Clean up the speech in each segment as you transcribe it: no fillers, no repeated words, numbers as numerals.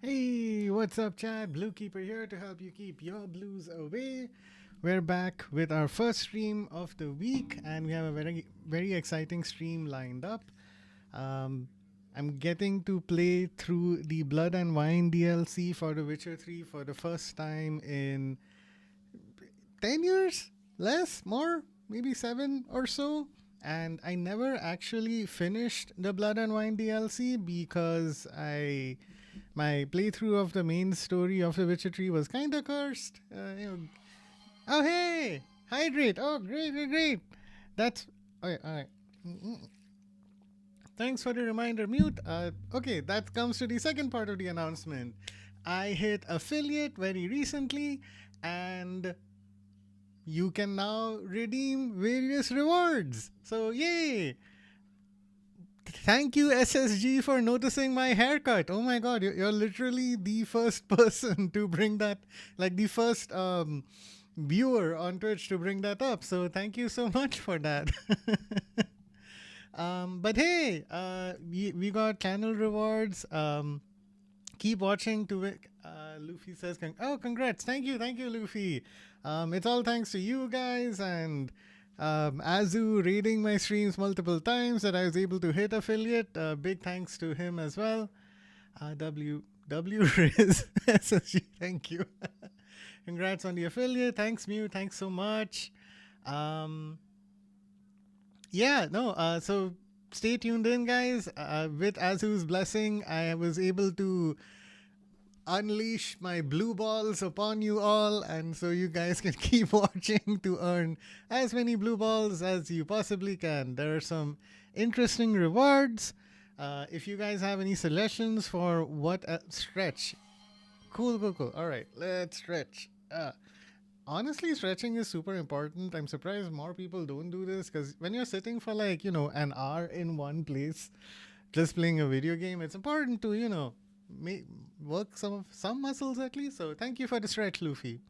Hey, what's up, Chad? Blookeeper here to help you keep your blues away. We're back with our first stream of the week, and we have a very exciting stream lined up. Um, I'm getting to play through the Blood and Wine DLC for The Witcher 3 for the first time in 10 years? Less? More? Maybe 7 or so? And I never actually finished the Blood and Wine DLC because my playthrough of the main story of The Witcher 3 was kind of cursed. Oh, hey! Hydrate! Oh, great, great, great! That's. Okay, alright. Thanks for the reminder, Mute. Okay, that comes to the second part of the announcement. I hit affiliate very recently, and you can now redeem various rewards. So, yay! Thank you, SSG, for noticing my haircut. Oh my god, you're literally the first person to bring that, like the first viewer on Twitch to bring that up. So thank you so much for that. But hey, we got channel rewards. Keep watching to it. Luffy says, congrats. Thank you, Luffy. It's all thanks to you guys and Azu raiding my streams multiple times that I was able to hit affiliate. Big thanks to him as well. W Riz SSG, thank you. Congrats on the affiliate. Thanks, Mew. Thanks so much. So stay tuned in, guys. With Azu's blessing, I was able to unleash my blue balls upon you all, and so you guys can keep watching to earn as many blue balls as you possibly can. There are some interesting rewards. If you guys have any suggestions for what stretch, cool. All right, let's stretch. Honestly, stretching is super important. I'm surprised more people don't do this because when you're sitting for like an hour in one place just playing a video game, it's important to work some muscles at least. So thank you for the stretch, Luffy.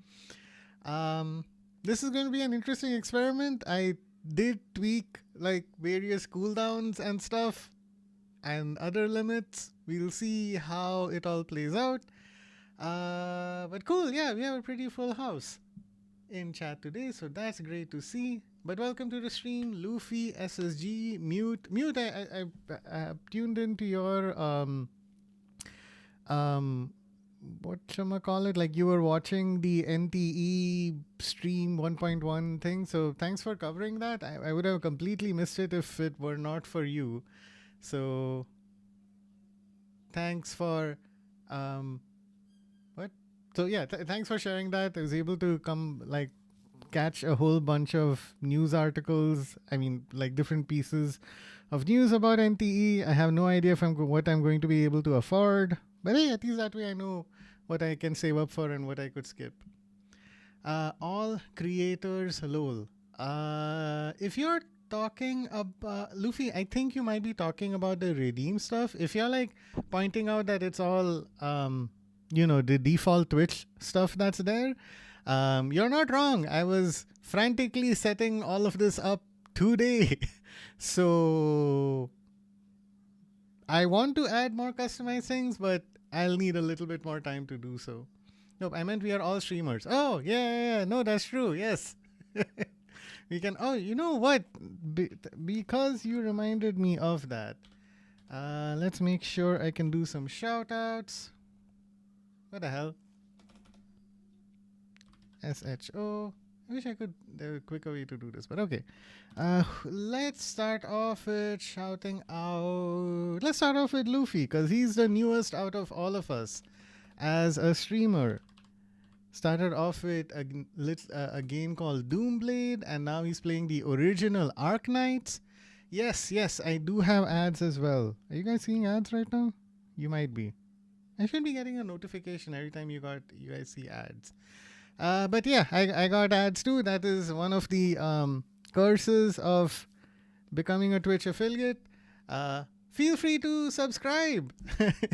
This is going to be an interesting experiment. I did tweak like various cooldowns and stuff and other limits. We'll see how it all plays out. But cool, yeah, we have a pretty full house in chat today, so that's great to see. But welcome to the stream, Luffy, SSG, Mute. I tuned into your whatchamacallit, like you were watching the NTE stream 1.1 thing, so thanks for covering that. I would have completely missed it if it were not for you. So thanks for thanks for sharing that. I was able to catch a whole bunch of news articles. I mean, like different pieces of news about NTE. I have no idea if what I'm going to be able to afford, but hey, at least that way I know what I can save up for and what I could skip. All creators, lol. If you're talking about Luffy, I think you might be talking about the redeem stuff. If you're like pointing out that it's all the default Twitch stuff that's there, you're not wrong. I was frantically setting all of this up today. So I want to add more customized things, but I'll need a little bit more time to do so. Nope, I meant we are all streamers. Oh, yeah. No, that's true. Yes. We can. Oh, you know what? Because you reminded me of that. Let's make sure I can do some shout outs. What the hell? SHO. I wish I could. There a quicker way to do this, but okay. Let's start off with shouting out. Let's start off with Luffy because he's the newest out of all of us as a streamer. Started off with a game called Doomblade, and now he's playing the original Ark Knights. Yes, I do have ads as well. Are you guys seeing ads right now? You might be. I should be getting a notification every time you guys see ads. But yeah, I got ads too. That is one of the curses of becoming a Twitch affiliate. Feel free to subscribe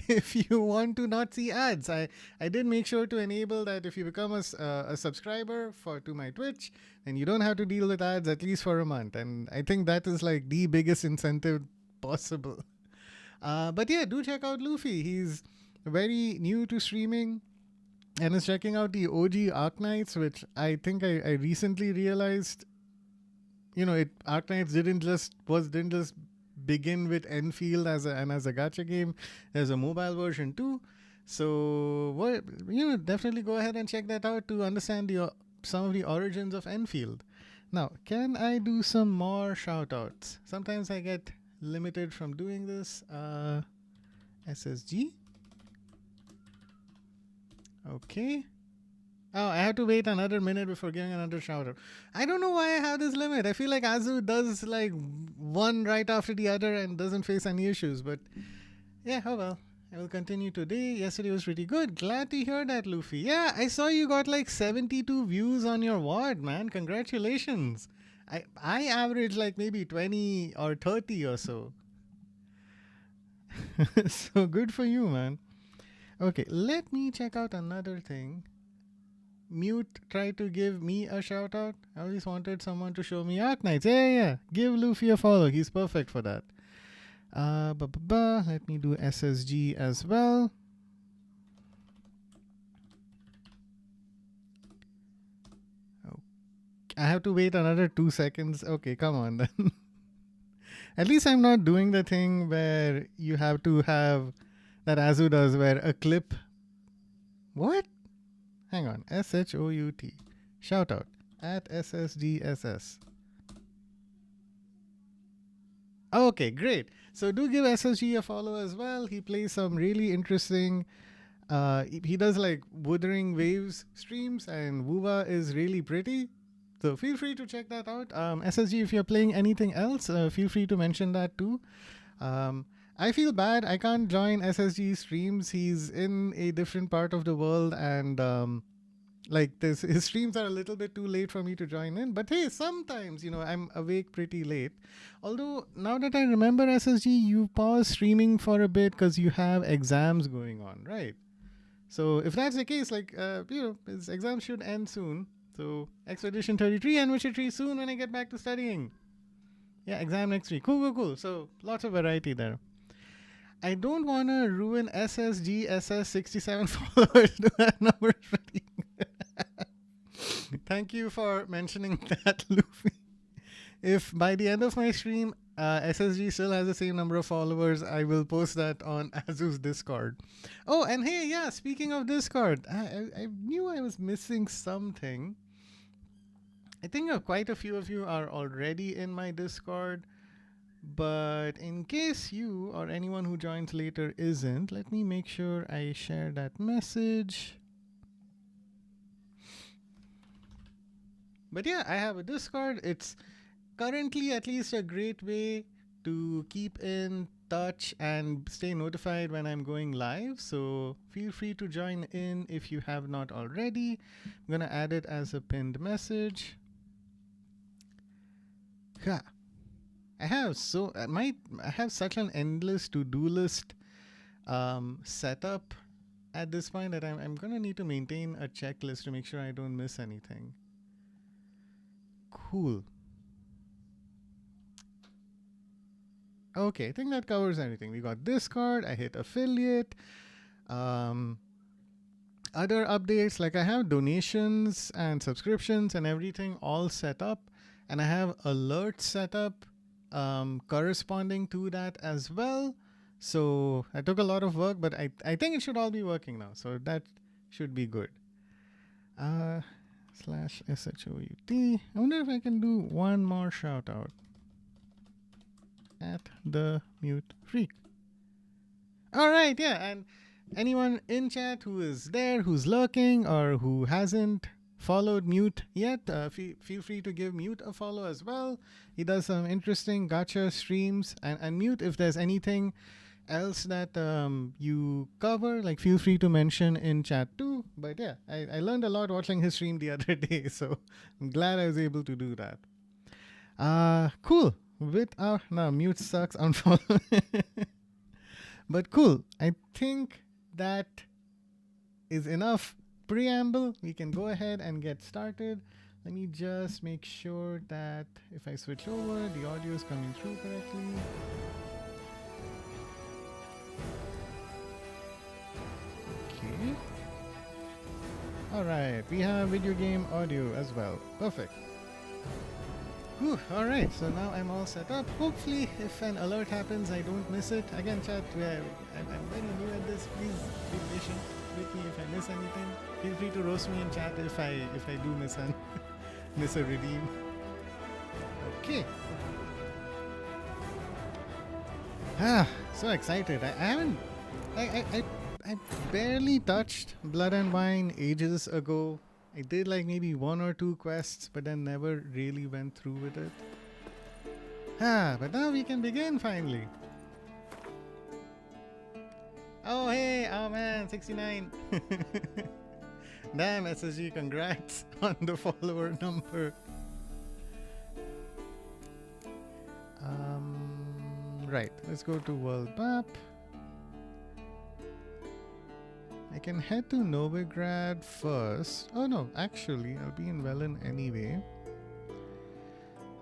if you want to not see ads. I did make sure to enable that if you become a subscriber to my Twitch, then you don't have to deal with ads at least for a month. And I think that is like the biggest incentive possible. But yeah, do check out Luffy. He's very new to streaming and is checking out the OG Arknights, which I think I recently realized, Arknights didn't just begin with Enfield as a gacha game. There's a mobile version too. So definitely go ahead and check that out to understand some of the origins of Enfield. Now, can I do some more shout outs? Sometimes I get limited from doing this. SSG. Okay. Oh, I have to wait another minute before giving another shout out. I don't know why I have this limit. I feel like Azu does like one right after the other and doesn't face any issues. But yeah, oh well. I will continue today. Yesterday was pretty good. Glad to hear that, Luffy. Yeah, I saw you got like 72 views on your VOD, man. Congratulations. I average like maybe 20 or 30 or so. So good for you, man. Okay, let me check out another thing. Mute tried to give me a shout out. I always wanted someone to show me Arknights. Yeah. Give Luffy a follow. He's perfect for that. Let me do SSG as well. Oh, I have to wait another 2 seconds. Okay, come on then. At least I'm not doing the thing where you have to have that Azu does, where a clip. What? Hang on. SHOUT. Shout out at SSGSS. Okay, great. So do give SSG a follow as well. He plays some really interesting. He does like Wuthering Waves streams, and Wuva is really pretty. So feel free to check that out. SSG, if you're playing anything else, feel free to mention that too. I feel bad. I can't join SSG streams. He's in a different part of the world, and his streams are a little bit too late for me to join in. But hey, sometimes, I'm awake pretty late. Although, now that I remember, SSG, you pause streaming for a bit because you have exams going on, right? So if that's the case, his exams should end soon. So Expedition 33 Anniversary soon when I get back to studying. Yeah, exam next week. Cool. So lots of variety there. I don't want to ruin SSGSS 67 followers to that number. Thank you for mentioning that, Luffy. If by the end of my stream, SSG still has the same number of followers, I will post that on Azu's Discord. Oh, and hey, yeah, speaking of Discord, I knew I was missing something. I think quite a few of you are already in my Discord. But in case you or anyone who joins later isn't, let me make sure I share that message. But yeah, I have a Discord. It's currently at least a great way to keep in touch and stay notified when I'm going live. So feel free to join in if you have not already. I'm going to add it as a pinned message. Ha. I have such an endless to-do list set up at this point that I'm going to need to maintain a checklist to make sure I don't miss anything. Cool. Okay, I think that covers everything. We got Discord, I hit affiliate, other updates, like I have donations and subscriptions and everything all set up, and I have alerts set up corresponding to that as well. So I took a lot of work, but I think it should all be working now. So that should be good. /SHOUT. I wonder if I can do one more shout out. At the Mute Freak. All right, yeah. And anyone in chat who is there, who's lurking, or who hasn't followed Mute yet, feel free to give Mute a follow as well. He does some interesting gacha streams. And Mute, if there's anything else that you cover, like feel free to mention in chat too. But yeah, I learned a lot watching his stream the other day, so I'm glad I was able to do that. Cool. Now Mute sucks, unfollow. But cool. I think that is enough preamble. We can go ahead and get started. Let me just make sure that if I switch over, the audio is coming through correctly. Alright, we have video game audio as well. Perfect. Whew, alright, so now I'm all set up. Hopefully, if an alert happens, I don't miss it. Again, chat, I'm very new at this. Please be patient with me if I miss anything. Feel free to roast me in chat if I do miss a redeem. Okay. So excited. I barely touched Blood and Wine ages ago. I did like maybe 1 or 2 quests, but then never really went through with it. But now we can begin finally. Oh hey, oh man, 69. Damn, SSG, congrats on the follower number. Right, let's go to world map. I can head to Novigrad first. Oh no, actually, I'll be in Velen anyway.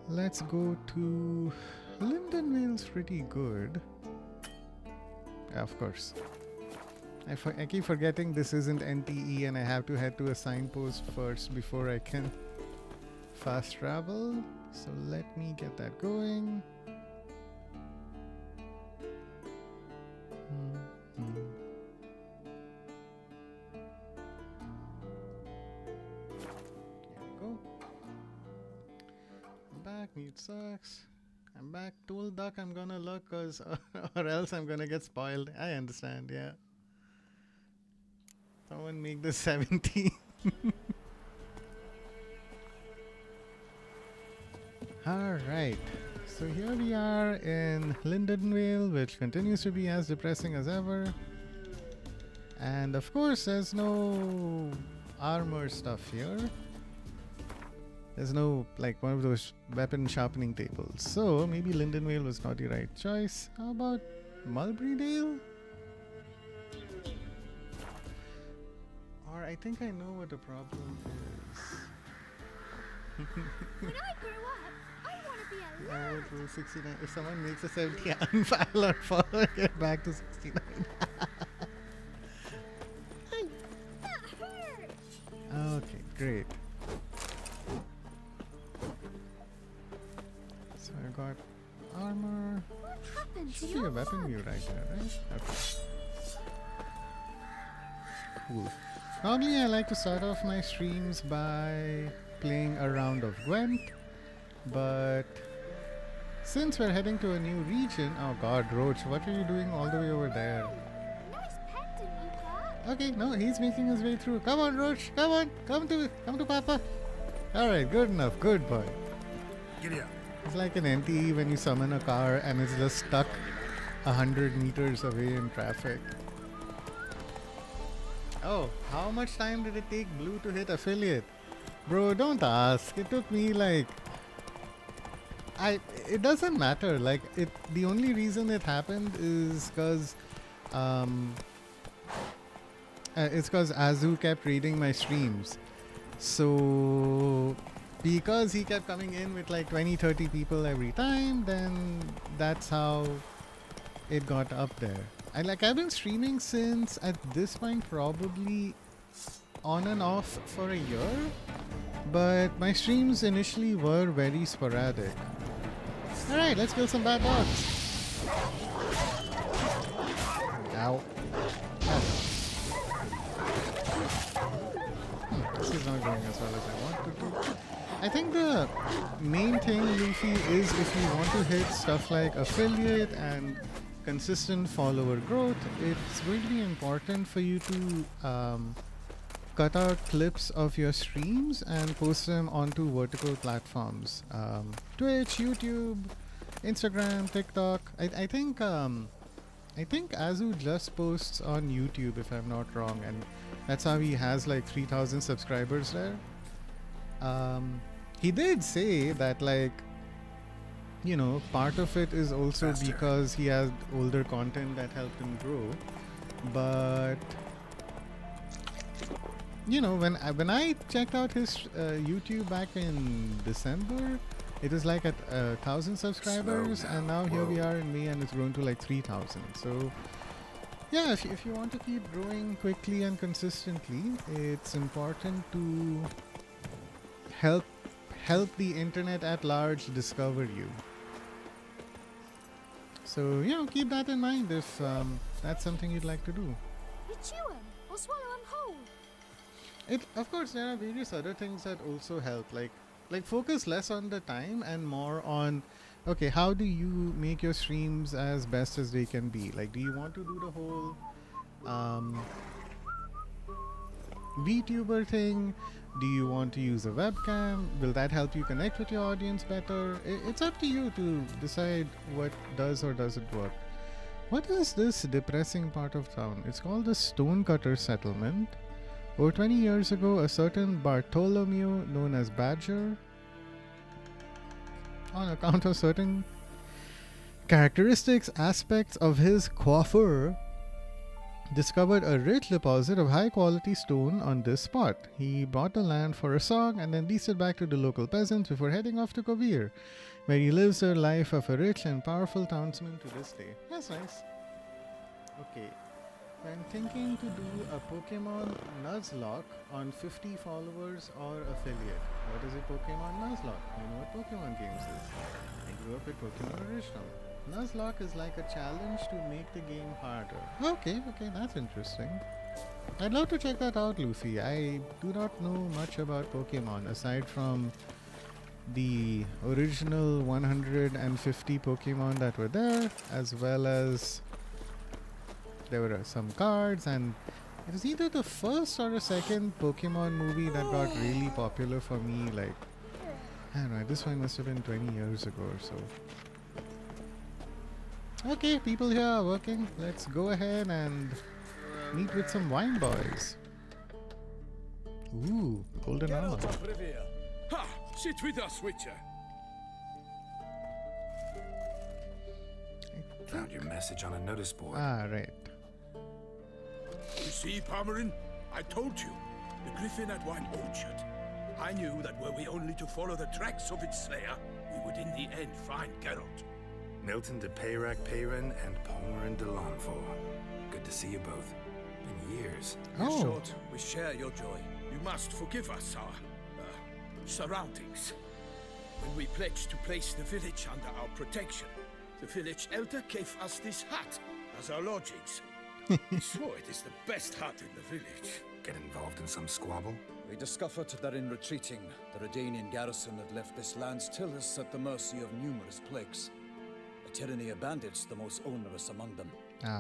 Let's go to Lindenvale's pretty good. Yeah, of course. I keep forgetting this isn't NTE and I have to head to a signpost first before I can fast travel. So let me get that going. Mute sucks. I'm back. Told Duck I'm gonna look cause or else I'm gonna get spoiled. I understand, yeah. Someone make this 70. Alright. So here we are in Lindenvale, which continues to be as depressing as ever. And of course there's no armor stuff here. There's no, like, one of those weapon sharpening tables. So, maybe Lindenvale was not the right choice. How about Mulberrydale? Or I think I know what the problem is. When I grow up, I want to be a I lad. would roll 69. If someone makes a 70, unfile or follow, get back to 69. That hurts. Okay, great. So I got armor. What happened to Should be your a weapon mug? view right there, right? Okay. Cool. Normally I like to start off my streams by playing a round of Gwent, but since we're heading to a new region, oh god, Roach, what are you doing all the way over there? Nice pendant you got. Okay, no, he's making his way through. Come on, Roach, come on, come to Papa. Alright, good enough, good boy. Giddy up. It's like an NTE when you summon a car and it's just stuck 100 meters away in traffic. Oh, how much time did it take Blue to hit affiliate? Bro, don't ask. It took me like... It doesn't matter. Like, the only reason it happened is because... it's because Azu kept reading my streams. So... because he kept coming in with like 20-30 people every time, then that's how it got up there. I've been streaming since at this point probably on and off for a year, but my streams initially were very sporadic. Alright, let's kill some bad dogs. Ow. This is not going as well as I want it to. I think the main thing, Luffy, is if you want to hit stuff like affiliate and consistent follower growth, it's going to be important for you to cut out clips of your streams and post them onto vertical platforms. Twitch, YouTube, Instagram, TikTok. I think Azu just posts on YouTube, if I'm not wrong, and that's how he has like 3,000 subscribers there. He did say that, like, you know, part of it is also because he has older content that helped him grow. But you know, when I checked out his YouTube back in December, it was like at 1,000 subscribers, and now here we are in May and it's grown to like 3,000. So Yeah, if you want to keep growing quickly and consistently, it's important to help the internet at large discover you. So keep that in mind if that's something you'd like to do. You chew 'em or swallow 'em whole. Of course, there are various other things that also help, like focus less on the time and more on, okay, how do you make your streams as best as they can be? Like, do you want to do the whole VTuber thing? Do you want to use a webcam? Will that help you connect with your audience better? It's up to you to decide what does or doesn't work. What is this depressing part of town? It's called the Stonecutter Settlement. Over 20 years ago, a certain Bartholomew, known as Badger, on account of certain characteristics, aspects of his coiffure, discovered a rich deposit of high quality stone on this spot. He bought the land for a song and then leased it back to the local peasants before heading off to Kovir, where he lives the life of a rich and powerful townsman to this day. That's nice. Okay. When thinking to do a Pokemon Nuzlocke on 50 followers or affiliate. What is a Pokemon Nuzlocke? You know what Pokemon games is. I grew up with Pokemon Original. Nuzlocke is like a challenge to make the game harder. Okay, that's interesting. I'd love to check that out, Luffy. I do not know much about Pokemon aside from the original 150 Pokemon that were there, as well as there were some cards, and it was either the first or the second Pokemon movie that got really popular for me. Like, I don't know, this one must have been 20 years ago or so. Okay, people here are working. Let's go ahead and meet with some wine boys. Ooh, golden armor. Ha! Sit with us, Witcher. Found your message on a notice board. Ah, right. You see, Palmerin? I told you. The Griffin at Wine Orchard. I knew that were we only to follow the tracks of its slayer, we would in the end find Geralt. Milton de Peyrac Peyran and Palmerin de Lanfort. Good to see you both. Been years. In Oh, short, we share your joy. You must forgive us our surroundings. When we pledged to place the village under our protection, the village elder gave us this hut as our lodgings. We swore it is the best hut in the village. Get involved in some squabble? We discovered that in retreating, the Redanian garrison had left this land's tillers at the mercy of numerous plagues. A tyranny of bandits, the most onerous among them.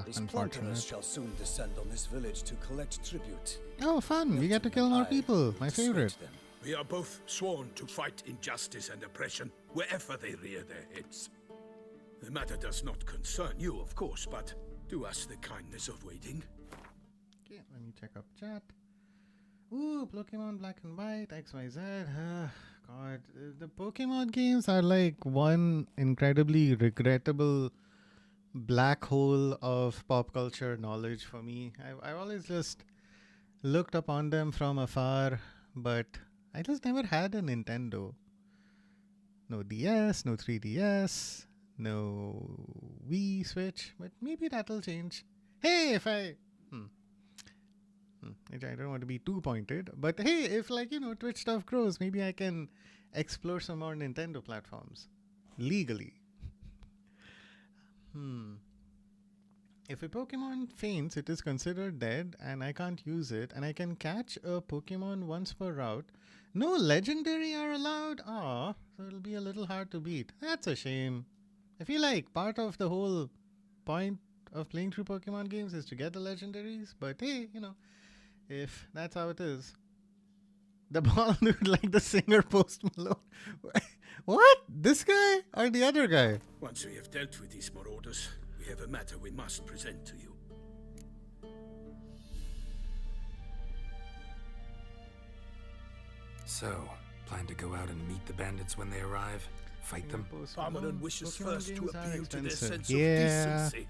These unfortunate. plunderers shall soon descend on this village to collect tribute. Oh, fun! We get to kill more people. My favorite. Them. We are both sworn to fight injustice and oppression wherever they rear their heads. The matter does not concern you, of course, but do us the kindness of waiting. Okay, let me check up chat. Ooh, Pokemon Black and White, XYZ. God, the Pokemon games are like one incredibly regrettable black hole of pop culture knowledge for me. I've always just looked upon them from afar, but I just never had a Nintendo. No DS, no 3DS, no Wii Switch, but maybe that'll change. Hey, if I don't want to be too pointed, but hey, if Twitch stuff grows, maybe I can explore some more Nintendo platforms legally. If a Pokemon faints, it is considered dead and I can't use it, and I can catch a Pokemon once per route. No legendary are allowed? Aw, so it'll be a little hard to beat. That's a shame. I feel like part of the whole point of playing through Pokemon games is to get the legendaries, but hey, if that's how it is. The ball dude like the singer Post Malone. What? This guy or the other guy? Once we have dealt with these marauders, we have a matter we must present to you. So, plan to go out and meet the bandits when they arrive? Fight them? Post Palmerin Malone. wishes Pokemon first to games are appeal to their expensive. sense Yeah. of decency.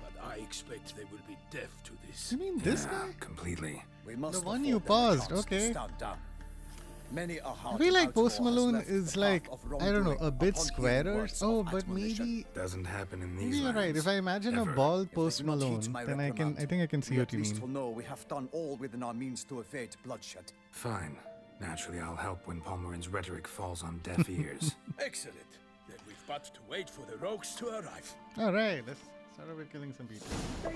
But I expect they will be deaf to this. You mean this Yeah, guy? completely. We must The one afford you them a paused, chance to okay. stand down. Many a I heart feel like outlaw Post has Malone left the is path like, of I don't know, wrongdoing a bit upon hearing squarer. words of Oh, but admonition. maybe Doesn't happen in these maybe you're right. If I imagine Ever. a bald If they Post do not heed Malone, my then I reprimand, think I can see we what at you least mean. will know we have done all within our means to evade bloodshed. Fine. Naturally, I'll help when Palmerin's rhetoric falls on deaf ears. Excellent. Then we've but to wait for the rogues to arrive. All right, let's start over killing some people.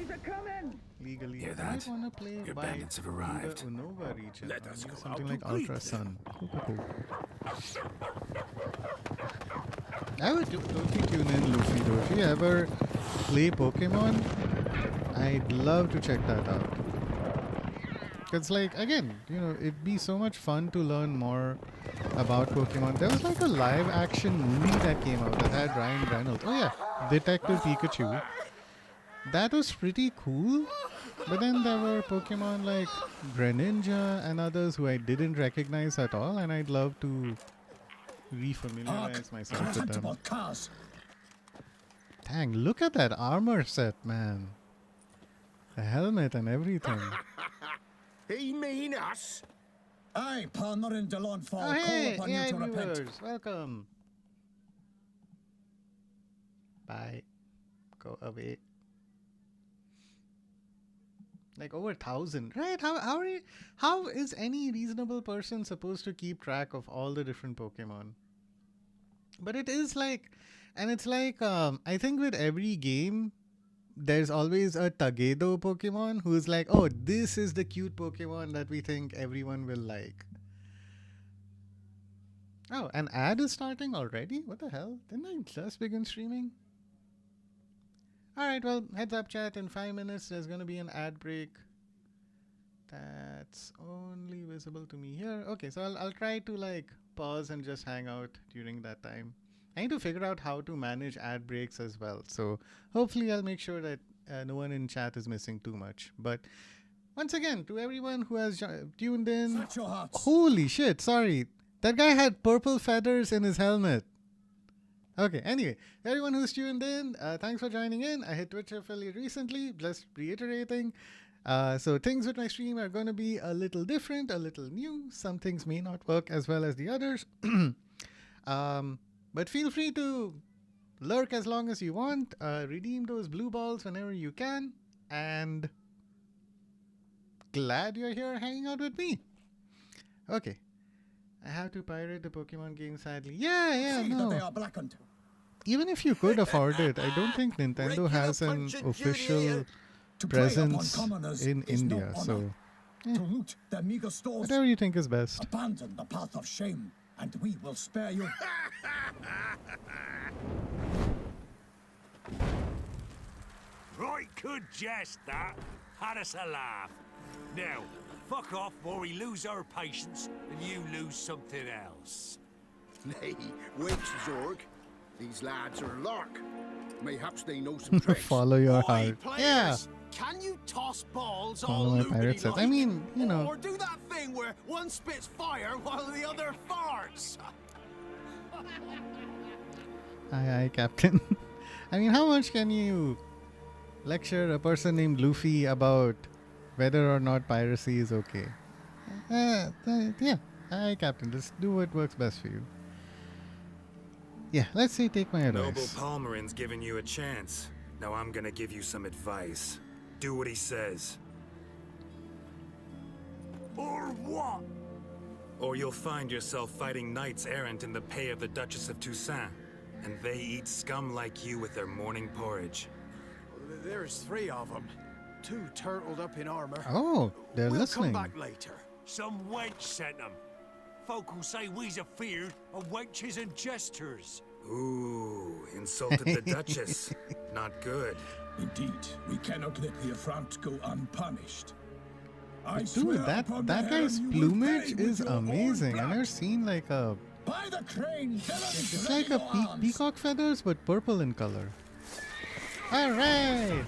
They're coming! Legally, Hear I might that? want to play Your by bandits have the arrived. Unova region. Let or us maybe go something out like to greet Ultra them. Sun. I would totally tune in, Luffy, though. If you ever play Pokemon, I'd love to check that out. Because, like, again, you know, it'd be so much fun to learn more about Pokemon. There was, like, a live-action movie that came out that had Ryan Reynolds. Oh, yeah, Detective Pikachu. That was pretty cool. But then there were Pokemon like Greninja and others who I didn't recognize at all, and I'd love to refamiliarize myself with them. Cars. Dang, look at that armor set, man. The helmet and everything. He mean us? Aye, Palmerin de Lonfall, Oh, hey, call upon you AI to repent. viewers, welcome. Bye. Go away. Like over 1,000, right? How is any reasonable person supposed to keep track of all the different Pokemon? But it is like, and it's like, I think with every game, there's always a Tagedo Pokemon who's like, oh, this is the cute Pokemon that we think everyone will like. Oh, an ad is starting already? What the hell? Didn't I just begin streaming? Alright, well, heads up chat, in 5 minutes there's gonna be an ad break. That's only visible to me here. Okay, so I'll try to like pause and just hang out during that time. I need to figure out how to manage ad breaks as well. So hopefully I'll make sure that no one in chat is missing too much. But once again, to everyone who has tuned in, Set your hearts. holy shit, sorry. That guy had purple feathers in his helmet. Okay, anyway, everyone who's tuned in, thanks for joining in. I hit Twitch affiliate recently, just reiterating. So things with my stream are going to be a little different, a little new. Some things may not work as well as the others. But feel free to lurk as long as you want. Redeem those blue balls whenever you can. And glad you're here hanging out with me. Okay. I have to pirate the Pokemon game, sadly. Yeah, See that no. they are blackened. Even if you could afford it, I don't think Nintendo has an official To prey upon presence commoners in is no India. honor. So To loot their meager stores, whatever you think is best. abandon the path of shame, and we will spare you. Right, good jest that. Had us a laugh. Now, fuck off or we lose our patience and you lose something else. Nay, wait, Zorg. These lads are lark. Mayhaps they know some tricks. Follow your Oi, heart. players, Yeah. Can you toss balls Follow all my pirate set. I loopity-like? mean, you know. Or do that thing where one spits fire while the other farts. Aye, Captain. I mean, how much can you lecture a person named Luffy about whether or not piracy is okay? Yeah. Aye, Captain. Just do what works best for you. Yeah, let's say take my Noble advice. Palmerin's giving you a chance. Now I'm gonna give you some advice. Do what he says, Or what? or you'll find yourself fighting knights errant in the pay of the Duchess of Toussaint. And they eat scum like you with their morning porridge. There's 3 of them. 2 turtled up in armor. Oh, they're we'll listening. come back later. Some wench sent them. Folk will say we's afeard of wenches and jesters. Ooh, insulted the Duchess. Not good. Indeed, we cannot let the affront go unpunished. I Dude, swear that upon the guy's heaven you will plumage pay with is your own amazing. I've blood. never seen like a... By the crane, It's like a peacock feathers, but purple in color. Alright!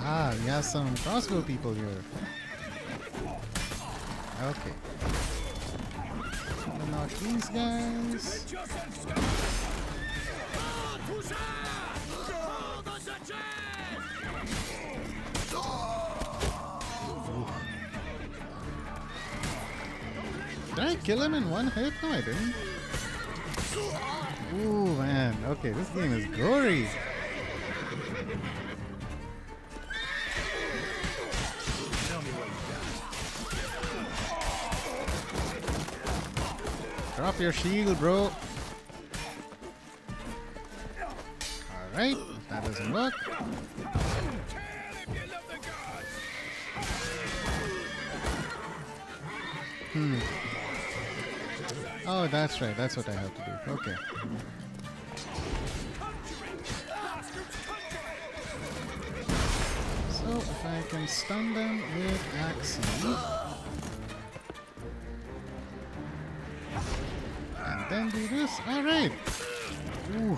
Ah, we have some crossbow people here. Okay. Knock these guys. Did I kill him in one hit? No, I didn't. Ooh, man. Okay, this game is gory. Drop your shield, bro. Alright, if that doesn't work. Oh, that's right. That's what I have to do. Okay. So, if I can stun them with Axie. And then do this. Alright. Ooh.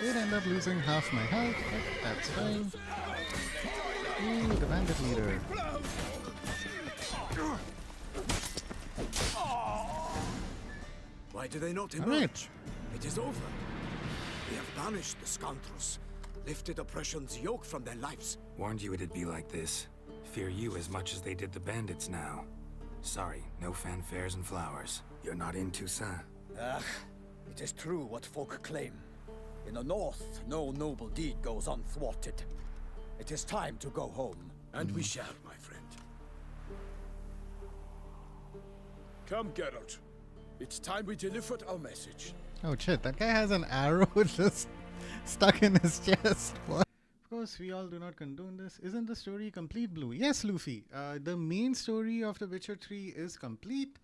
Did end up losing half my health, but that's fine. Ooh, the bandit leader. Why do they not emerge? Alright. It is over. We have banished the scoundrels, lifted oppression's yoke from their lives. Warned you it'd be like this. Fear you as much as they did the bandits now. Sorry, no fanfares and flowers. You're not in Toussaint. It is true what folk claim. In the north, no noble deed goes unthwarted. It is time to go home. And we shall, my friend. Come, Geralt. It's time we delivered our message. Oh shit, that guy has an arrow just stuck in his chest. What? Of course, we all do not condone this. Isn't the story complete, Blue? Yes, Luffy. The main story of The Witcher 3 is complete.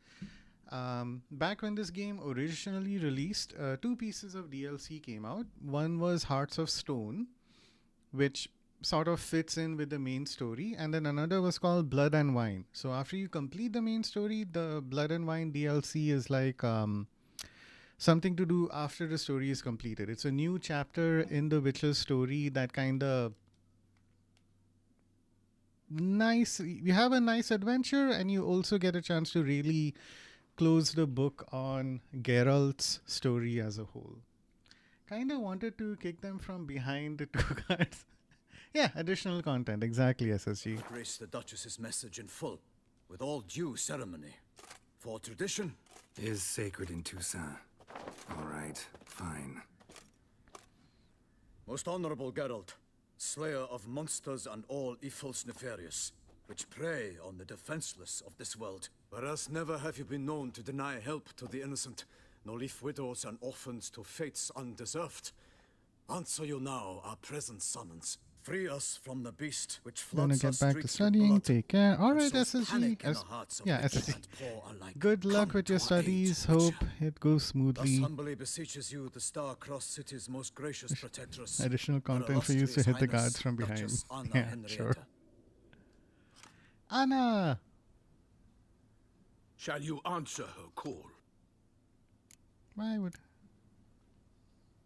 Back when this game originally released, 2 pieces of DLC came out. One was Hearts of Stone, which sort of fits in with the main story, and then another was called Blood and Wine. So after you complete the main story, the Blood and Wine DLC is like something to do after the story is completed. It's a new chapter in the Witcher story that kind of nice. You have a nice adventure, and you also get a chance to really close the book on Geralt's story as a whole. Kind of wanted to kick them from behind the 2 cards. Yeah, additional content. Exactly, SSG. Grace the Duchess's message in full, with all due ceremony. For tradition Is sacred in Toussaint. All right, fine. Most honorable Geralt, slayer of monsters and all evils nefarious, which prey on the defenseless of this world. Whereas never have you been known to deny help to the innocent, nor leave widows and orphans to fates undeserved. Answer you now our present summons. Free us from the beast which Gonna floods get our back to streets with studying. blood, Take care. All and right, sows SSG. panic in the hearts of Yeah, rich SSG. and poor alike. Good luck Come with your to our studies. aid, Hope Witcher. it goes Thus smoothly. humbly beseeches you the star-crossed city's most gracious protectress. Additional Her content for you to illustrious hit the Highness, guards from behind. Duchess Anna Yeah, Henrietta. sure. Anna! Shall you answer her call? Why would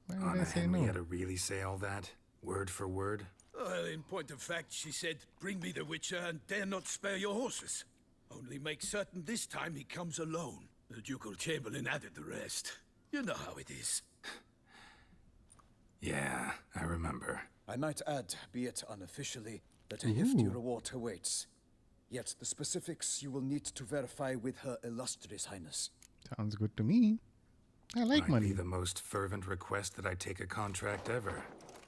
I Anna say no? Henrietta really say all that? Word for word? Well, in point of fact, she said, "Bring me the Witcher and dare not spare your horses. Only make certain this time he comes alone." The Ducal Chamberlain added the rest. You know how it is. Yeah, I remember. I might add, be it unofficially, that a hefty Ooh. reward awaits. Yet the specifics you will need to verify with Her Illustrious Highness. Sounds good to me. I like Might money. be the most fervent request that I take a contract ever.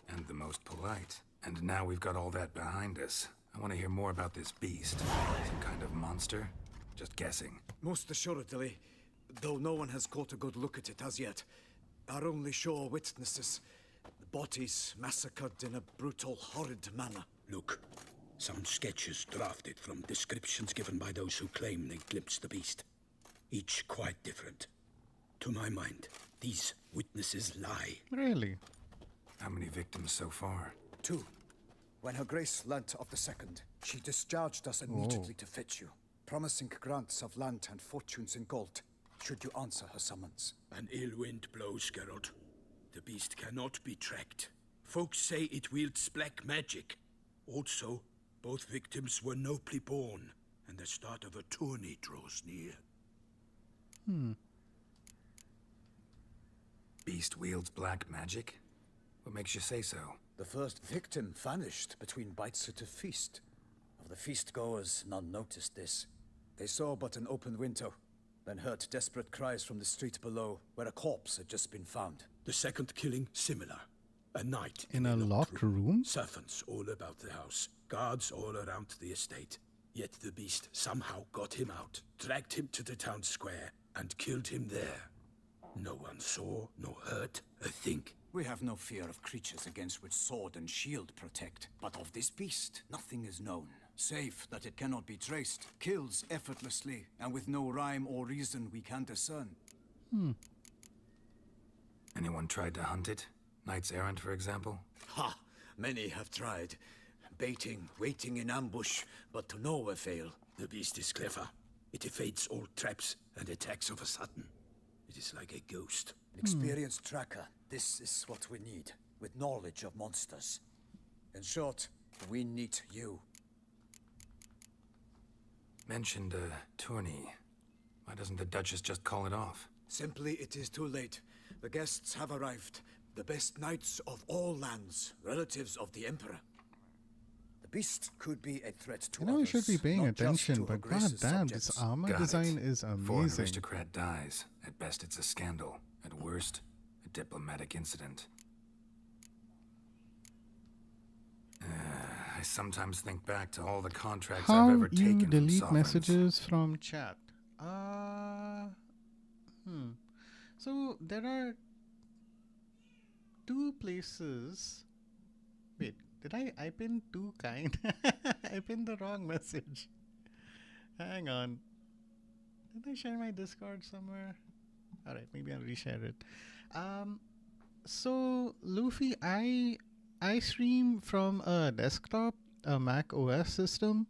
And the most polite. And now we've got all that behind us. I want to hear more about this beast. Some kind of monster? Just guessing. Most assuredly, though no one has caught a good look at it as yet. Our only sure witnesses, the bodies massacred in a brutal, horrid manner. Look, some sketches drafted from descriptions given by those who claim they glimpsed the beast. Each quite different. To my mind, these witnesses lie. Really? How many victims so far? 2. When Her Grace learnt of the second, she discharged us immediately to fetch you, promising grants of land and fortunes in gold, should you answer her summons. An ill wind blows, Geralt. The beast cannot be tracked. Folks say it wields black magic. Also, both victims were nobly born, and the start of a tourney draws near. beast wields black magic? What makes you say so? The first victim vanished between bites at a feast. Of the feast-goers, none noticed this. They saw but an open window, then heard desperate cries from the street below, where a corpse had just been found. The second killing, similar. A night In a locked room? Servants all about the house. Guards all around the estate. Yet the beast somehow got him out, dragged him to the town square, and killed him there. No one saw, nor heard a thing. We have no fear of creatures against which sword and shield protect. But of this beast, nothing is known. Save that it cannot be traced, kills effortlessly, and with no rhyme or reason we can discern. Anyone tried to hunt it? Knights errant, for example? Ha! Many have tried. Baiting, waiting in ambush, but to no avail. The beast is clever. It evades all traps and attacks of a sudden. It is like a ghost. Experienced tracker. This is what we need, with knowledge of monsters. In short, we need you. Mentioned a tourney. Why doesn't the Duchess just call it off? Simply, it is too late. The guests have arrived. The best knights of all lands, relatives of the Emperor. The beast could be a threat to You know, I others, should be paying not just attention, to but her grace's goddamn, this subjects. armor Got design it. is Foreign amazing. aristocrat dies. At best, it's a scandal. At worst, a diplomatic incident. I sometimes think back to all the contracts I've How ever you taken from delete sovereigns. messages from chat? So there are two places. Wait, did I pin too kind? I pinned the wrong message. Hang on. Did I share my Discord somewhere? Alright, maybe I'll reshare it. So Luffy, I stream from a desktop, a Mac OS system.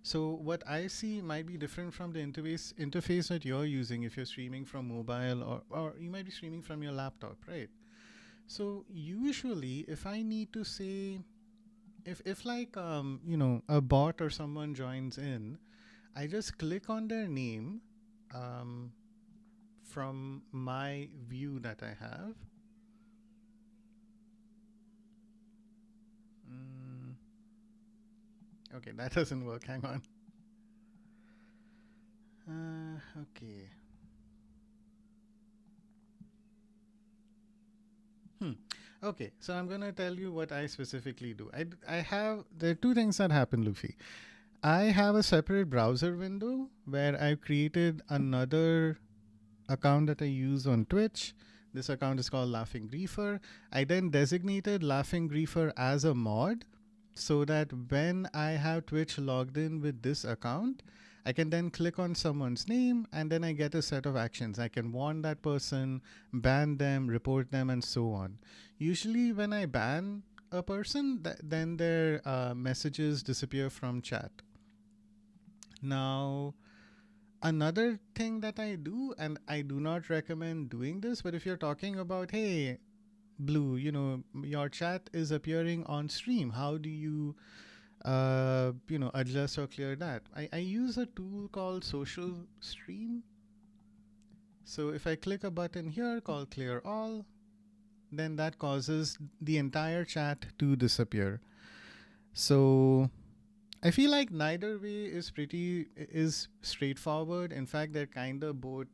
So what I see might be different from the interface that you're using if you're streaming from mobile, or you might be streaming from your laptop, right? So usually if I need to say, if like a bot or someone joins in, I just click on their name from my view that I have. Okay, that doesn't work. Hang on. Okay. Okay, so I'm gonna tell you what I specifically do. There are two things that happen, Luffy. I have a separate browser window where I've created another account that I use on Twitch. This account is called Laughing Griefer. I then designated Laughing Griefer as a mod so that when I have Twitch logged in with this account, I can then click on someone's name and then I get a set of actions. I can warn that person, ban them, report them, and so on. Usually when I ban a person, then their messages disappear from chat. Now, another thing that I do, and I do not recommend doing this, but if you're talking about, hey, Blue, your chat is appearing on stream, how do you adjust or clear that? I use a tool called Social Stream. So if I click a button here called Clear All, then that causes the entire chat to disappear. So I feel like neither way is straightforward. In fact, they're kind of both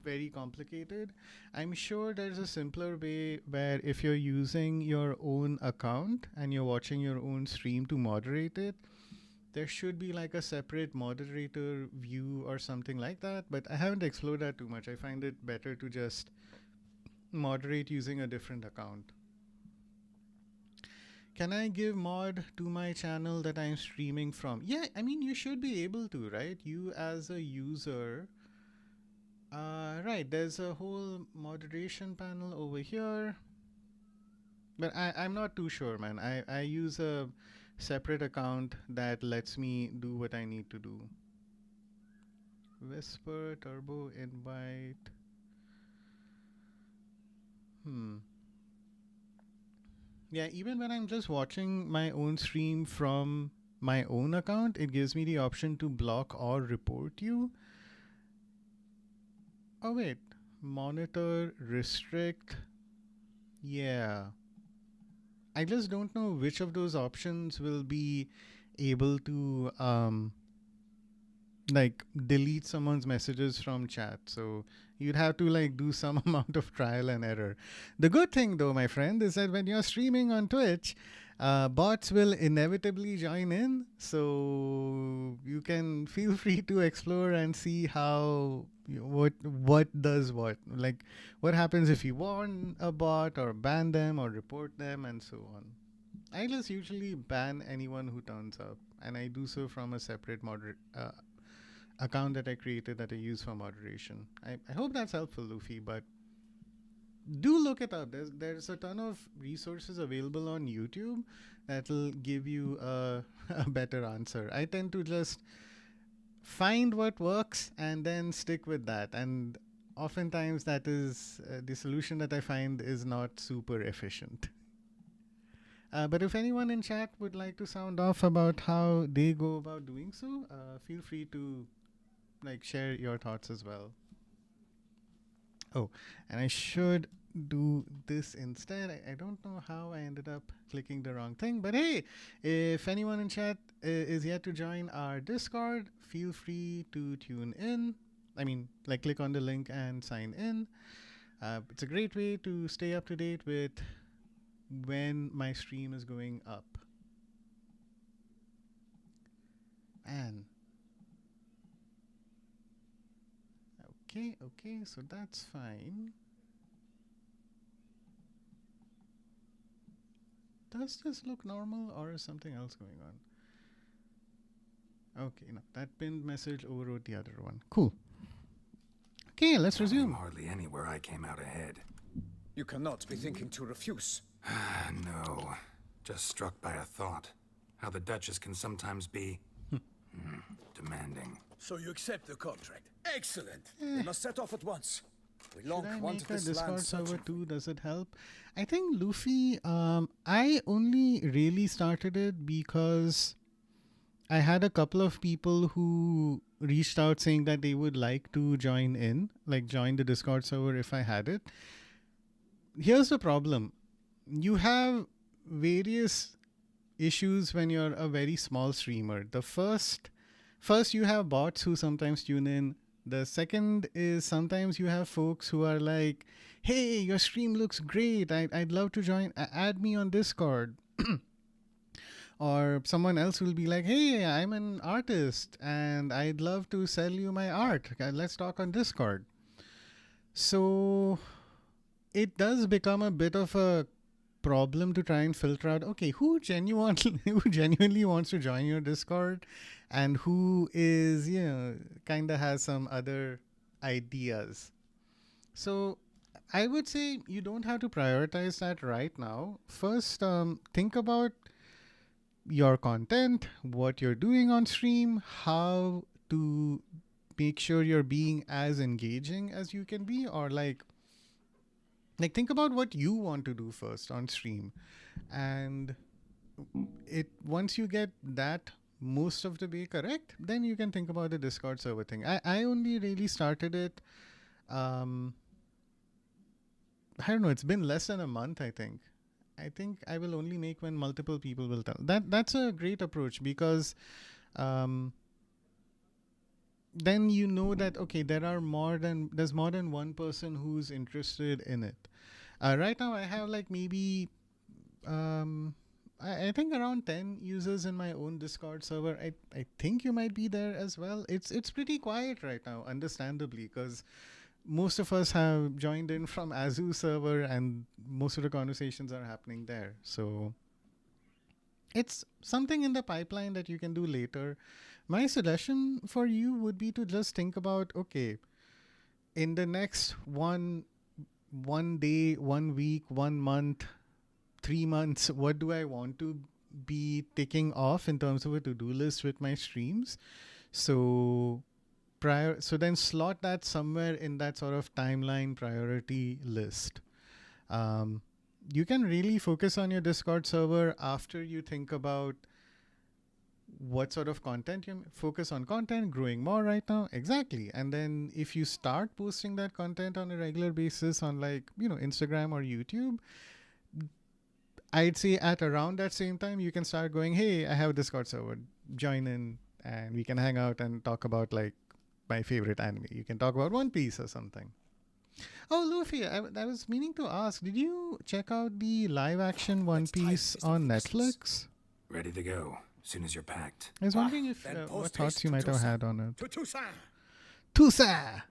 very complicated. I'm sure there's a simpler way where if you're using your own account and you're watching your own stream to moderate it, there should be like a separate moderator view or something like that, but I haven't explored that too much. I find it better to just moderate using a different account. Can I give mod to my channel that I'm streaming from? Yeah, I mean, you should be able to, right? You as a user. Right, there's a whole moderation panel over here. But I'm not too sure, man. I use a separate account that lets me do what I need to do. Whisper, turbo, invite. Yeah, even when I'm just watching my own stream from my own account, it gives me the option to block or report you. Oh wait, monitor, restrict. Yeah, I just don't know which of those options will be able to like delete someone's messages from chat. So you'd have to like do some amount of trial and error. The good thing though, my friend, is that when you're streaming on Twitch, bots will inevitably join in. So you can feel free to explore and see how what does what. Like what happens if you warn a bot or ban them or report them and so on. I just usually ban anyone who turns up, and I do so from a separate account that I created that I use for moderation. I hope that's helpful, Luffy, but do look it up. There's a ton of resources available on YouTube that'll give you a better answer. I tend to just find what works and then stick with that. And oftentimes that is the solution that I find is not super efficient. But if anyone in chat would like to sound off about how they go about doing so, feel free to like share your thoughts as well. Oh, and I should do this instead. I don't know how I ended up clicking the wrong thing, but hey, if anyone in chat is yet to join our Discord, feel free to tune in. I mean, like click on the link and sign in. It's a great way to stay up to date with when my stream is going up. And okay, so that's fine. Does this look normal or is something else going on? Okay, no, that pinned message overrode the other one. Cool. Okay, let's I'm resume. hardly anywhere I came out ahead. You cannot be thinking to refuse. No, just struck by a thought. How the Duchess can sometimes be demanding. So you accept the contract? Excellent. We must set off at once. We Should long I wanted make a this land Discord server searching. too? Does it help? I think Luffy, I only really started it because I had a couple of people who reached out saying that they would like to join in, like join the Discord server if I had it. Here's the problem. You have various issues when you're a very small streamer. The first you have bots who sometimes tune in. The second is sometimes you have folks who are like, hey, your stream looks great. I'd love to join. Add me on Discord. Or someone else will be like, hey, I'm an artist and I'd love to sell you my art. Let's talk on Discord. So it does become a bit of a problem to try and filter out, okay, who genuinely wants to join your Discord and who is, kind of has some other ideas. So I would say you don't have to prioritize that right now. First, think about your content, what you're doing on stream, how to make sure you're being as engaging as you can be, or like think about what you want to do first on stream. And once you get that most of the way correct, then you can think about the Discord server thing. I only really started it, I don't know, it's been less than a month, I think I will only make when multiple people will tell. That's a great approach because then you know that, okay, there's more than one person who's interested in it. Right now I have like maybe I think around 10 users in my own Discord server. I think you might be there as well. It's pretty quiet right now, understandably, because most of us have joined in from Azu server and most of the conversations are happening there. So it's something in the pipeline that you can do later. My suggestion for you would be to just think about, okay, in the next one day, 1 week, 1 month, 3 months, what do I want to be ticking off in terms of a to-do list with my streams? So then slot that somewhere in that sort of timeline priority list. You can really focus on your Discord server after you think about what sort of content you focus on. Content growing more right now, exactly. And then if you start posting that content on a regular basis on, like, Instagram or YouTube, I'd say at around that same time you can start going, hey, I have a Discord server, join in and we can hang out and talk about, like, my favorite anime. You can talk about One Piece or something. Oh, Luffy, I was meaning to ask, did you check out the live action One Piece on Netflix? Ready to go, as soon as you're packed. I was wondering if then what post thoughts haste you to might have Toussaint. had on it. To Toussaint! Toussaint!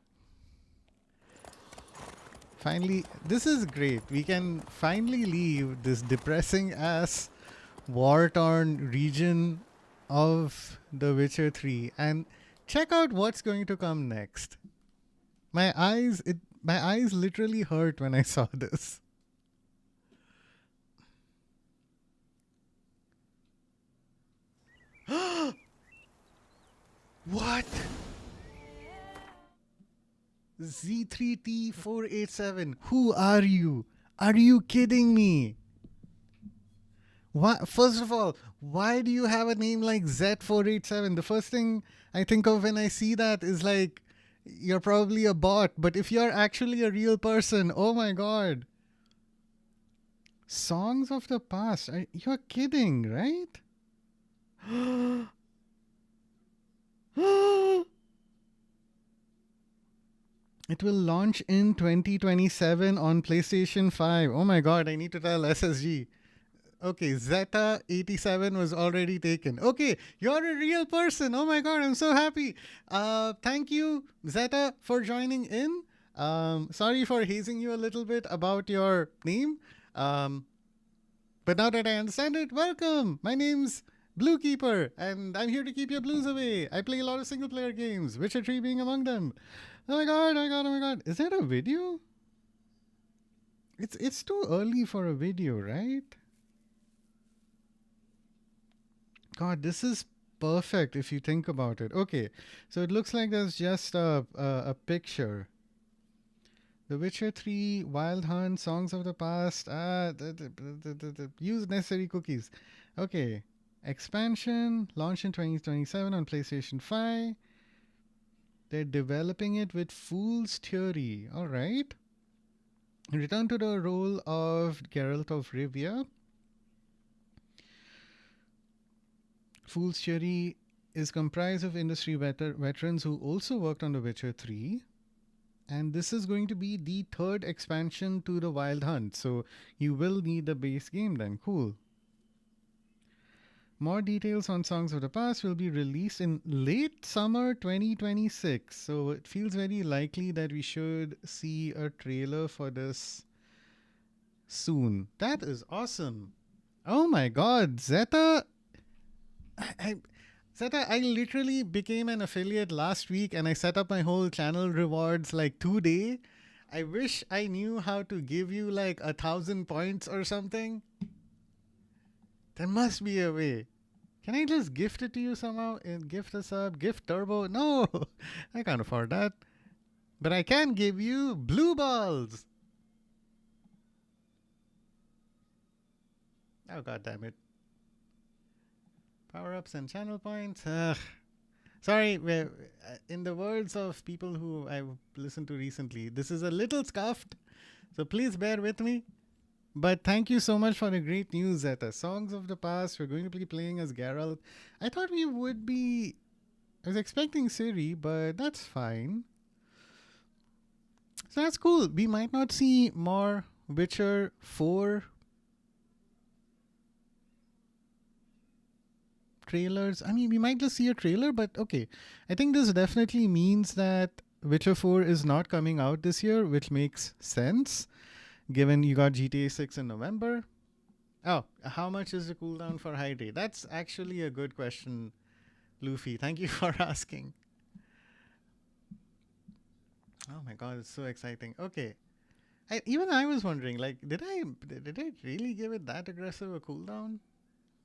Finally, this is great. We can finally leave this depressing ass war-torn region of The Witcher 3 and check out what's going to come next. My eyes literally hurt when I saw this. What? Z3T487. Who are you? Are you kidding me? Why, first of all, why do you have a name like Z487? The first thing I think of when I see that is like, you're probably a bot. But if you're actually a real person, oh my god. Songs of the past. You're kidding, right? It will launch in 2027 on PlayStation 5. Oh my god, I need to tell SSG. Okay, Zeta 87 was already taken. Okay, you're a real person. Oh my god, I'm so happy. Thank you, Zeta, for joining in. Sorry for hazing you a little bit about your name. But now that I understand it, welcome. My name's Blookeeper, and I'm here to keep your blues away. I play a lot of single player games, Witcher 3 being among them. Oh my god, oh my god, oh my god. Is that a video? It's too early for a video, right? God, this is perfect if you think about it. Okay, so it looks like there's just a picture. The Witcher 3, Wild Hunt, Songs of the Past, use necessary cookies. Okay, expansion, launch in 2027 on PlayStation 5. They're developing it with Fool's Theory. All right. Return to the role of Geralt of Rivia. Fool's Theory is comprised of industry veterans who also worked on The Witcher 3. And this is going to be the third expansion to the Wild Hunt. So you will need the base game then. Cool. More details on Songs of the Past will be released in late summer 2026. So it feels very likely that we should see a trailer for this soon. That is awesome. Oh my god, Zeta. Zeta, I literally became an affiliate last week and I set up my whole channel rewards like today. I wish I knew how to give you like 1,000 points or something. There must be a way. Can I just gift it to you somehow? Gift a sub? Gift turbo? No, I can't afford that. But I can give you blue balls. Oh, god damn it. Power-ups and channel points. Sorry, in the words of people who I've listened to recently, this is a little scuffed, so please bear with me. But thank you so much for the great news, Zeta. Songs of the Past, we're going to be playing as Geralt. I thought we would be... I was expecting Ciri, but that's fine. So that's cool. We might not see more Witcher 4 trailers. I mean, we might just see a trailer, but okay. I think this definitely means that Witcher 4 is not coming out this year, which makes sense, given you got GTA 6 in November. Oh, how much is the cooldown for Hydrate? That's actually a good question, Luffy. Thank you for asking. Oh my god, it's so exciting. Okay. Even I was wondering, like, did I really give it that aggressive a cooldown?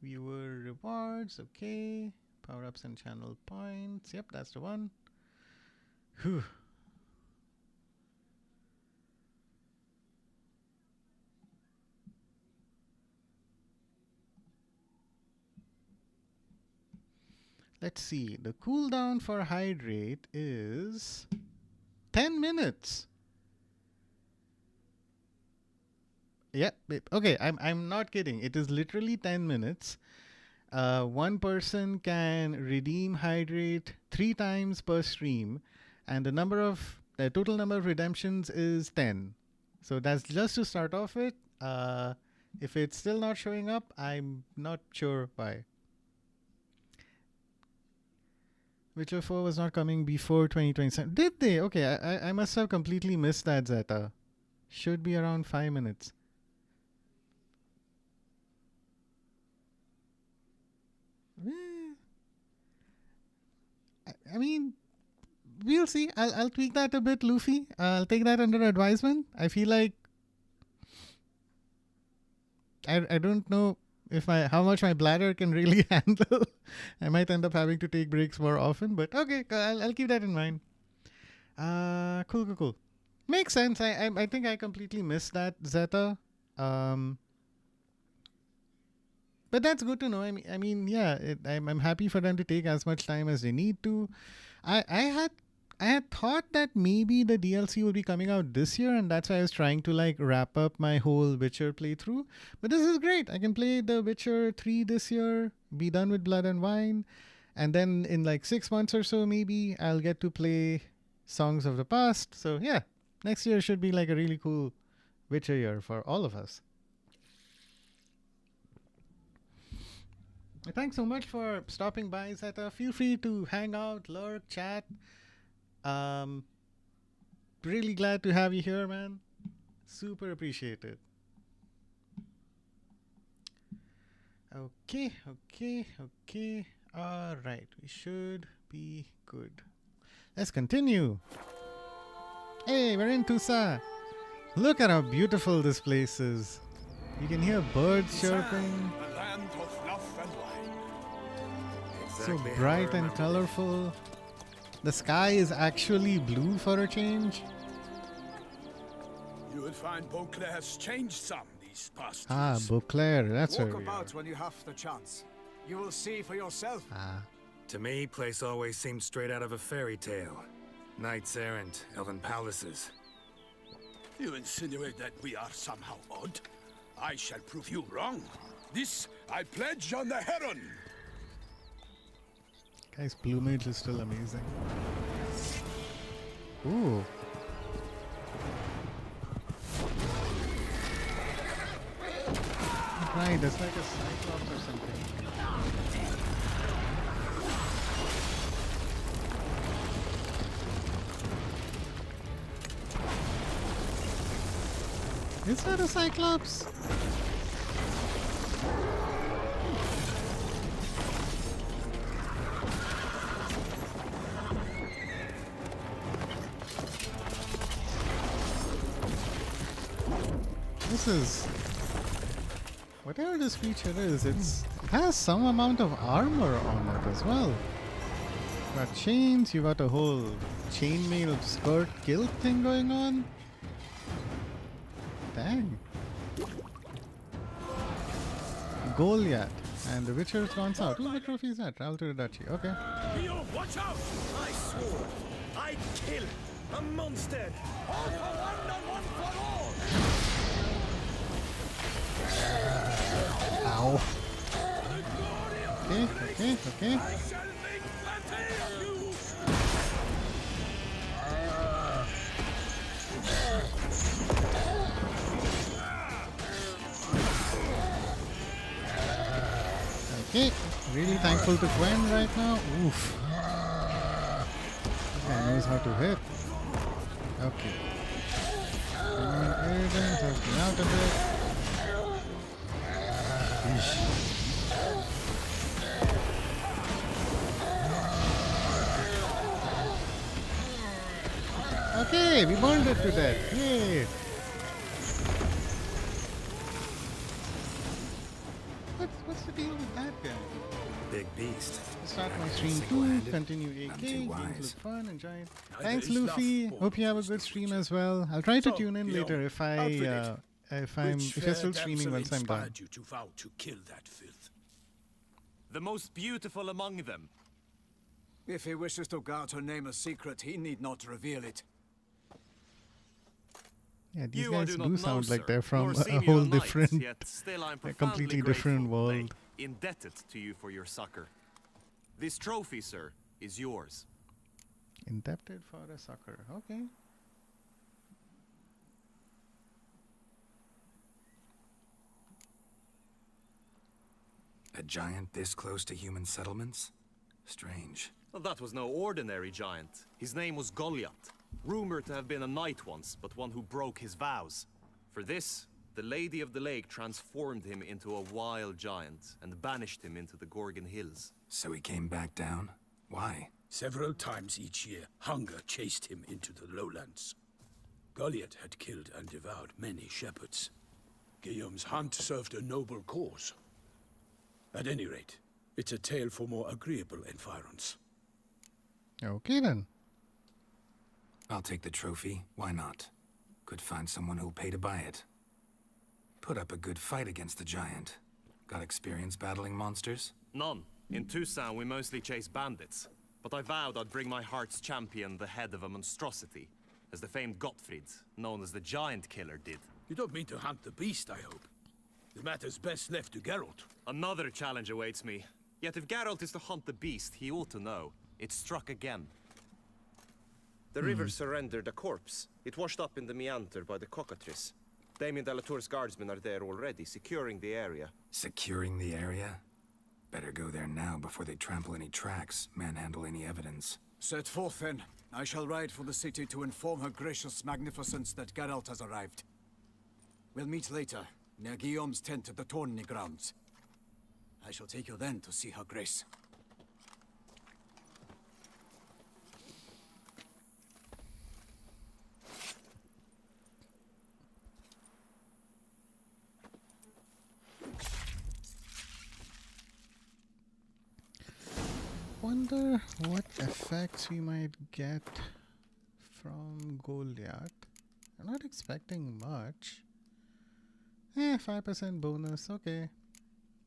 Viewer rewards, okay. Power-ups and channel points. Yep, that's the one. Whew. Let's see. The cooldown for hydrate is 10 minutes. Yeah. Okay. I'm not kidding. It is literally 10 minutes. One person can redeem hydrate 3 times per stream, and the total number of redemptions is 10. So that's just to start off with. If it's still not showing up, I'm not sure why. Witcher 4 was not coming before 2027. Did they? Okay, I must have completely missed that, Zeta. Should be around 5 minutes. I mean, we'll see. I'll tweak that a bit, Luffy. I'll take that under advisement. I feel like I don't know if how much my bladder can really handle. I might end up having to take breaks more often, but okay, I'll keep that in mind. Cool. Makes sense. I think I completely missed that, Zeta. But that's good to know. I mean, yeah. I'm happy for them to take as much time as they need to. I had thought that maybe the DLC would be coming out this year, and that's why I was trying to like wrap up my whole Witcher playthrough. But this is great. I can play The Witcher 3 this year, be done with Blood and Wine, and then in like 6 months or so, maybe I'll get to play Songs of the Past. So yeah, next year should be like a really cool Witcher year for all of us. Thanks so much for stopping by, Zeta. Feel free to hang out, lurk, chat. Really glad to have you here, man. Super appreciated. Okay. All right, we should be good. Let's continue. Hey, we're in Toussaint. Look at how beautiful this place is. You can hear birds chirping. A land of love and wine. So Exactly how I bright and remembered it. colorful. The sky is actually blue for a change. You will find Beauclair has changed some these past Ah, years. Beauclair, that's where Walk we are. about when you have the chance. You will see for yourself. Ah, To me, place always seemed straight out of a fairy tale. Knights errant, elven palaces. You insinuate that we are somehow odd? I shall prove you wrong. This I pledge on the Heron. guy's plumage is still amazing. Ooh. Right, that's like a cyclops or something. Is that a cyclops? This is... whatever this creature is, it has some amount of armor on it as well. Got chains, you got a whole chainmail skirt kilt thing going on. Dang. Goliath. And the Witcher's gone south. Who's the trophy is that? Travel to the duchy. Okay. Leo, watch out! I swore I'd kill a monster. All for one and one for all! Ow. Okay. I shall make plenty of you! Okay. Really thankful to Gwen right now. Oof. This guy knows how to hit. Okay. Come on, Aiden, help me out a bit. Yeesh. Okay, we burned it to death. Yay! What's the deal with that guy? Big beast. Start my stream too. Single-handed. Continue I'm AK. too Games wise. look fun. Enjoy it. Neither Thanks, is Luffy. love Hope you have a born good to stream stretch. as well. I'll try to So, tune in Leon, later if out with it. if you're still streaming once I'm done. You to vow to kill that filth? The most beautiful among them. If he wishes to guard her name a secret, he need not reveal it. Yeah, these You I guys do not do know, sound like sir, they're from nor a seen you whole a knight, different, yet still I'm a profoundly completely grateful, different nay, world. indebted to you for your succor. This trophy, sir, is yours. Indebted for a sucker. Okay. A giant this close to human settlements? Strange. Well, that was no ordinary giant. His name was Goliath, rumored to have been a knight once, but one who broke his vows. For this, the Lady of the Lake transformed him into a wild giant and banished him into the Gorgon Hills. So he came back down? Why? Several times each year, hunger chased him into the lowlands. Goliath had killed and devoured many shepherds. Guillaume's hunt served a noble cause. At any rate, it's a tale for more agreeable environs. Okay then. I'll take the trophy. Why not? Could find someone who'll pay to buy it. Put up a good fight against the giant. Got experience battling monsters? None. In Toussaint, we mostly chase bandits. But I vowed I'd bring my heart's champion the head of a monstrosity, as the famed Gottfried, known as the Giant Killer, did. You don't mean to hunt the beast, I hope. The matter's best left to Geralt. Another challenge awaits me. Yet if Geralt is to hunt the beast, he ought to know. It struck again. The river surrendered a corpse. It washed up in the meander by the cockatrice. Damien de la Tour's guardsmen are there already, securing the area. Securing the area? Better go there now before they trample any tracks, manhandle any evidence. Set forth then. I shall ride for the city to inform her gracious magnificence that Geralt has arrived. We'll meet later, near Guillaume's tent at the tourney grounds. I shall take you then to see her grace. Wonder what effects we might get from Goliath. I'm not expecting much. 5% bonus, okay.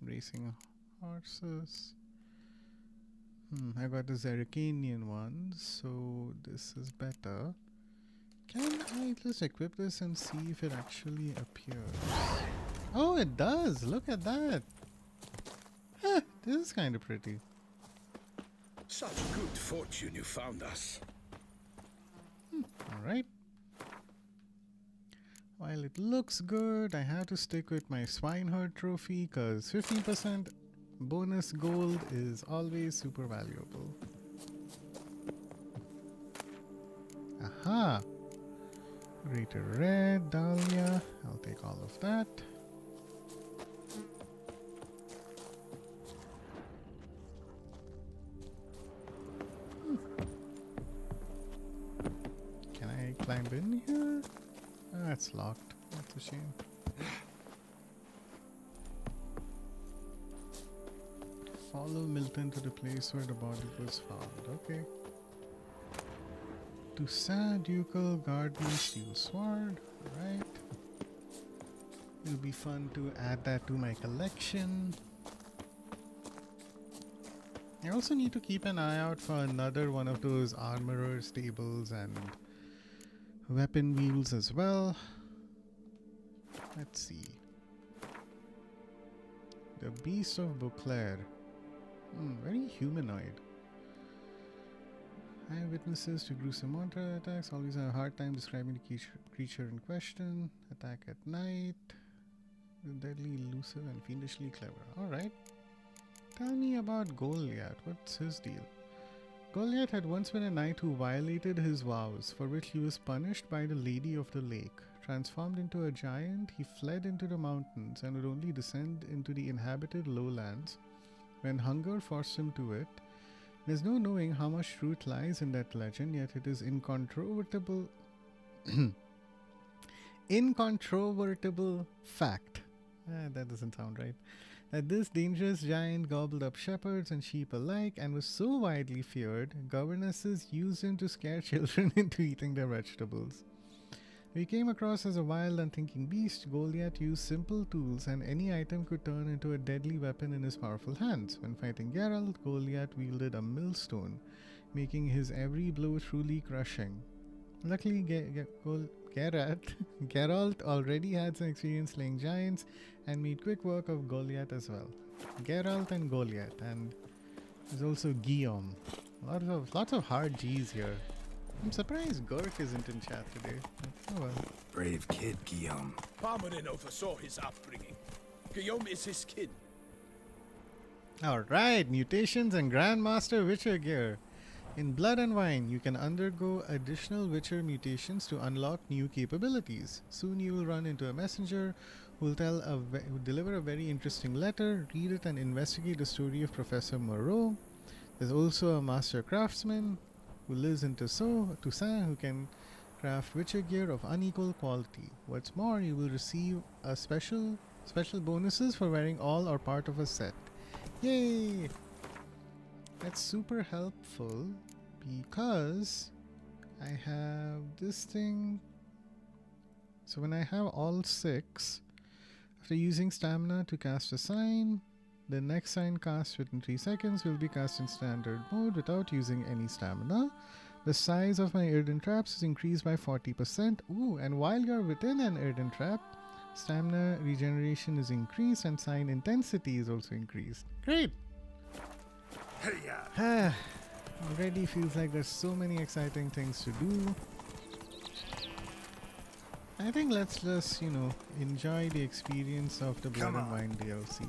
Racing horses. I got the Zerrikanian one, so this is better. Can I just equip this and see if it actually appears? Oh, it does! Look at that! This is kind of pretty. Such good fortune you found us. Alright. While it looks good, I have to stick with my Swineherd trophy because 15% bonus gold is always super valuable. Aha! Greater Red, Dahlia. I'll take all of that. Can I climb in here? Ah, it's locked. That's a shame. Follow Milton to the place where the body was found. Okay. Toussaint Ducal Guardian Steel Sword. Alright. It'll be fun to add that to my collection. I also need to keep an eye out for another one of those armorer stables and weapon wheels as well. Let's see. The Beast of Beauclair. Very humanoid. Eyewitnesses to gruesome monster attacks always have a hard time describing the creature in question. Attack at night. Deadly, elusive, and fiendishly clever. Alright. Tell me about Goliath. What's his deal? Goliath had once been a knight who violated his vows, for which he was punished by the Lady of the Lake. Transformed into a giant, he fled into the mountains and would only descend into the inhabited lowlands when hunger forced him to it. There's no knowing how much truth lies in that legend, yet it is incontrovertible fact. That doesn't sound right. That this dangerous giant gobbled up shepherds and sheep alike and was so widely feared, governesses used him to scare children into eating their vegetables. He came across as a wild, unthinking beast. Goliath used simple tools, and any item could turn into a deadly weapon in his powerful hands. When fighting Geralt, Goliath wielded a millstone. making his every blow truly crushing. Luckily, Geralt already had some experience slaying giants and made quick work of Goliath as well. Geralt and Goliath, and there's also Guillaume. Lots of hard G's here. I'm surprised Gork isn't in chat today. Oh well. Brave kid, Guillaume. Parmarin oversaw his upbringing. Guillaume is his kin. Alright, mutations and Grandmaster Witcher gear. In Blood and Wine, you can undergo additional Witcher mutations to unlock new capabilities. Soon you will run into a messenger who will deliver a very interesting letter, read it and investigate the story of Professor Moreau. There's also a master craftsman who lives in Toussaint who can craft Witcher gear of unequal quality. What's more, you will receive a special bonuses for wearing all or part of a set. Yay! That's super helpful because I have this thing. So when I have all 6, after using stamina to cast a sign, the next sign cast within 3 seconds will be cast in standard mode without using any stamina. The size of my earthen traps is increased by 40%. Ooh, and while you're within an earthen trap, stamina regeneration is increased and sign intensity is also increased. Great! Already feels like there's so many exciting things to do. I think let's just, enjoy the experience of the Blood and Wine DLC.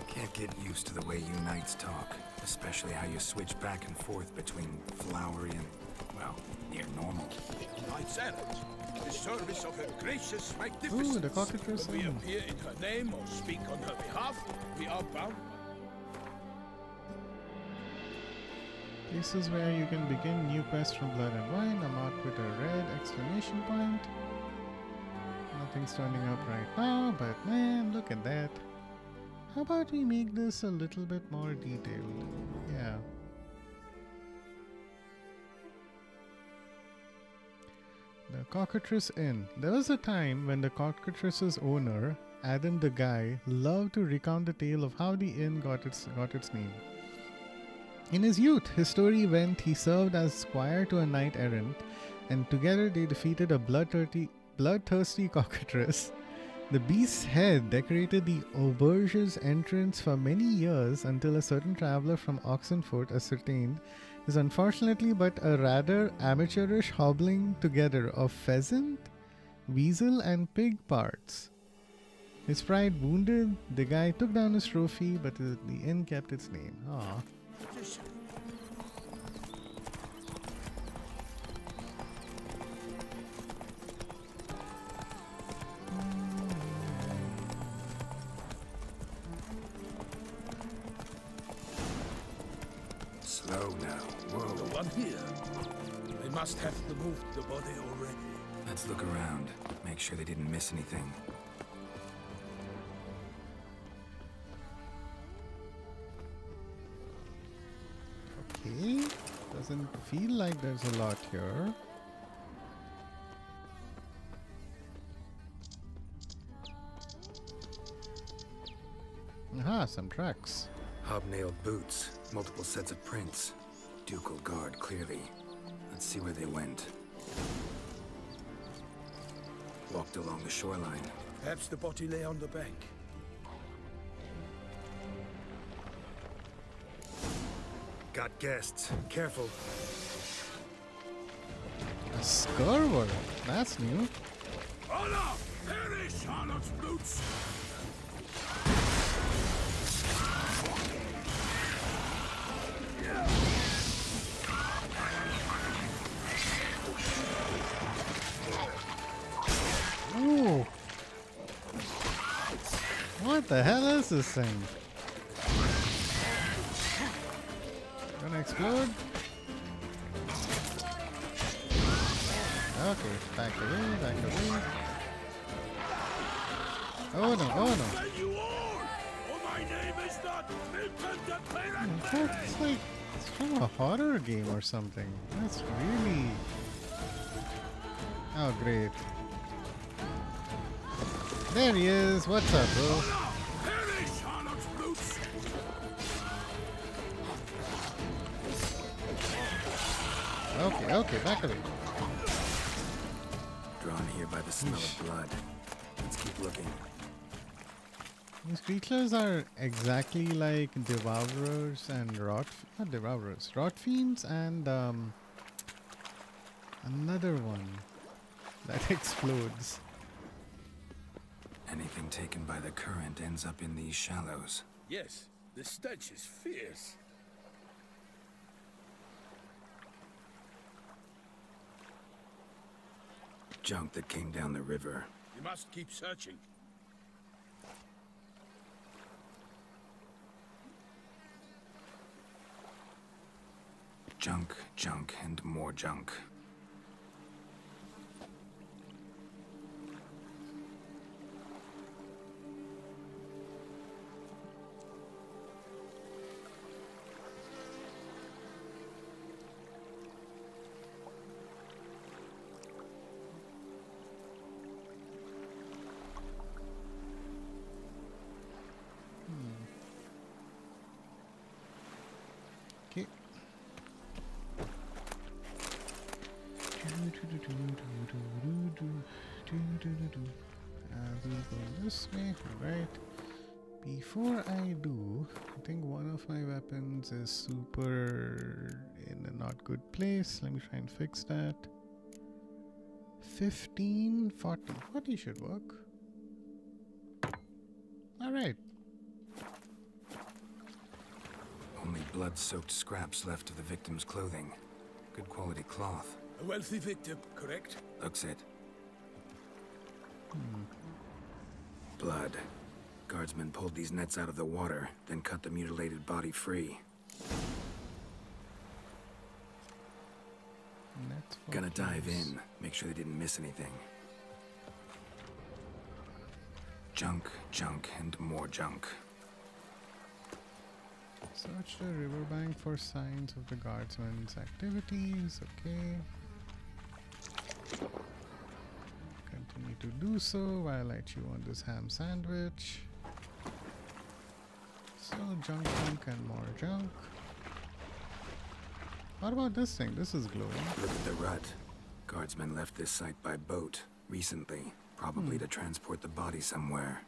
Can't get used to the way you knights talk, especially how you switch back and forth between flowery and, well, near normal. Knights errant, the service of her gracious magnificence. Ooh, the cockatrice. When we appear in her name or speak on her behalf, we are bound. Places where you can begin new quests from Blood and Wine are marked with a red exclamation point. Nothing's turning up right now, but man, look at that. How about we make this a little bit more detailed? Yeah. The Cockatrice Inn. There was a time when the Cockatrice's owner, Adam the Guy, loved to recount the tale of how the inn got its name. In his youth, his story went he served as squire to a knight errant, and together they defeated a bloodthirsty cockatrice. The beast's head decorated the auberge's entrance for many years until a certain traveller from Oxenford ascertained is unfortunately but a rather amateurish hobbling together of pheasant, weasel and pig parts. His pride wounded, the guy took down his trophy, but the inn kept its name. Aww. Slow now. Whoa. The one here. They must have removed the body already. Let's look around. Make sure they didn't miss anything. Okay. Doesn't feel like there's a lot here. Aha, some tracks. Hobnailed boots, multiple sets of prints. Ducal guard, clearly. Let's see where they went. Walked along the shoreline. Perhaps the body lay on the bank. Got guests. Careful. A scarver. That's new. Hola! Perish, Charlotte's boots! Ooh. What the hell is this thing? Gonna explode? Okay, back away, back away. Oh no, oh no. It's like it's from a horror game or something. That's really... Oh great. There he is. What's up, bro? Perish, Harlot's brutes! Okay, okay, back away. Drawn here by the smell of blood. Let's keep looking. These creatures are exactly like devourers and not devourers, rot fiends and another one that explodes. Anything taken by the current ends up in these shallows. Yes, the stench is fierce. Junk that came down the river. You must keep searching. Junk, junk, and more junk. Okay. We'll go this way, alright. Before I do, I think one of my weapons is super in a not good place. Let me try and fix that. 15, 40. 40 should work. Alright. Only blood-soaked scraps left of the victim's clothing. Good quality cloth. A wealthy victim, correct? Looks it. Blood. Guardsmen pulled these nets out of the water, then cut the mutilated body free. Gonna dive in, make sure they didn't miss anything. Junk, junk, and more junk. Search the riverbank for signs of the guardsmen's activities. Okay. Continue to do so while I chew on this ham sandwich. So junk, junk, and more junk. What about this thing? This is glowing. Look at the rut. Guardsmen left this site by boat recently, probably to transport the body somewhere.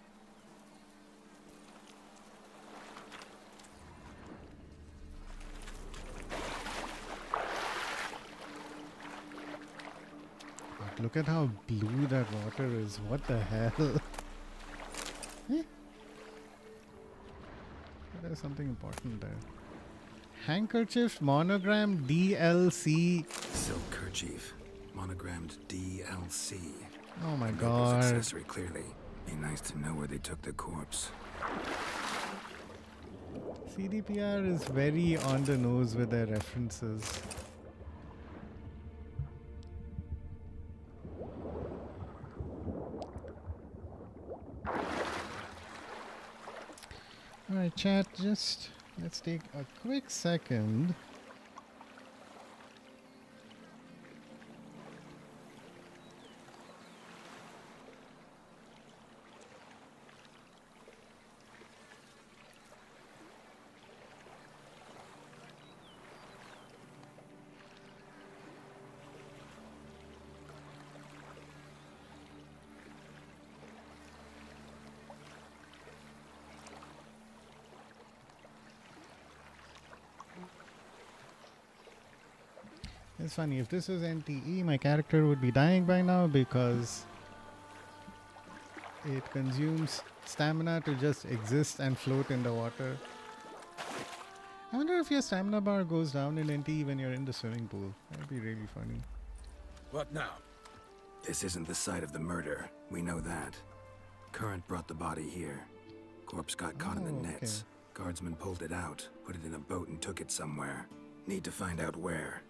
But look at how blue that water is. What the hell? Eh? There's something important there. Handkerchief monogram DLC. Silk kerchief, monogrammed DLC. Oh my Noble god. accessory, clearly. Be nice to know where they took the corpse. CDPR is very on the nose with their references. Alright, chat, just let's take a quick second. It's funny, if this was NTE, my character would be dying by now because it consumes stamina to just exist and float in the water. I wonder if your stamina bar goes down in NTE when you're in the swimming pool. That would be really funny. What now? This isn't the site of the murder. We know that. Current brought the body here. Corpse got caught in the nets. Guardsmen pulled it out, put it in a boat and took it somewhere. Need to find out where.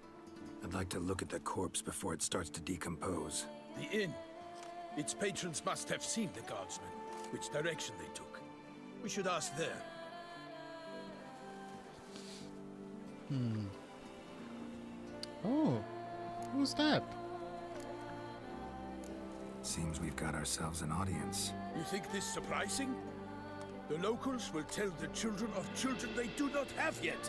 I'd like to look at the corpse before it starts to decompose. The inn. Its patrons must have seen the guardsmen, which direction they took. We should ask there. Oh, who's that? Seems we've got ourselves an audience. You think this surprising? The locals will tell the children of children they do not have yet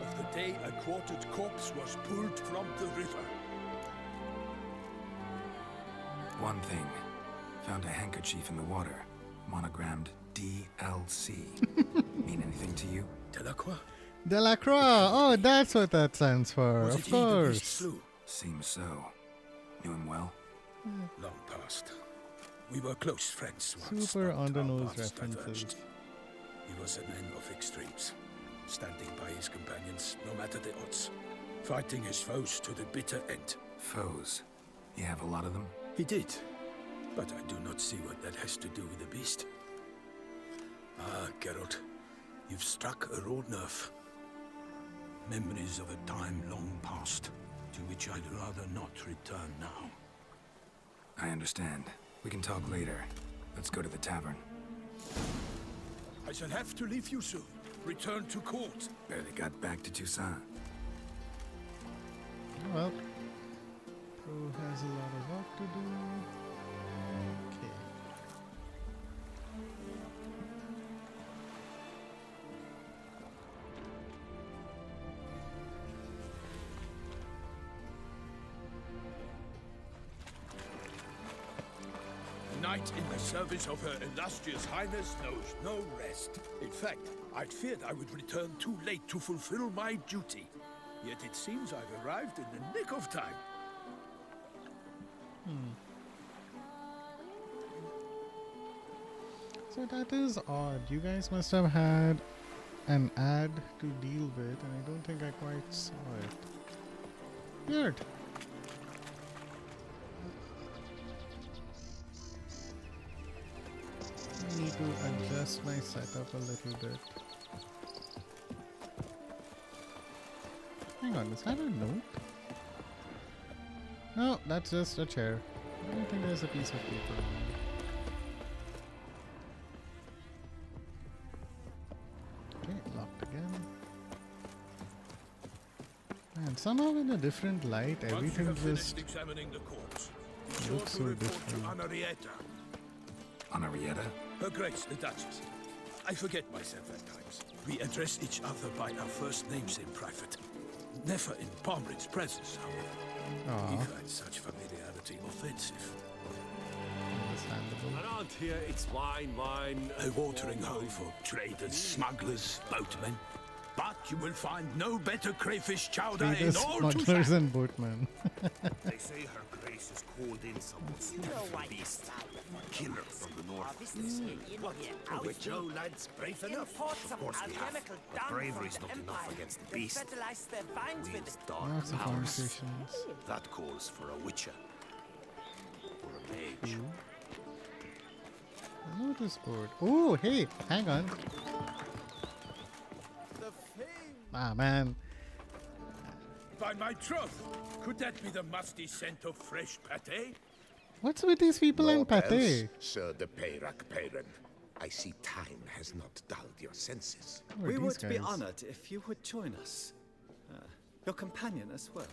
of the day a quartered corpse was pulled from the river. One thing. Found a handkerchief in the water. Monogrammed DLC. Mean anything to you? Delacroix? Delacroix! Oh, that's what that stands for. Was Of it he the beast course. slew? Seems so. Knew him well? Long past. We were close friends once. Super but on the our nose paths references. diverged. He was a man of extremes, standing by his companions no matter the odds, fighting his foes to the bitter end. Foes. You have a lot of them? He did, but I do not see what that has to do with the beast. Ah, Geralt, you've struck a raw nerve. Memories of a time long past, to which I'd rather not return now. I understand. We can talk later. Let's go to the tavern. I shall have to leave you soon. Return to court. Barely got back to Toussaint. Well, who has a lot of work to do? Okay. Knight in the service of Her Illustrious Highness knows no rest. In fact, I'd feared I would return too late to fulfill my duty. Yet it seems I've arrived in the nick of time. So that is odd. You guys must have had an ad to deal with, and I don't think I quite saw it. Weird. I need to adjust my setup a little bit. Hang on, is that a note? No, that's just a chair. I don't think there's a piece of paper on it. Okay, locked again. And somehow in a different light, Once you everything have just finished examining the corpse, be sure looks to so report different. to Anarietta. Anarietta? Her Grace, the Duchess. I forget myself at times. We address each other by our first names in private. Never in Palmerin's presence, however. Aw, He finds such familiarity offensive. understandable. Around here, it's wine, wine. A watering hole for traders, smugglers, boatmen. But you will find no better crayfish chowder in Traders, all smugglers, Toussaint. and boatmen. They say her grace has called in someone's beast. Killer from the north. Are we Joe lads brave enough? Of course we have. But bravery's not enough against the beast. Wields dark Lots of powers. conversations. That calls for a witcher. Or a mage. Notice board. Oh, hey, hang on. Ah, man. By my troth, could that be the musty scent of fresh pâté? What's with these people and pate? Sir de Peyrac Peyran. I see time has not dulled your senses. Who are We these would be guys? honored if you would join us. Your companion as well.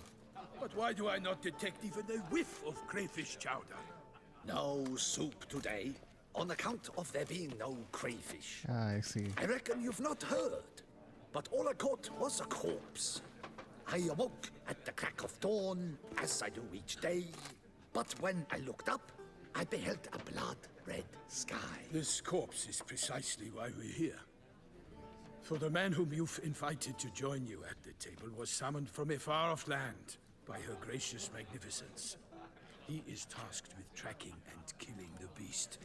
But why do I not detect even a whiff of crayfish chowder? No soup today, on account of there being no crayfish. Ah, I see. I reckon you've not heard, but all I caught was a corpse. I awoke at the crack of dawn, as I do each day, but when I looked up, I beheld a blood-red sky. This corpse is precisely why we're here. For the man whom you've invited to join you at the table was summoned from a far-off land by her gracious magnificence. He is tasked with tracking and killing the beast.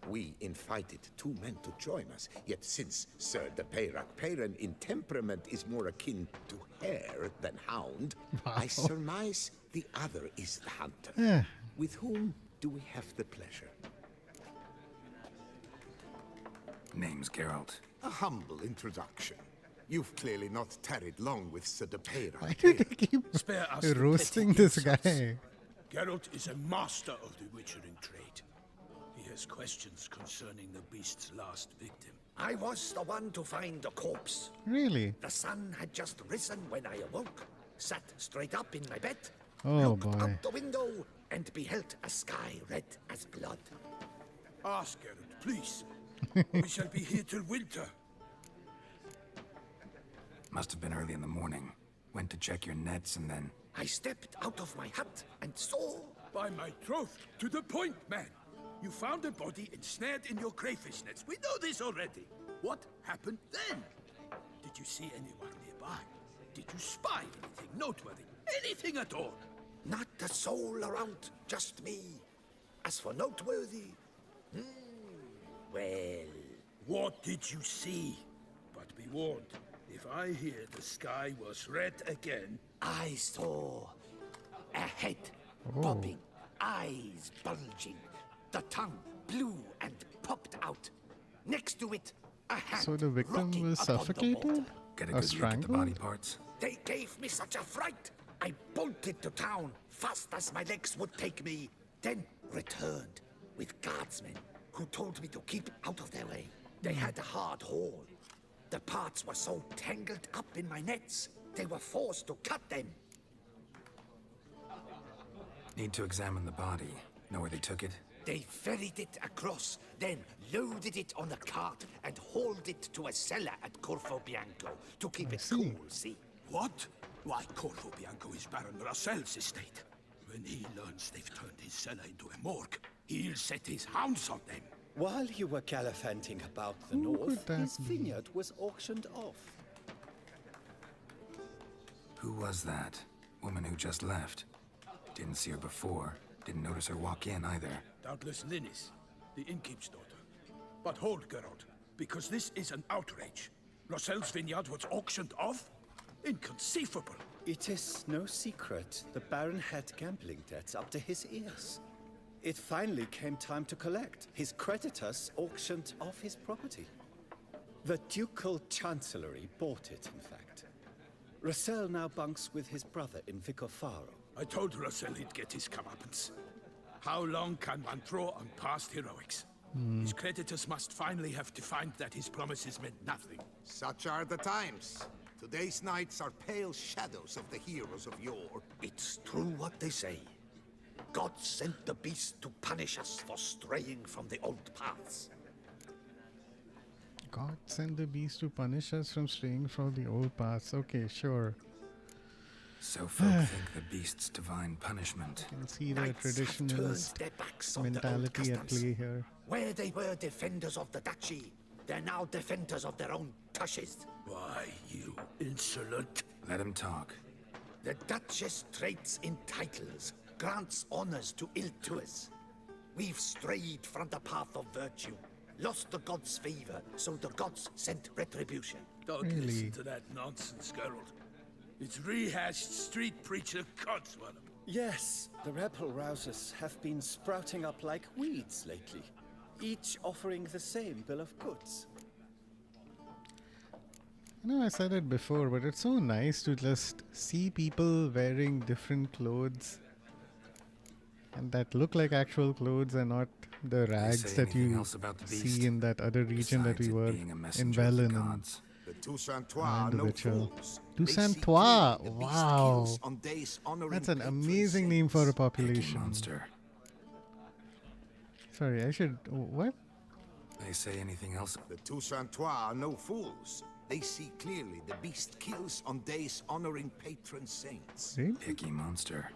We invited two men to join us, yet since Sir de Peyrac Peyran in temperament is more akin to hare than hound, I surmise the other is the hunter. Yeah. With whom do we have the pleasure? Name's Geralt. A humble introduction. You've clearly not tarried long with Sir de Peyrac. Why do they keep Spare us the roasting petty this insults. guy? Geralt is a master of the witchering trade. He has questions concerning the beast's last victim. I was the one to find the corpse. Really? The sun had just risen when I awoke, sat straight up in my bed, Oh, looked boy. out the window, and beheld a sky red as blood. Ask Geralt, please. We shall be here till winter. Must have been early in the morning. Went to check your nets and then... I stepped out of my hut and saw... By my troth, to the point, man. You found a body ensnared in your crayfish nets. We know this already. What happened then? Did you see anyone nearby? Did you spy anything noteworthy? Anything at all? Not a soul around, just me. As for noteworthy... well... What did you see? But be warned, if I hear the sky was red again... I saw a head bobbing, eyes bulging, the tongue blue and popped out. Next to it, a hand So the victim rocking was upon the suffocated water. Get a or good look at the body strangled? parts. They gave me such a fright. I bolted to town fast as my legs would take me, then returned with guardsmen who told me to keep out of their way. They had a hard haul. The parts were so tangled up in my nets, they were forced to cut them. Need to examine the body. Know where they took it? They ferried it across, then loaded it on a cart and hauled it to a cellar at Corvo Bianco to keep it cool, see? What? Why, Corvo Bianco is Baron Russell's estate. When he learns they've turned his cellar into a morgue, he'll set his hounds on them. While you were gallivanting about the Who could north, that his be? vineyard was auctioned off. Who was that? Woman who just left. Didn't see her before. Didn't notice her walk in either. Doubtless Linnis, the innkeep's daughter. But hold, Geralt, because this is an outrage. Russell's vineyard was auctioned off? Inconceivable. It is no secret the Baron had gambling debts up to his ears. It finally came time to collect. His creditors auctioned off his property. The Ducal Chancellery bought it, in fact. Russell now bunks with his brother in Vicofaro. I told Russell he'd get his comeuppance. How long can one draw on past heroics? His creditors must finally have defined that his promises meant nothing. Such are the times. Today's knights are pale shadows of the heroes of yore. It's true what they say. God sent the beast to punish us for straying from the old paths. God sent the beast to punish us from straying from the old paths. Okay, sure. So folk think the beast's divine punishment. You can see the Knights have turned traditionalist their backs on the old mentality at customs. play here. Where they were defenders of the duchy, they're now defenders of their own tushes. Why, you insolent... Let him talk. The Duchess trades in titles, grants honors to ill-doers. We've strayed from the path of virtue, lost the gods' favor, so the gods sent retribution. Don't Really? listen to that nonsense, Geralt. It's rehashed street preacher codswallop. Yes, the rebel rousers have been sprouting up like weeds lately, each offering the same bill of goods. I know I said it before, but it's so nice to just see people wearing different clothes and that look like actual clothes and not the rags say that anything you else about the beast? see in that other region that Besides we it were being a in messenger of the Velen and gods. The Toussaintois are and no Witcher. fools. They see Toussaintois, clearly the beast wow. kills on days honoring That's an patron amazing name for a saints. Picky population. monster. Sorry, I should. What? They say anything else? The Toussaintois are no fools. They see clearly the beast kills on days honoring patron saints. Really? Picky monster.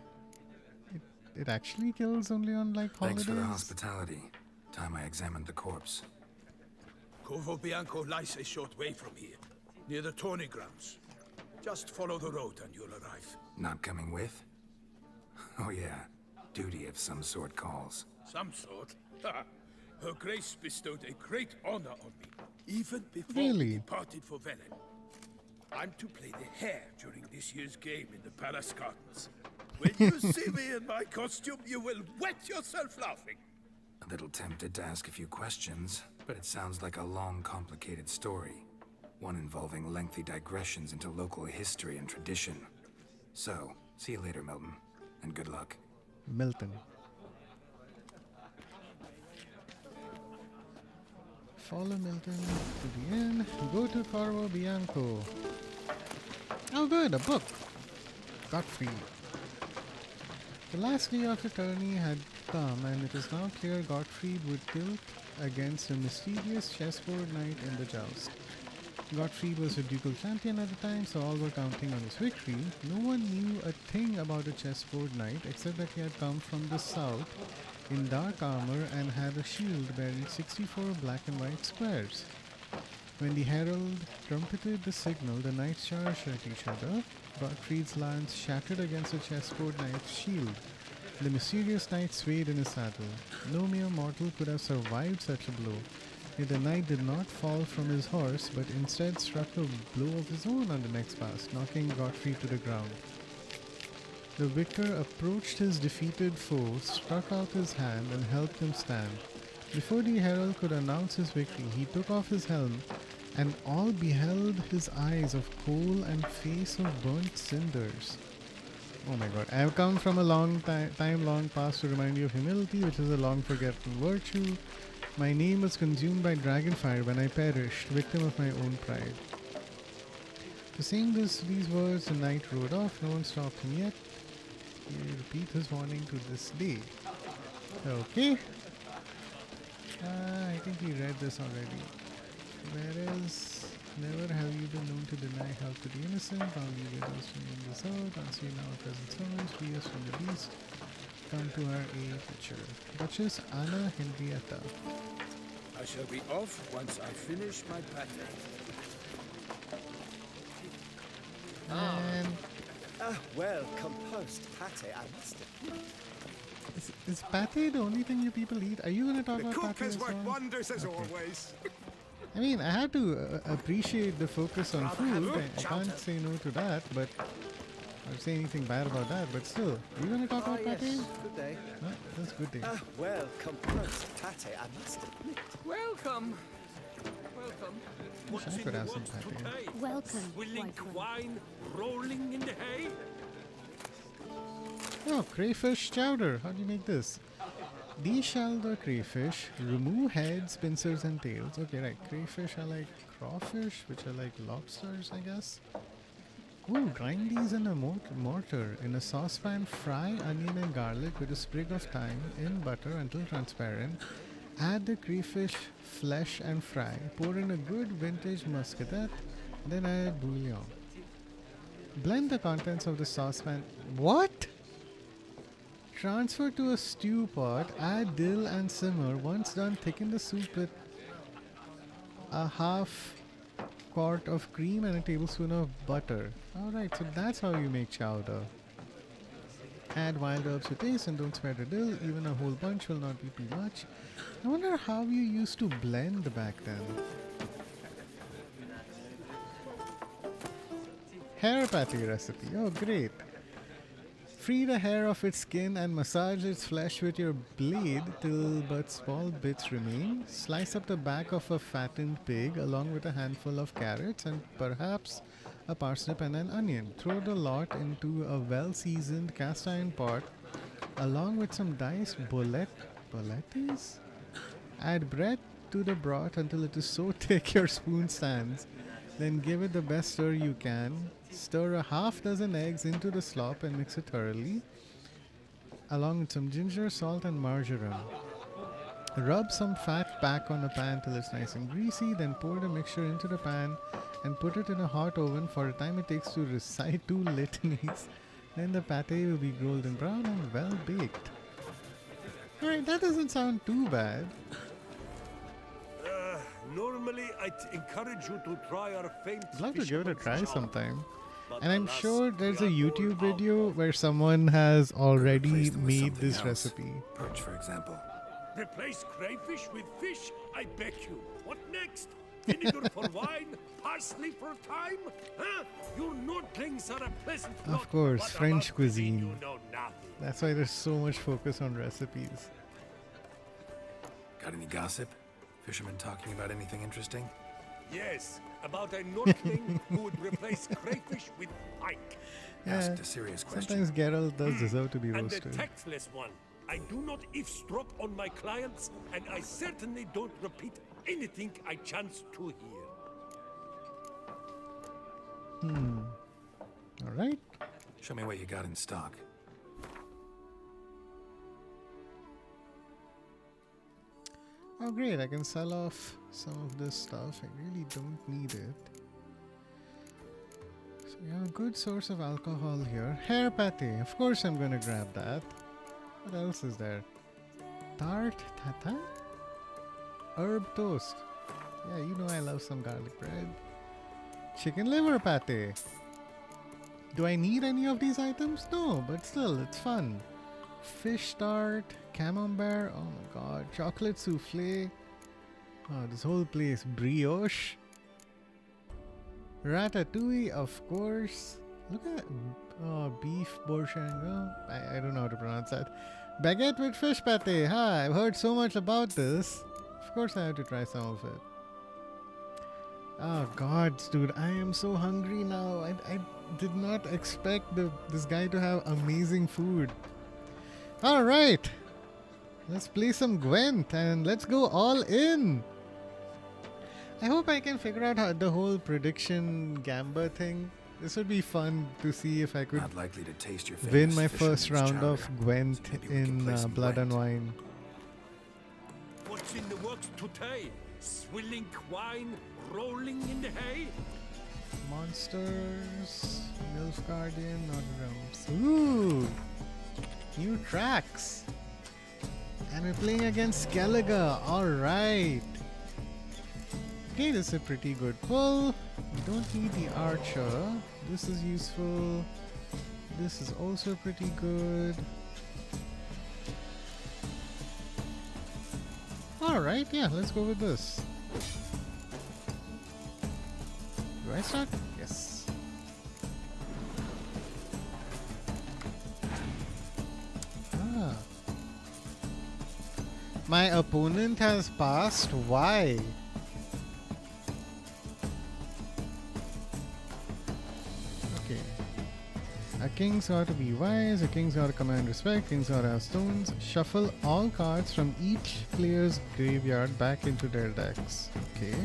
It actually kills only on like Thanks holidays? for the hospitality. Time I examined the corpse. Corvo Bianco lies a short way from here, near the tourney grounds. Just follow the road and you'll arrive. Not coming with? Oh yeah. Duty of some sort calls. Some sort. Ha! Her Grace bestowed a great honor on me, even before Really? we departed for Velen. I'm to play the hare during this year's game in the palace gardens. When you see me in my costume, you will wet yourself laughing. A little tempted to ask a few questions, but it sounds like a long, complicated story. One involving lengthy digressions into local history and tradition. So, see you later, Milton, and good luck. Milton. Follow Milton to the inn. Go to Corvo Bianco. Oh good, a book. Godfrey. The last day of the tourney had come, and it was now clear Gottfried would tilt against a mysterious chessboard knight in the joust. Gottfried was a ducal champion at the time, so all were counting on his victory. No one knew a thing about a chessboard knight except that he had come from the south in dark armor and had a shield bearing 64 black and white squares. When the herald trumpeted the signal, the knights charged at each other. Gottfried's lance shattered against the chessboard knight's shield. The mysterious knight swayed in his saddle. No mere mortal could have survived such a blow. Yet the knight did not fall from his horse, but instead struck a blow of his own on the next pass, knocking Gottfried to the ground. The victor approached his defeated foe, struck out his hand, and helped him stand. Before the herald could announce his victory, he took off his helm, and all beheld his eyes of coal and face of burnt cinders. Oh my god, I have come from a long time long past to remind you of humility, which is a long forgotten virtue. My name was consumed by dragonfire when I perished, victim of my own pride. To saying these words, the knight rode off. No one stopped him yet. He repeat his warning to this day. Okay. I think we read this already. Whereas, never have you been known to deny help to the innocent. Only widows remain this out. Unseen our present servants, free us from the beast. Come to our aid, Witcher. Duchess Anna Henrietta. I shall be off once I finish my pate. And well composed pate, I must admit. is pate the only thing you people eat? Are you going to talk about Cook pate has as worked well? wonders as Okay. always. I mean, I have to appreciate the focus on food. I can't say no to that, but or say anything bad about that. But still, are you going to talk about pate? Good day. Huh? That's a good day. Well composed pate, I must admit. Welcome. Welcome. Wish I could have some pate. Welcome, Swilling white one. wine, rolling in the hay. Oh, crayfish chowder. How do you make this? Deshell the crayfish, remove heads, pincers, and tails. Okay, right. Crayfish are like crawfish, which are like lobsters, I guess. Ooh, grind these in a mortar. In a saucepan, fry onion and garlic with a sprig of thyme in butter until transparent. Add the crayfish flesh and fry. Pour in a good vintage muscadet, then add bouillon. Blend the contents of the saucepan. What? Transfer to a stew pot, add dill and simmer. Once done, thicken the soup with a half quart of cream and a tablespoon of butter. Alright, so that's how you make chowder. Add wild herbs to taste and don't spare the dill. Even a whole bunch will not be too much. I wonder how you used to blend back then. Hair patty recipe. Oh, great. Free the hair of its skin and massage its flesh with your blade till but small bits remain. Slice up the back of a fattened pig along with a handful of carrots and perhaps a parsnip and an onion. Throw the lot into a well-seasoned cast iron pot along with some diced boletes. Add bread to the broth until it is so thick your spoon stands. Then give it the best stir you can. Stir a half dozen eggs into the slop and mix it thoroughly, along with some ginger, salt, and marjoram. Rub some fat back on a pan till it's nice and greasy, then pour the mixture into the pan and put it in a hot oven for the time it takes to recite 2 litanies. Then the pate will be golden brown and well baked. Alright, that doesn't sound too bad. Normally, I'd encourage you to try our famed I'd love to give it a try fisherman's sometime. but And I'm alas, sure there's a we are YouTube all out video where someone has already Replace them with made something this else. recipe. Perch, for example. Replace crayfish with fish? I beg you. What next? Vinegar for wine? Parsley for thyme? Huh? Your nordlings are a pleasant lot, Of course, but French about cuisine cuisine. You know nothing. That's why there's so much focus on recipes. Got any gossip? Fishermen talking about anything interesting? Yes, about a nordling who would replace crayfish with pike. Yeah, Asked a serious question. sometimes Geralt does deserve to be And the roasted. tactless one. I do not eavesdrop on my clients, and I certainly don't repeat anything I chance to hear. Alright. Show me what you got in stock. Oh great, I can sell off some of this stuff. I really don't need it. So we have a good source of alcohol here. Hair pate. Of course I'm gonna grab that. What else is there? Tart tata? Herb toast. Yeah, you know I love some garlic bread. Chicken liver pate. Do I need any of these items? No, but still, it's fun. Fish tart, camembert, oh my god, chocolate souffle. Oh, this whole place. Brioche. Ratatouille, of course. Look at beef bourguignon. I don't know how to pronounce that. Baguette with fish pate. Hi, I've heard so much about this. Of course I have to try some of it. Oh gods, dude, I am so hungry now. I did not expect this guy to have amazing food. Alright, let's play some Gwent and let's go all in. I hope I can figure out how the whole prediction gamba thing. This would be fun to see if I could Not likely to taste your win famous my first fisherman's round chowder. of Gwent So maybe we can in play some Blood and Gwent. Wine. What's in the works today? Swilling wine, rolling in the hay? Monsters, Milf Guardian, Not Realms. Ooh! New tracks! And we're playing against Skellige. Alright! Okay, this is a pretty good pull. We don't need the archer. This is useful. This is also pretty good. Alright, yeah, let's go with this. Do I start? Yes. Ah. My opponent has passed. Why? Okay. A king's got to be wise, a king's got to command respect, king's got to have stones. Shuffle all cards from each player's graveyard back into their decks. Okay.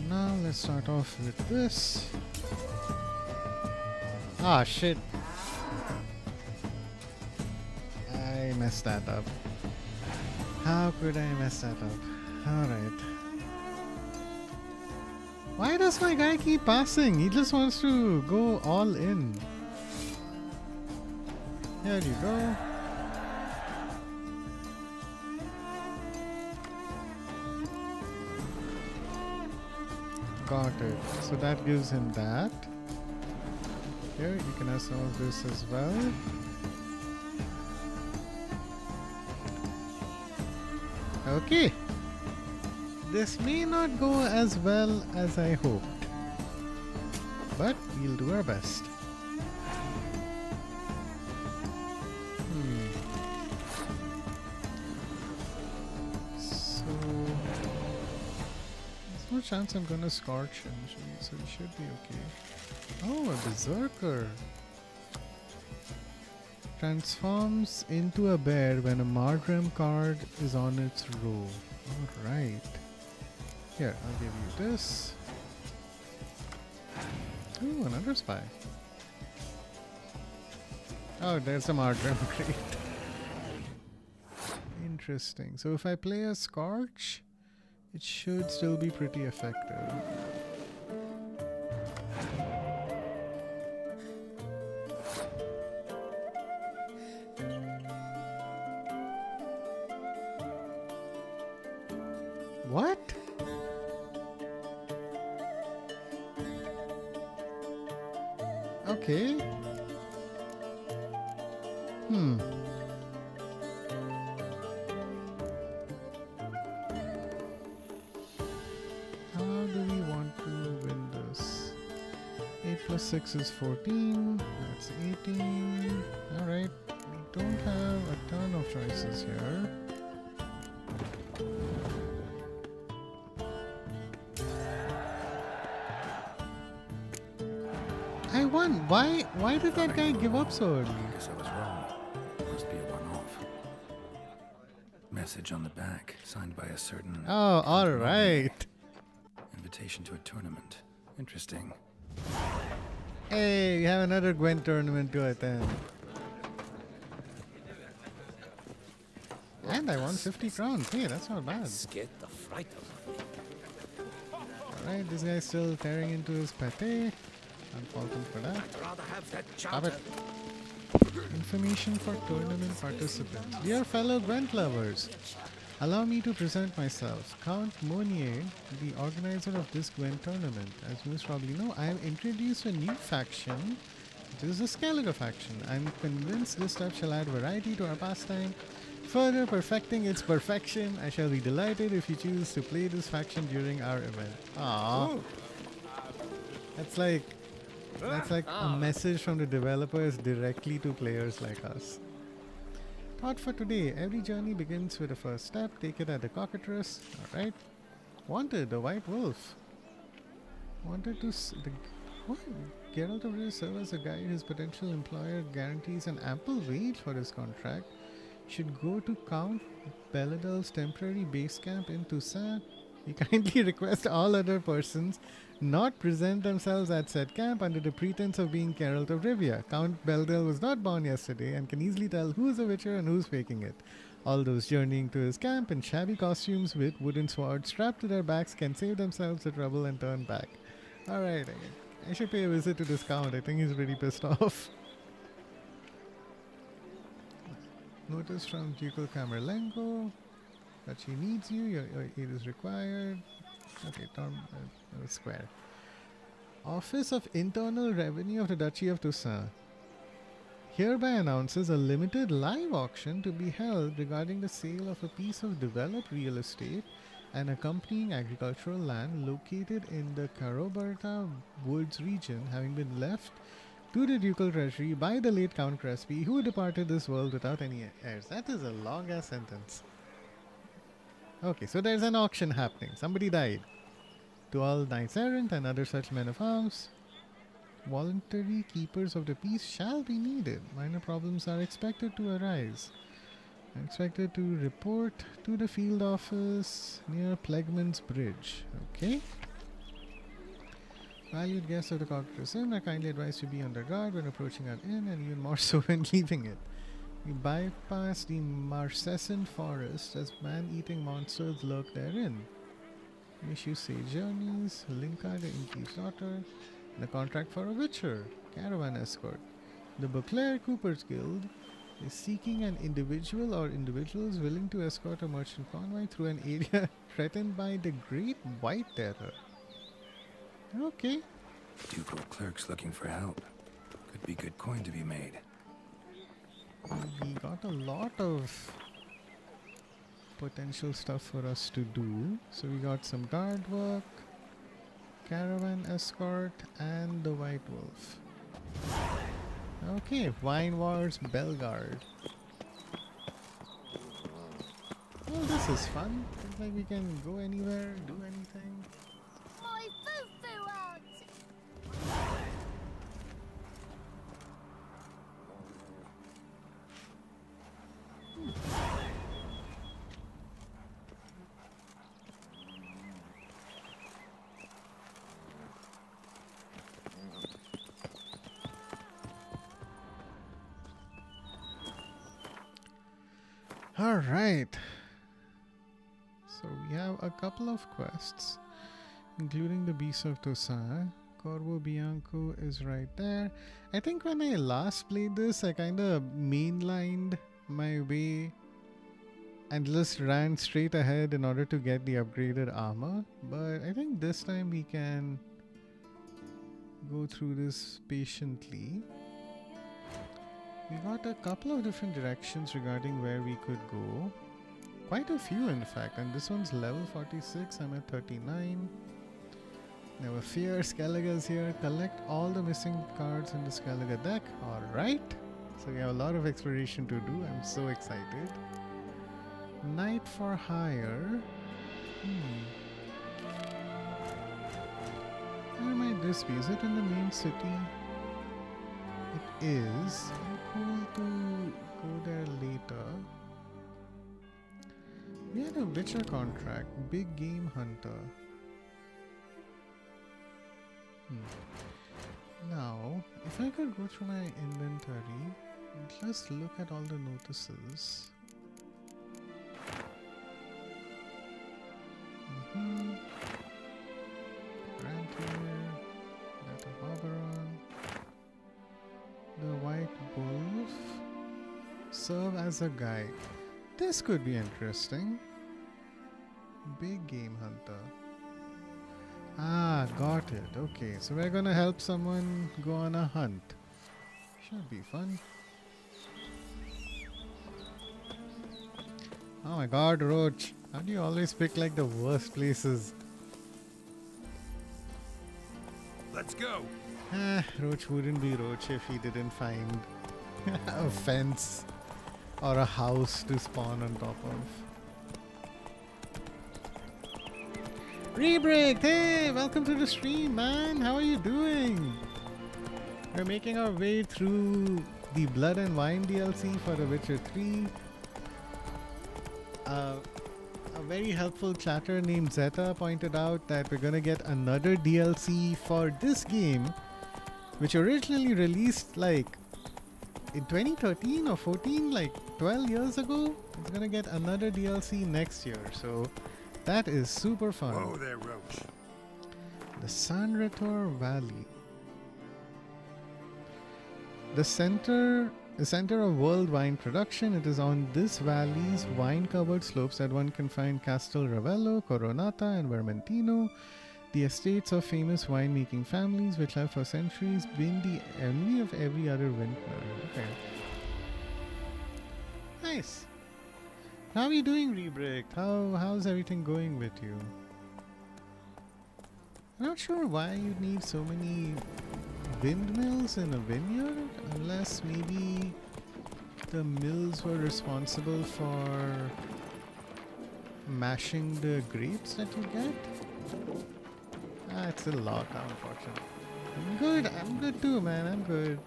Now let's start off with this. Ah, shit. I messed that up. How could I mess that up? Alright. Why does my guy keep passing? He just wants to go all in. Here you go. Got it. So that gives him that. Here, you can have some of this as well. Okay. This may not go as well as I hoped, but we'll do our best. So, there's no chance I'm gonna scorch him, so he should be okay. Oh, a berserker. Transforms into a bear when a Mardrem card is on its row. Alright. Here, I'll give you this. Ooh, another spy. Oh, there's a Mardrem. Great. Interesting. So if I play a Scorch, it should still be pretty effective. What? Okay. How do we want to win this? 8 plus 6 is 14. That's 18. Alright. We don't have a ton of choices here. I won. Why did that guy give up so early? I guess I was wrong. Must be a one-off. Message on the back, signed by a certain... Oh, alright. Invitation to a tournament. Interesting. Hey, we have another Gwent tournament to attend. I And I won 50 crowns. Hey, that's not bad. Scared the fright out of me. Alright, this guy's still tearing into his pate. Can't fault him for that. I'd rather have that Stop charter. it. Information for tournament participants. Dear fellow Gwent lovers, allow me to present myself. Count Monnier, the organizer of this Gwent tournament. As you most probably know, I have introduced a new faction. It is the Skellige faction. I'm convinced this step shall add variety to our pastime. Further perfecting its perfection, I shall be delighted if you choose to play this faction during our event. Aww. That's like a message from the developers directly to players like us. Thought for today: every journey begins with a first step. Take it at the cockatrice. Alright. Wanted, the white wolf. Wanted to what? Geralt of Rivia serve as a guide. His potential employer guarantees an ample wage for his contract. Should go to Count Belladal's temporary base camp in Toussaint. We kindly request all other persons not present themselves at said camp under the pretense of being Geralt of Rivia. Count Beldel was not born yesterday and can easily tell who's a witcher and who's faking it. All those journeying to his camp in shabby costumes with wooden swords strapped to their backs can save themselves the trouble and turn back. Alright, I should pay a visit to this Count. I think he's pretty pissed off. Notice from Ducal Camerlengo that she needs you. Your aid is required. Okay, square. Office of Internal Revenue of the Duchy of Toussaint hereby announces a limited live auction to be held regarding the sale of a piece of developed real estate and accompanying agricultural land located in the Caroberta Woods region, having been left to the ducal treasury by the late Count Crespi, who departed this world without any heirs. That is a long ass sentence. Okay, so there's an auction happening. Somebody died. To all knights errant and other such men of arms, voluntary keepers of the peace shall be needed. Minor problems are expected to arise. Expected to report to the field office near Plegman's Bridge. Okay. Valued guests of the Cockatrice Inn are kindly advised to be on their guard when approaching our inn, and even more so when leaving it. We bypass the Marcescent forest as man-eating monsters lurk therein. We issue sage journeys, Linka the Inky's daughter, and a contract for a witcher, caravan escort. The Beauclair Coopers Guild is seeking an individual or individuals willing to escort a merchant convoy through an area threatened by the Great White Terror. Okay. Ducal clerks looking for help. Could be good coin to be made. We got a lot of potential stuff for us to do. So we got some guard work, caravan escort, and the White Wolf. Okay, Wine Wars Belgard. Well, this is fun. It's like we can go anywhere, do anything. My foo-foo aunt! Alright. So we have a couple of quests, including the Beast of Toussaint. Corvo Bianco is right there. I think when I last played this, I kind of mainlined my way and just ran straight ahead in order to get the upgraded armor. But I think this time we can go through this patiently. We got a couple of different directions regarding where we could go. Quite a few, in fact. And this one's level 46. I'm at 39. Never fear, Skellige's here. Collect all the missing cards in the Skellige deck. Alright. So we have a lot of exploration to do. I'm so excited. Knight for hire. Where might this be? Is it in the main city? It is. I'm cool to go there later. We had a Witcher contract. Big Game Hunter. Now, if I could go through my inventory and just look at all the notices. Frontier, that of Oberon. The White Wolf. Serve as a guide. This could be interesting. Big game hunter. Ah, got it. Okay, so we're gonna help someone go on a hunt. Should be fun. Oh my god, Roach. How do you always pick like the worst places? Let's go. Roach wouldn't be Roach if he didn't find a fence or a house to spawn on top of. Rebreak! Hey! Welcome to the stream, man! How are you doing? We're making our way through the Blood and Wine DLC for The Witcher 3. A very helpful chatter named Zeta pointed out that we're gonna get another DLC for this game, which originally released like in 2013 or 14, like 12 years ago. It's gonna get another DLC next year, so that is super fun. Whoa there, Roach. The Sanretor Valley. The center of world wine production. It is on this valley's wine-covered slopes that one can find Castel Ravello, Coronata, and Vermentino, the estates of famous winemaking families which have for centuries been the envy of every other vintner. Okay. Nice. How are you doing, Rebrick? How's everything going with you? I'm not sure why you'd need so many windmills in a vineyard, unless maybe the mills were responsible for mashing the grapes that you get. It's a lot, unfortunately. I'm good too, man, I'm good.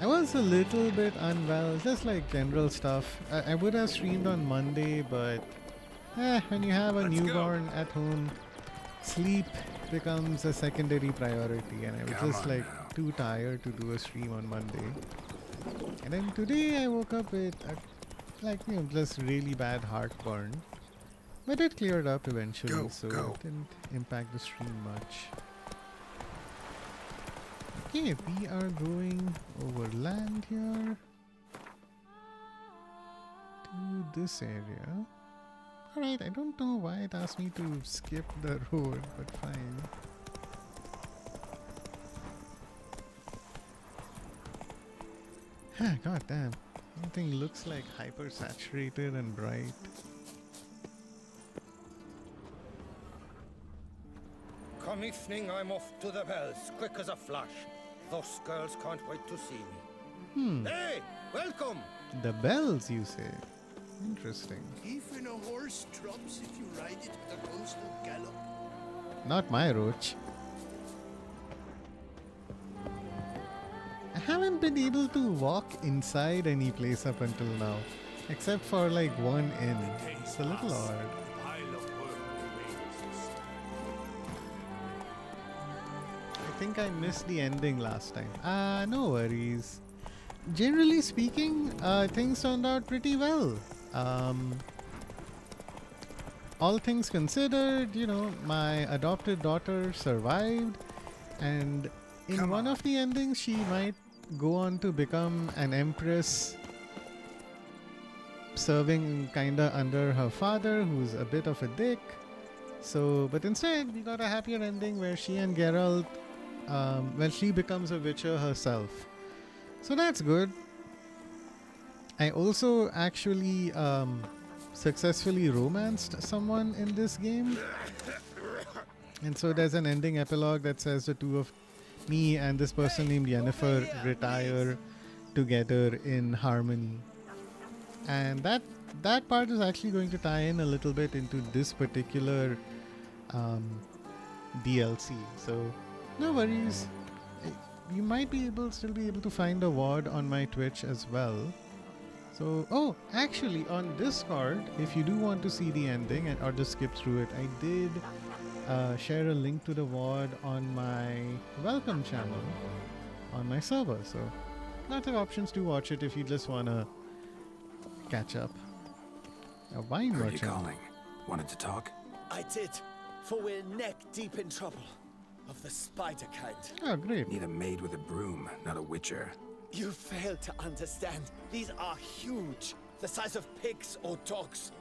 I was a little bit unwell, just like general stuff. I would have streamed on Monday, but when you have a newborn at home, sleep becomes a secondary priority, and I was just like too tired to do a stream on Monday. And then today I woke up with just really bad heartburn, but it cleared up eventually, so it didn't impact the stream much. Okay, we are going over land here to this area. Alright, I don't know why it asked me to skip the road, but fine. God damn, everything looks like hyper saturated and bright. Come evening, I'm off to the bells, quick as a flash. Those girls can't wait to see me. Hey, welcome! The bells, you say? Interesting. Even a horse trumps if you ride it at a constant gallop. Not my Roach. I haven't been able to walk inside any place up until now, except for like one inn. It's a little odd. I think I missed the ending last time. No worries. Generally speaking, things turned out pretty well. All things considered, you know, my adopted daughter survived, and in one of the endings she might go on to become an empress, serving kinda under her father, who's a bit of a dick. So, but instead we got a happier ending where she and Geralt, she becomes a witcher herself. So that's good. I also actually successfully romanced someone in this game. And so there's an ending epilogue that says the two of me and this person named Yennefer retire together in harmony. And that part is actually going to tie in a little bit into this particular DLC. So no worries. You might still be able to find a VOD on my Twitch as well. So, actually on Discord, if you do want to see the ending or just skip through it, I did share a link to the VOD on my welcome channel on my server. So lots of options to watch it if you just want to catch up. A wine merchant. Heard you calling. Wanted to talk? I did, for we're neck deep in trouble. Of the spider kind. Oh, great. Need a maid with a broom, not a witcher. You fail to understand. These are huge. The size of pigs or dogs.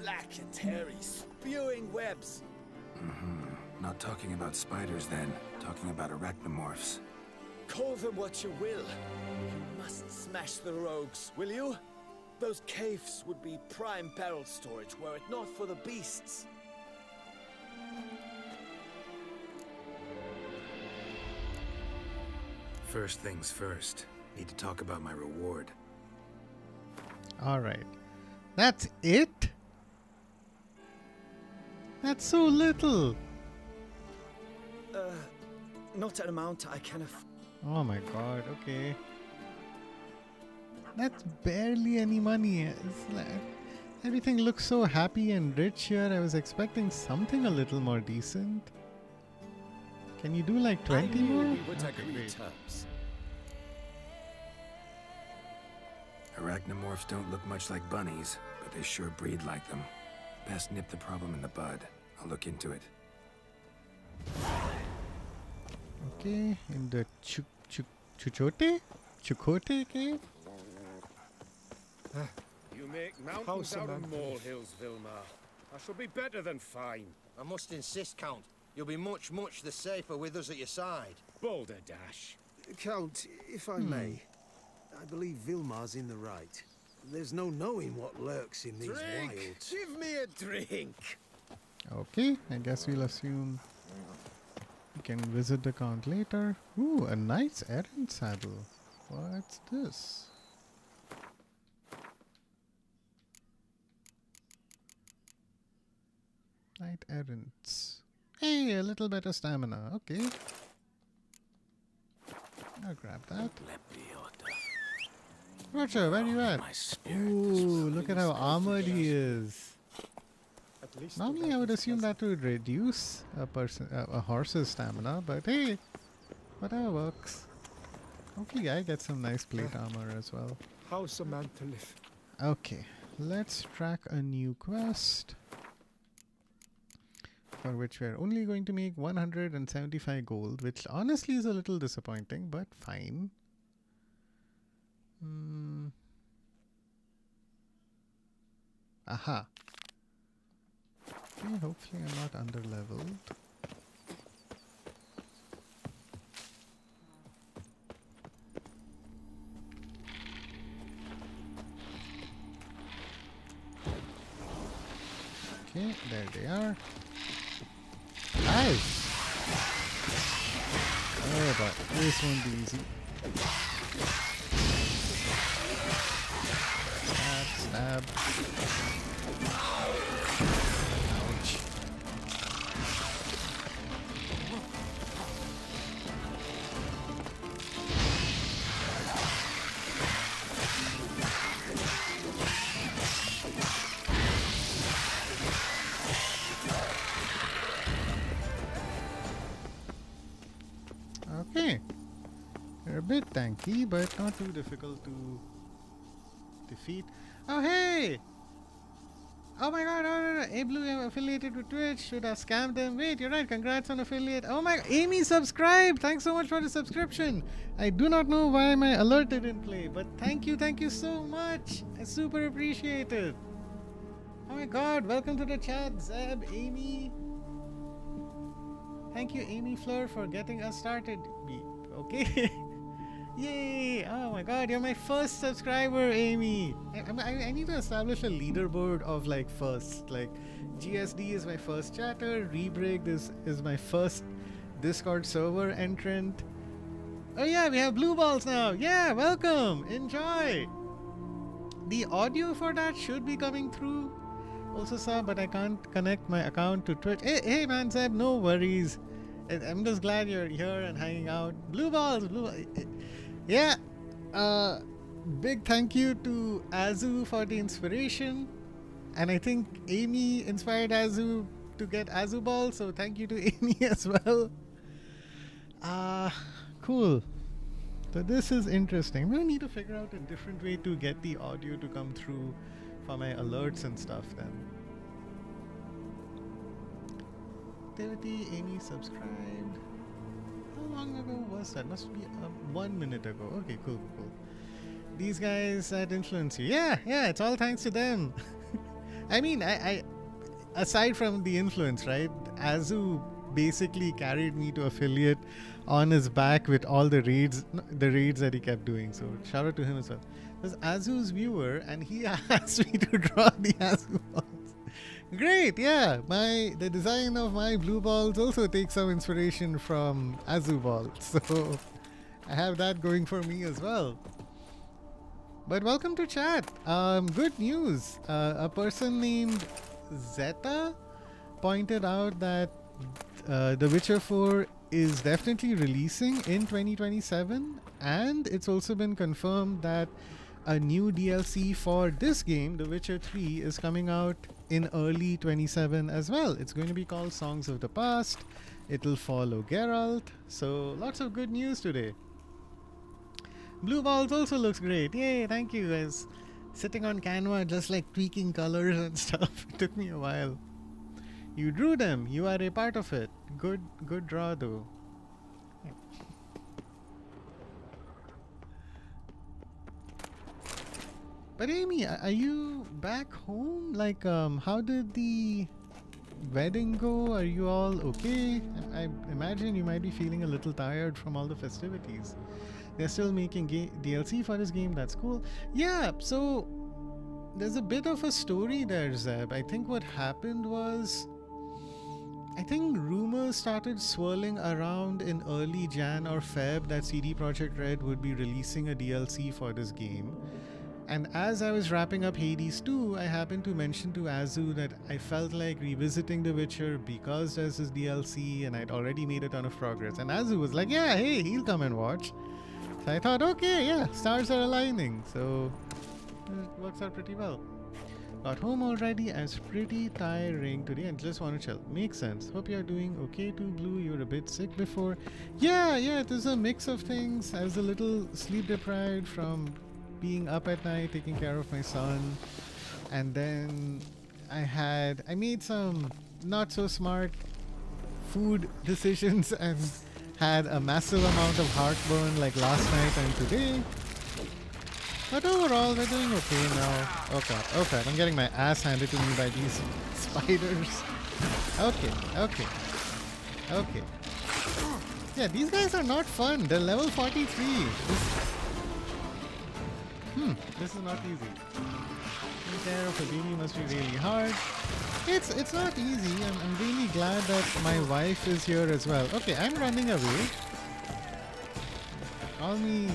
Black and hairy, spewing webs. Not talking about spiders then. Talking about arachnomorphs. Call them what you will. You must smash the rogues, will you? Those caves would be prime barrel storage were it not for the beasts. First things first. Need to talk about my reward. Alright. That's it? That's so little. Not an amount I can afford. Oh my god, okay. That's barely any money. It's like, everything looks so happy and rich here. I was expecting something a little more decent. Can you do like 20 more? We would Okay, agree great. terms. Arachnomorphs don't look much like bunnies, but they sure breed like them. Best nip the problem in the bud. I'll look into it. Okay, in the Chukote cave? You make mountains out of molehills, Vilmar. I shall be better than fine. I must insist, Count. You'll be much, much the safer with us at your side. Boulder Dash. Count, if I may, I believe Vilmar's in the right. There's no knowing what lurks in these wilds. Give me a drink! Okay, I guess we'll assume we can visit the count later. Ooh, a nice errant saddle. What's this? Knight errants. Hey, a little better stamina. Okay. I'll grab that. Roger, where you at? Ooh, look at how armored he is. Normally I would assume that would reduce a horse's stamina, but hey, whatever works. Hopefully I get some nice plate armor as well. How's a man to live? Okay, let's track a new quest, for which we're only going to make 175 gold, which honestly is a little disappointing, but fine. Aha. Okay, hopefully I'm not under-leveled. Okay, there they are. Nice! Oh, but this won't be easy. Stab, stab. Ouch. Okay. They're a bit tanky, but not too difficult to defeat. Oh, hey! Oh my god, oh, no. Blue, I'm affiliated with Twitch. Should have scammed them. Wait, you're right. Congrats on affiliate. Oh my, Amy subscribed. Thanks so much for the subscription. I do not know why my alert didn't play, but thank you so much. I super appreciate it. Oh my god, welcome to the chat, Zeb, Amy. Thank you, Amy Fleur, for getting us started. Okay. Yay! Oh my god, you're my first subscriber, Amy! I need to establish a leaderboard of like first. Like, GSD is my first chatter, Rebrig is my first Discord server entrant. Oh yeah, we have blue balls now! Yeah, welcome! Enjoy! The audio for that should be coming through. Also saw, but I can't connect my account to Twitch. Hey man, Zeb, no worries. I'm just glad you're here and hanging out. Blue balls, blue balls. Yeah, big thank you to Azu for the inspiration, and I think Amy inspired Azu to get Azu Ball, so thank you to Amy as well. Cool. So this is interesting. I'm gonna need to figure out a different way to get the audio to come through for my alerts and stuff then. activity. Amy subscribed. How long ago was that? Must be 1 minute ago. Okay, cool. These guys that influence you. Yeah, it's all thanks to them. I mean, I aside from the influence, right? Azu basically carried me to affiliate on his back with all the raids that he kept doing. So shout out to him as well. There's Azu's viewer, and he asked me to draw the Azu balls. Great, yeah. The design of my blue balls also takes some inspiration from Azu balls. So I have that going for me as well. But welcome to chat. Good news. A person named Zeta pointed out that The Witcher 4 is definitely releasing in 2027, and it's also been confirmed that a new DLC for this game, The Witcher 3, is coming out in early 27 as well. It's going to be called Songs of the Past. It'll follow Geralt. So lots of good news today. Blue balls also looks great. Yay, thank you guys. Sitting on Canva just like tweaking colors and stuff. It took me a while. You drew them. You are a part of it. Good draw though. But Amy, are you back home? Like, how did the wedding go? Are you all okay? I imagine you might be feeling a little tired from all the festivities. They're still making DLC for this game. That's cool. Yeah, so there's a bit of a story there, Zeb. I think what happened was, I think rumors started swirling around in early Jan or Feb that CD Projekt Red would be releasing a DLC for this game. And as I was wrapping up Hades 2, I happened to mention to Azu that I felt like revisiting The Witcher because there's this DLC and I'd already made a ton of progress. And Azu was like, yeah, hey, he'll come and watch. So I thought, okay, yeah, stars are aligning. So it works out pretty well. Got home already. I was pretty tiring today and just want to chill. Makes sense. Hope you're doing okay too, Blue. You were a bit sick before. Yeah, it was a mix of things. I was a little sleep deprived from being up at night taking care of my son, and then I made some not so smart food decisions and had a massive amount of heartburn like last night and today. But overall we're doing okay now. Okay, I'm getting my ass handed to me by these spiders. Okay. Yeah, these guys are not fun. They're level 43. This is not easy. Taking care of a baby must be really hard. It's not easy. I'm really glad that my wife is here as well. Okay, I'm running away. Call me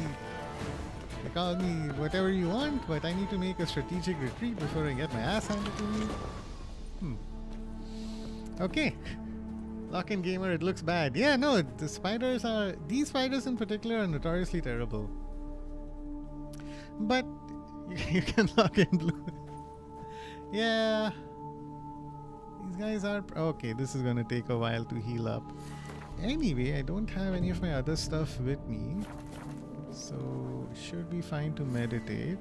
whatever you want, but I need to make a strategic retreat before I get my ass handed to me. Okay. Lock-in gamer, it looks bad. Yeah, no, these spiders in particular are notoriously terrible. But you can lock in Blue. Yeah. These guys are... Okay, this is gonna take a while to heal up. Anyway, I don't have any of my other stuff with me. So, should be fine to meditate.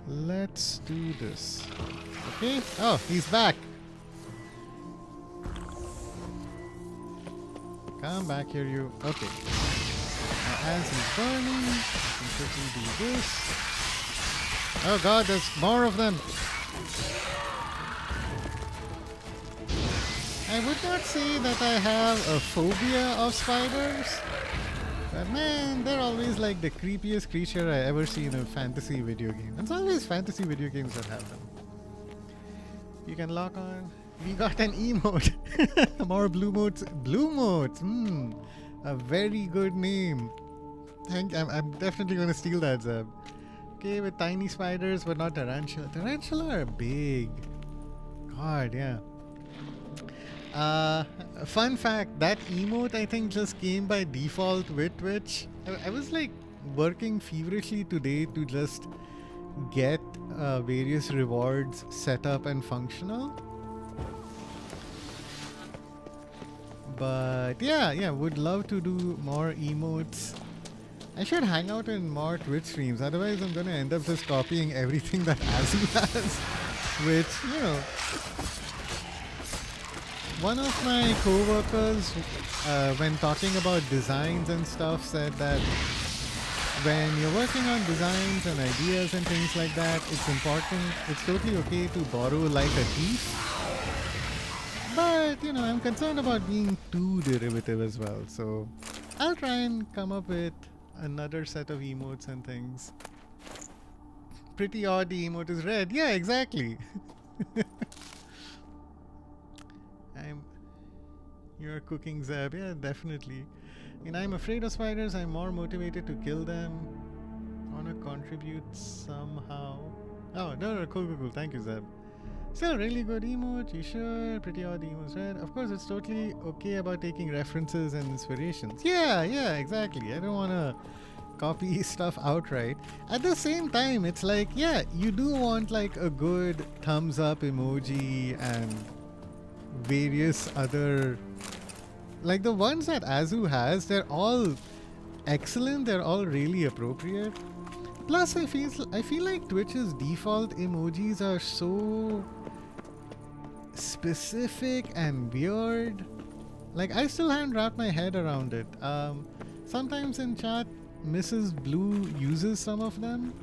Let's do this. Okay? Oh, he's back! Come back here, you. Okay. As he's burning, I can quickly do this. Oh god, there's more of them! I would not say that I have a phobia of spiders, but man, they're always like the creepiest creature I ever see in a fantasy video game. It's always fantasy video games that have them. You can lock on. We got an emote. More blue motes. Blue motes. A very good name. I'm definitely going to steal that, Zeb. Okay, with tiny spiders, but not tarantula. Tarantula are big. God, yeah. Fun fact, that emote I think just came by default with Twitch. I was like working feverishly today to just get various rewards set up and functional. But yeah, would love to do more emotes. I should hang out in more Twitch streams, otherwise I'm gonna end up just copying everything that Azu has, which, you know, One of my co-workers, when talking about designs and stuff, said that when you're working on designs and ideas and things like that, it's important, it's totally okay to borrow like a thief. But, you know, I'm concerned about being too derivative as well. So I'll try and come up with another set of emotes and things. Pretty odd emote is red. Yeah, exactly. You're cooking Zeb. Yeah, definitely. And I'm afraid of spiders. I'm more motivated to kill them. Wanna contribute somehow. Oh, no, cool. Thank you, Zeb. Still really good emote, you sure? Pretty odd emotes, right? Of course, it's totally okay about taking references and inspirations. Yeah, exactly. I don't wanna copy stuff outright. At the same time, it's like, yeah, you do want like a good thumbs up emoji and various other, like the ones that Azu has, they're all excellent, they're all really appropriate. Plus I feel like Twitch's default emojis are so specific and weird. Like I still haven't wrapped my head around it. Sometimes in chat Mrs. Blue uses some of them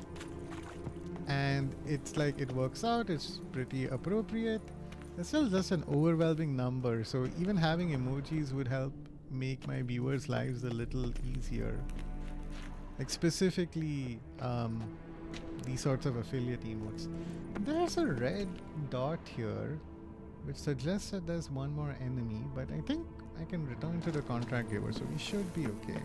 and it's like it works out, it's pretty appropriate. It's still just an overwhelming number, so even having emojis would help make my viewers' lives a little easier. Like specifically these sorts of affiliate emotes. There's a red dot here which suggests that there's one more enemy, but I think I can return to the contract giver, so we should be okay.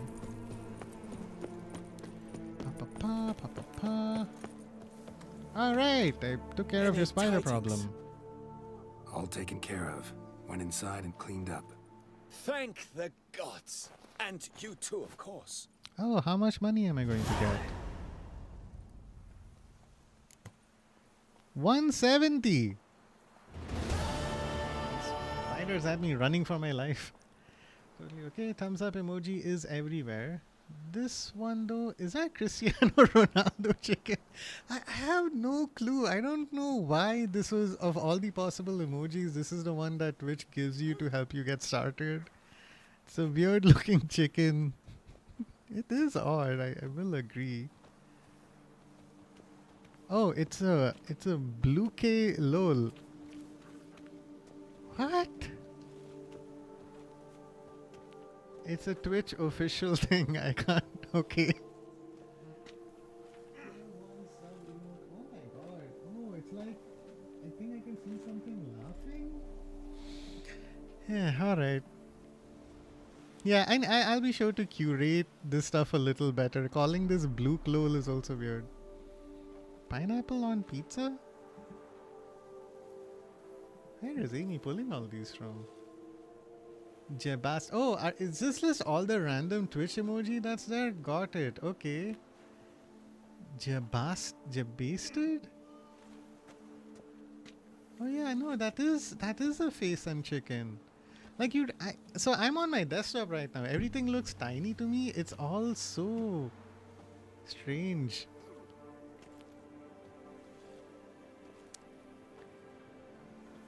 Alright, I took care of your spider problem. All taken care of. Went inside and cleaned up. Thank the gods. And you too, of course. Oh, how much money am I going to get? 170! Spiders had me running for my life. Totally okay, thumbs up emoji is everywhere. This one though, is that Cristiano Ronaldo chicken? I have no clue. I don't know why this was, of all the possible emojis, this is the one that Twitch gives you to help you get started. It's a weird looking chicken. It is odd, I will agree. Oh, it's a Blookeeper lol. What? It's a Twitch official thing. I can't. Okay. Oh my god. Oh, it's like, I think I can see something laughing. Yeah, alright. Yeah, and I'll be sure to curate this stuff a little better. Calling this blue lol is also weird. Pineapple on pizza? Where is Amy pulling all these from? Jebast. Oh, is this list all the random Twitch emoji that's there? Got it. Okay. Jebasted? Oh yeah, no, that is a face and chicken. Like so I'm on my desktop right now. Everything looks tiny to me. It's all so strange.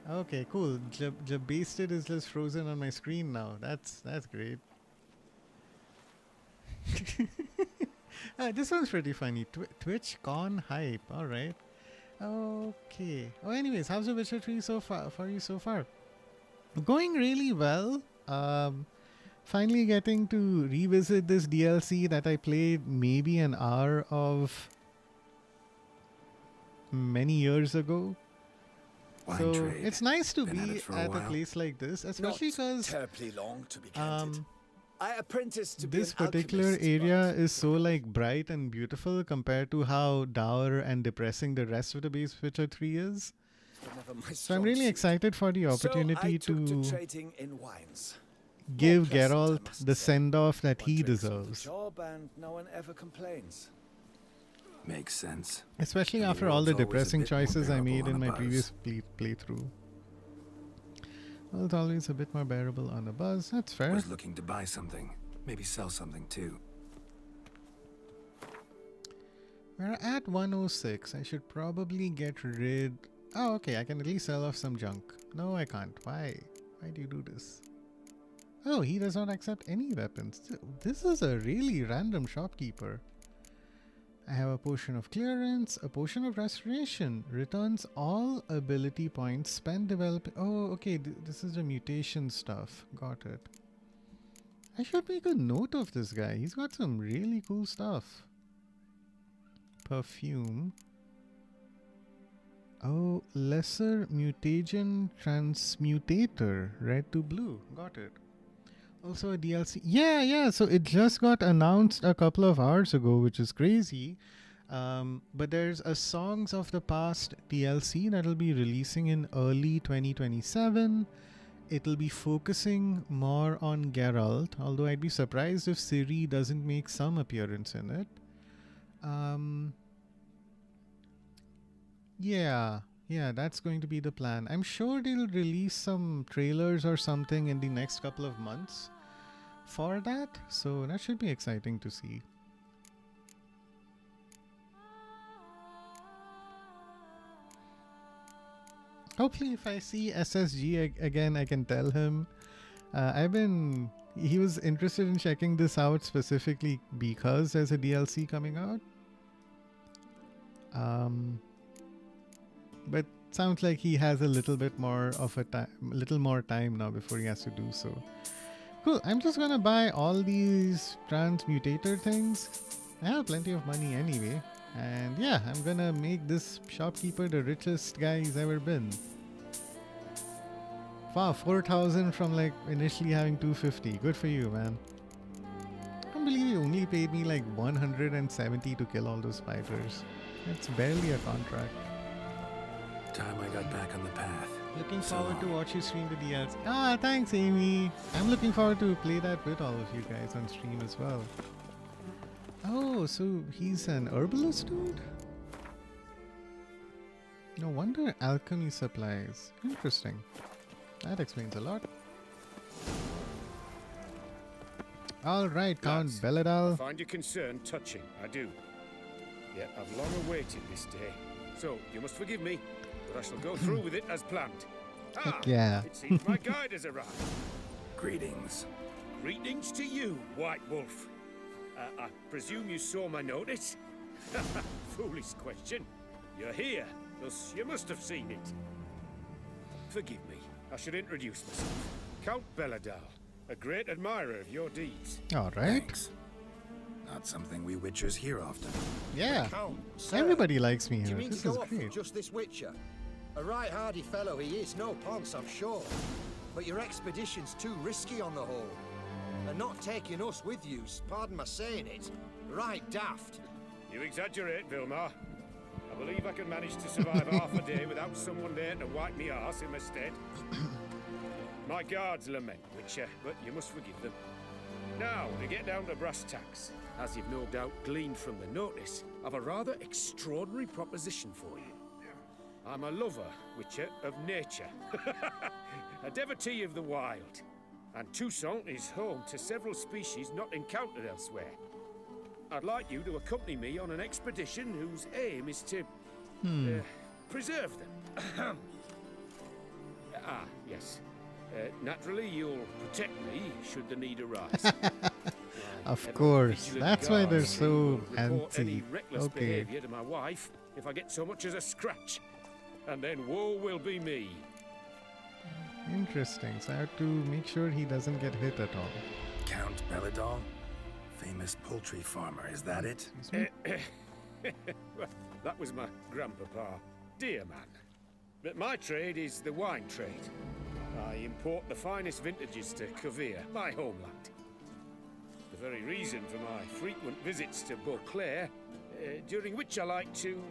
Okay, cool. Jebasted is just frozen on my screen now. That's great. This one's pretty funny. TwitchCon hype. All right. Okay. Oh, anyways, how's the Witcher 3 so far for you so far? Going really well. Finally getting to revisit this DLC that I played maybe an hour of many years ago. So it's nice to be at a place like this, especially because terribly long, to be candid. I apprenticed to this be an particular alchemist, area is so like bright and beautiful compared to how dour and depressing the rest of the base Witcher 3 is. So I'm really excited for the opportunity to trading in wines. give Geralt the send-off that he deserves. Job and no one ever complains. Makes sense. Especially after all the depressing choices I made in my previous playthrough. Well, it's always a bit more bearable on a buzz. That's fair. Was looking to buy something. Maybe sell something too. We're at 106. I should probably get rid... Oh, okay. I can at least sell off some junk. No, I can't. Why? Why do you do this? Oh, he does not accept any weapons. This is a really random shopkeeper. I have a potion of clearance, a potion of restoration. Returns all ability points spent developing. Oh, okay. This is the mutation stuff. Got it. I should make a note of this guy. He's got some really cool stuff. Perfume. Oh, lesser mutagen transmutator. Red to blue. Got it. Also a DLC. Yeah. So it just got announced a couple of hours ago, which is crazy. But there's a Songs of the Past DLC that'll be releasing in early 2027. It'll be focusing more on Geralt, although I'd be surprised if Ciri doesn't make some appearance in it. Yeah, that's going to be the plan. I'm sure they'll release some trailers or something in the next couple of months for that, so that should be exciting to see. Hopefully if I see SSG again, I can tell him. He was interested in checking this out specifically because there's a DLC coming out. But sounds like he has a little bit more of little more time now before he has to do so. Cool. I'm just gonna buy all these transmutator things. I have plenty of money anyway. And yeah, I'm gonna make this shopkeeper the richest guy he's ever been. Wow, 4,000 from like initially having 250. Good for you, man. I can't believe you only paid me like 170 to kill all those fighters. That's barely a contract. Time I got back on the path. Looking forward to watch you stream the DLC. Ah, thanks, Amy. I'm looking forward to play that with all of you guys on stream as well. Oh, so he's an herbalist dude? No wonder alchemy supplies. Interesting. That explains a lot. Alright, Count Belladal. I find your concern touching, I do. Yet I've long awaited this day. So, you must forgive me, but I shall go through with it as planned. Heck yeah. It seems my guide has arrived. Greetings. Greetings to you, White Wolf. I presume you saw my notice? Foolish question. You're here, thus you must have seen it. Forgive me, I should introduce myself. Count Belladal, a great admirer of your deeds. Alright. Thanks. Not something we Witchers hear often. Yeah. Count, sir, Everybody likes me do you here. mean This to is go off great. with just this Witcher? A right hardy fellow he is, no ponce, I'm sure. But your expedition's too risky on the whole. And not taking us with you, pardon my saying it, right daft. You exaggerate, Vilmar. I believe I can manage to survive half a day without someone there to wipe me arse in my stead. My guards lament, Witcher, but you must forgive them. Now, to get down to brass tacks, as you've no doubt gleaned from the notice, I've a rather extraordinary proposition for you. I'm a lover, Witcher, of nature. A devotee of the wild. And Toussaint is home to several species not encountered elsewhere. I'd like you to accompany me on an expedition whose aim is to preserve them. Yes. Naturally, you'll protect me should the need arise. Of course. That's why they're so report any anti. reckless Okay. behavior to my wife if I get so much as a scratch. And then woe will be me. Interesting. So I have to make sure he doesn't get hit at all. Count Belladal? Famous poultry farmer, is that it? Well, that was my grandpapa. Dear man. But my trade is the wine trade. I import the finest vintages to Covere, my homeland. The very reason for my frequent visits to Beauclair, during which I like to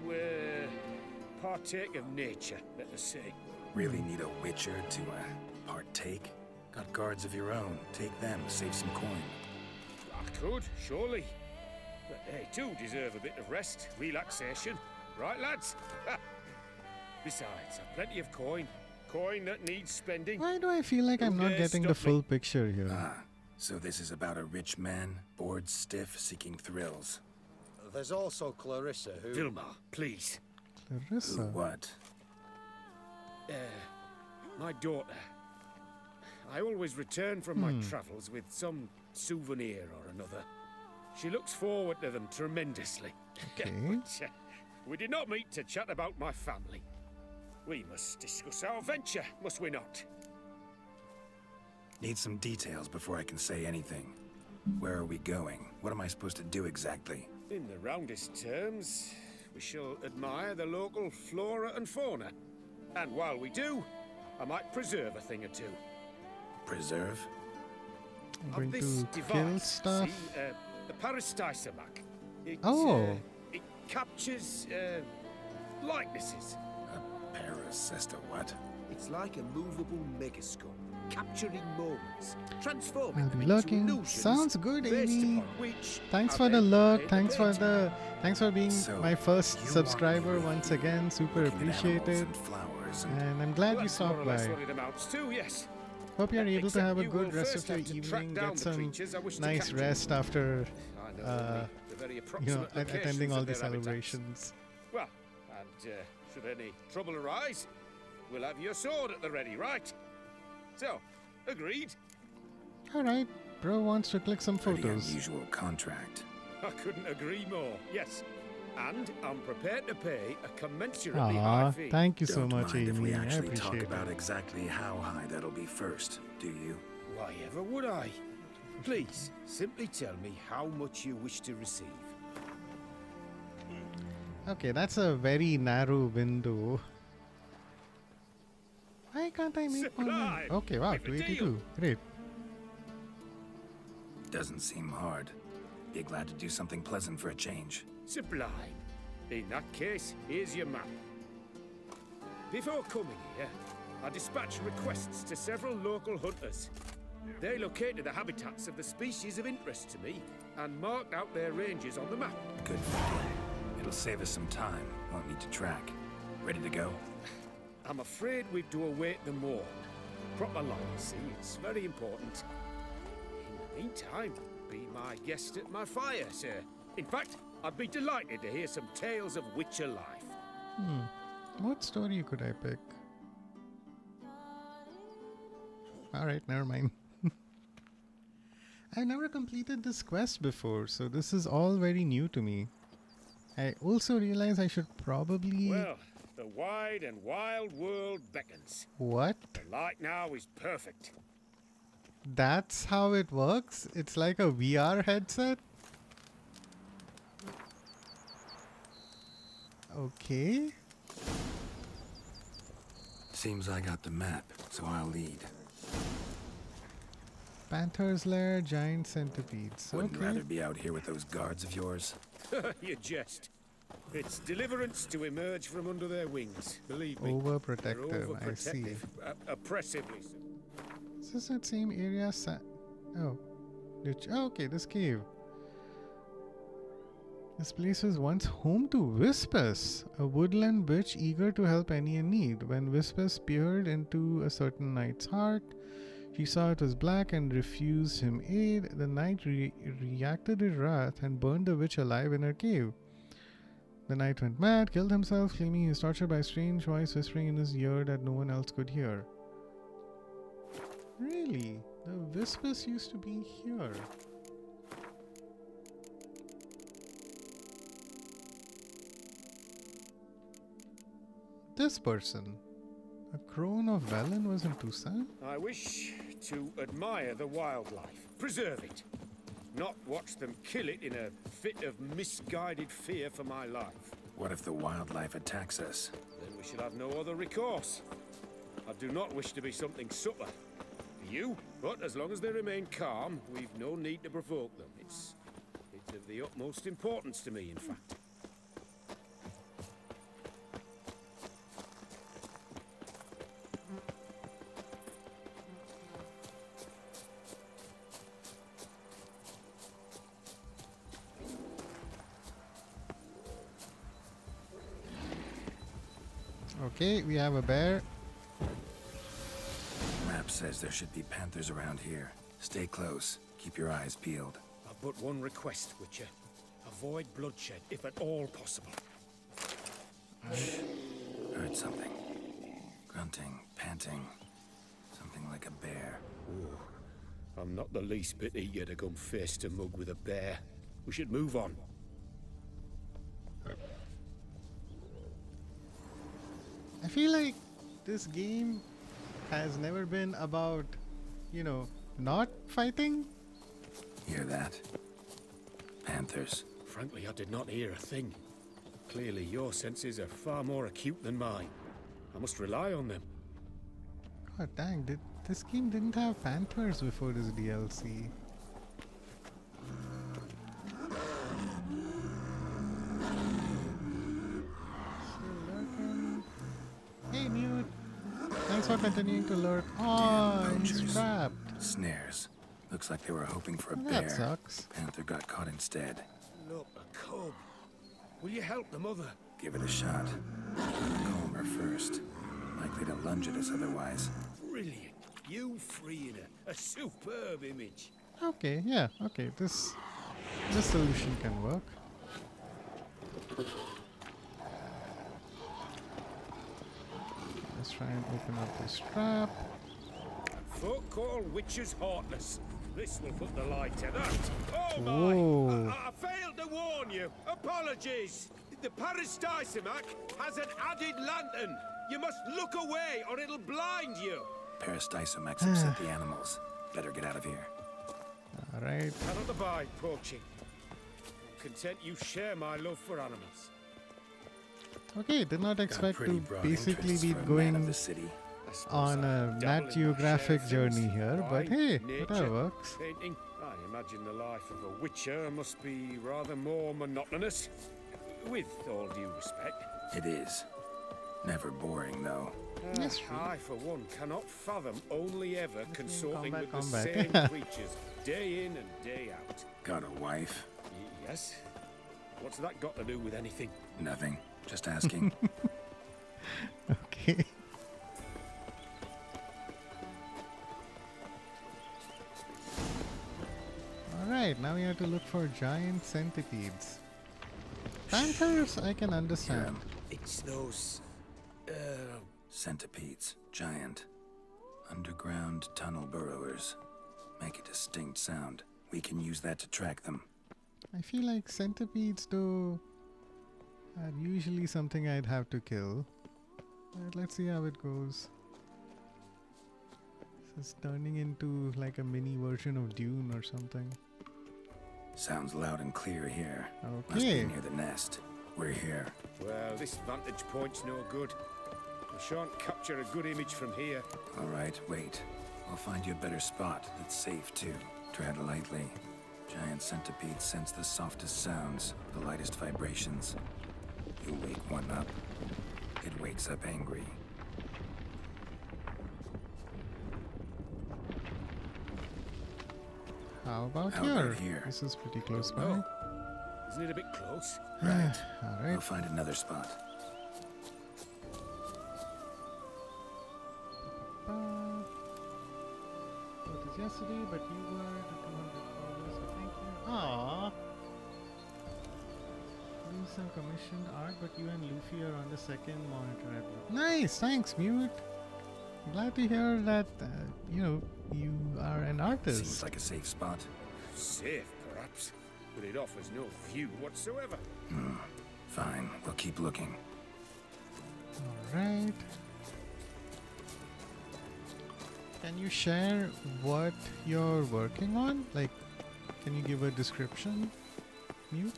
partake of nature, let us say. Really need a Witcher to partake? Got guards of your own. Take them, save some coin. I could, surely. But they too deserve a bit of rest, relaxation. Right, lads? Besides, I've plenty of coin. Coin that needs spending. Why do I feel like I'm not getting the full picture here? Ah, so this is about a rich man, bored stiff, seeking thrills. There's also Clarissa, who... Vilmar, please. Clarissa? Who what? My daughter. I always return from my travels with some souvenir or another. She looks forward to them tremendously. Okay. But, we did not meet to chat about my family. We must discuss our venture, must we not? Need some details before I can say anything. Where are we going? What am I supposed to do exactly? In the roundest terms, we shall admire the local flora and fauna. And while we do, I might preserve a thing or two. Preserve? I'm going This to device, kill stuff. See, the Parastysomac. It captures likenesses. A parasesta what? It's like a movable megascope, capturing moments, transforming I'll them be into looking. illusions Sounds good, based Amy. upon which Thanks are for the then look. made Thanks for painting. thanks for being So, my first you want subscriber really once again. Super looking at animals appreciated. and flowers And I'm glad Well, you that's more stopped or less by. what it amounts to, yes. Hope you're able to Except have a you good will rest first of your have to track evening. down Get the some creatures I wish to nice capture. rest after I know the very you know approximate attending locations all of the their habitats. celebrations. Well, and should any trouble arise, we'll have your sword at the ready, right? So, agreed? All right, bro wants to click some Pretty photos. unusual contract. I couldn't agree more, yes. And I'm prepared to pay a commensurately high Aw, fee. thank you so Don't much, mind if we Amy. I actually talk appreciate about it. exactly how high that'll be first, do you? Why ever would I? Please, simply tell me how much you wish to receive. Okay, that's a very narrow window. Why can't I make more money? Sublime! Okay, wow, We've a 282. deal. Great. Doesn't seem hard. Be glad to do something pleasant for a change. Sublime. In that case, here's your map. Before coming here, I dispatched requests to several local hunters. They located the habitats of the species of interest to me and marked out their ranges on the map. Good thinking. It'll save us some time. Won't need to track. Ready to go? I'm afraid we've to await them more. Proper light, see, it's very important. In the meantime, be my guest at my fire, sir. In fact, I'd be delighted to hear some tales of Witcher life. What story could I pick? Alright, never mind. I've never completed this quest before, so this is all very new to me. I also realize I should probably... Well, the wide and wild world beckons. What? The light now is perfect. That's how it works? It's like a VR headset? Okay. Seems I got the map, so I'll lead. Panther's Lair, giant centipedes. Wouldn't Okay. rather be out here with those guards of yours. You jest. It's deliverance to emerge from under their wings, believe me. Overprotective, They're I see. overprotective, oppressively so. Is this that same area? Oh. Okay, this cave. This place was once home to Wispus, a woodland bitch eager to help any in need. When Wispus peered into a certain knight's heart, she saw it was black and refused him aid. The knight reacted in wrath and burned the witch alive in her cave. The knight went mad, killed himself, claiming he was tortured by a strange voice whispering in his ear that no one else could hear. Really? The Wispus used to be here. This person. A crone of Velen was in Toussaint? I wish to admire the wildlife, preserve it, not watch them kill it in a fit of misguided fear for my life. What if the wildlife attacks us? Then we shall have no other recourse. I do not wish to be something subtle for you, but as long as they remain calm, we've no need to provoke them. It's of the utmost importance to me, in fact. Okay, we have a bear. Map says there should be panthers around here. Stay close. Keep your eyes peeled. I've but one request, Witcher. Avoid bloodshed, if at all possible. Heard something. Grunting, panting. Something like a bear. Oh, I'm not the least bit eager to come face to mug with a bear. We should move on. I feel like this game has never been about, you know, not fighting. Hear that? Panthers. Frankly, I did not hear a thing. Clearly, your senses are far more acute than mine. I must rely on them. God dang, this game didn't have panthers before this DLC. Still lurking. Hey, Mute. Thanks for continuing to lurk. Oh, he's Poachers. trapped. Snares. Looks like they were hoping for a Well, bear. that sucks. Panther got caught instead. Look, a cub. Will you help the mother? Give it a shot. Calm her first. Likely to lunge at us otherwise. Brilliant. You freeing her. A superb image. Okay, yeah, okay. This solution can work. Let's try and open up this trap. Folk call witches heartless. This will put the light to that. Oh Whoa. my! I failed to warn you. Apologies. The Peristysomac has an added lantern. You must look away or it'll blind you. Peristysomacs upset the animals. Better get out of here. Alright. Cannot abide poaching. I'm content you share my love for animals. Okay, did not Got expect pretty to broad basically interests be for a man of going the city. I suppose on I a dabble in Nat my Geographic share of journey things. here, but Wine, hey, nature, whatever works. painting. I imagine the life of a witcher must be rather more monotonous. With all due respect. It is. Never boring, though. Yes, true. I, for one, cannot fathom only ever consorting come with back, the come same back. creatures, day in and day out. Got a wife? Yes? What's that got to do with anything? Nothing. Just asking. Okay. Alright, now we have to look for giant centipedes. Panthers, I can understand. It's those... Centipedes. Giant. Underground tunnel burrowers. Make a distinct sound. We can use that to track them. I feel like centipedes, though, are usually something I'd have to kill. But let's see how it goes. This is turning into like a mini version of Dune or something. Sounds loud and clear here. Must be Okay. near the nest. We're here. Well, this vantage point's no good. I shan't capture a good image from here. All right, wait. I'll find you a better spot that's safe, too. Tread lightly. Giant centipedes sense the softest sounds, the lightest vibrations. You wake one up. It wakes up angry. How about How here? about here? This is pretty close by. Oh, isn't it a bit close? Right. Alright. We'll find another spot. What is yesterday, but you were the 200 followers, so thank you. Aww. Doing some commissioned art, but you and Luffy are on the second monitor at work. Nice, thanks, Mute. Glad to hear that, you know, you are an artist. Seems like a safe spot. Safe, perhaps, but it offers no view whatsoever. Fine, we'll keep looking. Alright. Can you share what you're working on? Like, can you give a description? Mute?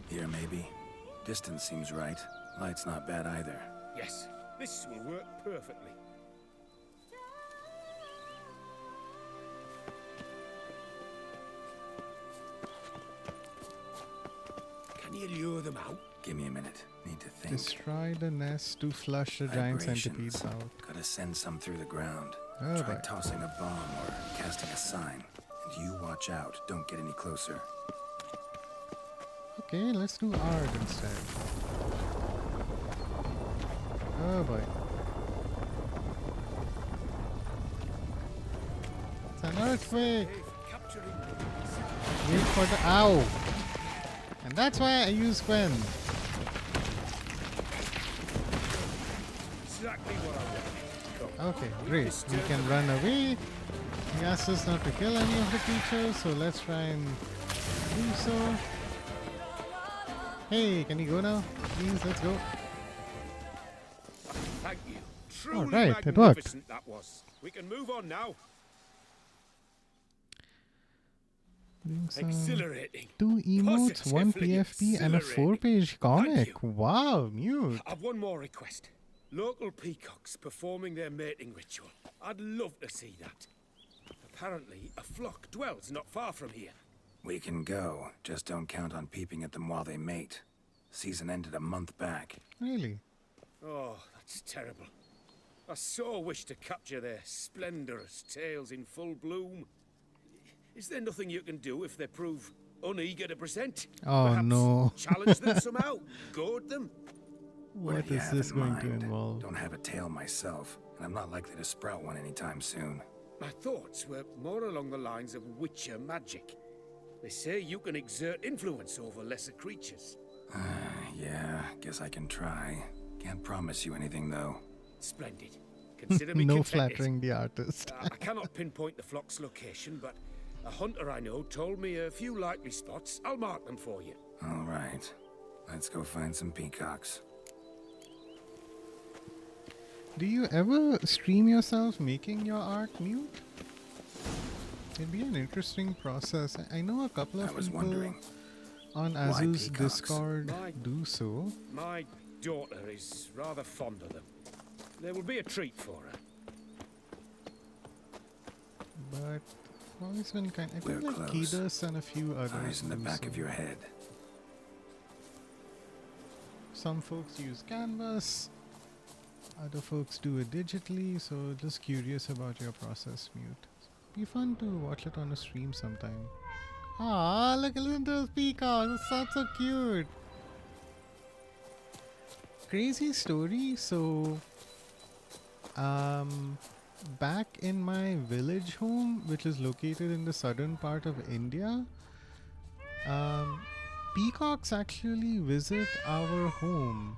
Here, maybe. Distance seems right. Light's not bad either. Yes, this will work perfectly. Can you lure them out? Give me a minute. Need to think. Destroy the nest to flush the giant Vibrations. centipedes out. Gotta send some through the ground. Oh, Try boy. tossing a bomb or casting a sign. And you watch out. Don't get any closer. Okay, let's do art instead. Oh boy. It's an earthquake! Capturing Wait for the ow! And that's why I use Gwen. exactly what Okay, great. We can run away. He asked us not to kill any of the creatures, so let's try and do so. Hey, can you go now? Please, let's go. Thank you. Truly Alright, it worked. magnificent that was. We can move on now. Exhilarating. 2 emotes, 1 Positively PFP, and a exhilarating. 4-page comic. Wow, mute. I've one more request. Local peacocks performing their mating ritual. I'd love to see that. Apparently, a flock dwells not far from here. We can go. Just don't count on peeping at them while they mate. Season ended a month back. Really? Oh, that's terrible. I so wish to capture their splendorous tails in full bloom. Is there nothing you can do if they prove uneager to present? Oh, Perhaps no. challenge them somehow? Goad them? What Whatever you is have this in going to mind. involve? Don't have a tail myself, and I'm not likely to sprout one anytime soon. My thoughts were more along the lines of witcher magic. They say you can exert influence over lesser creatures. Yeah, guess I can try. Can't promise you anything, though. Splendid. Consider me No contented. flattering the artist. I cannot pinpoint the flock's location, but a hunter I know told me a few likely spots. I'll mark them for you. All right. Let's go find some peacocks. Do you ever stream yourself making your art, mute? It'd be an interesting process. I know a couple of I was people wondering, on why Azu's peacocks? Discord do so. My daughter is rather fond of them. There will be a treat for her. But I've always been kind. I We're think like close. Kidus and a few others. Eyes in the do back so. of your head. Some folks use Canvas. Other folks do it digitally. So just curious about your process, mute. Be fun to watch it on a stream sometime. Ah, listen to those peacocks. That's so cute. Crazy story. So, back in my village home, which is located in the southern part of India, peacocks actually visit our home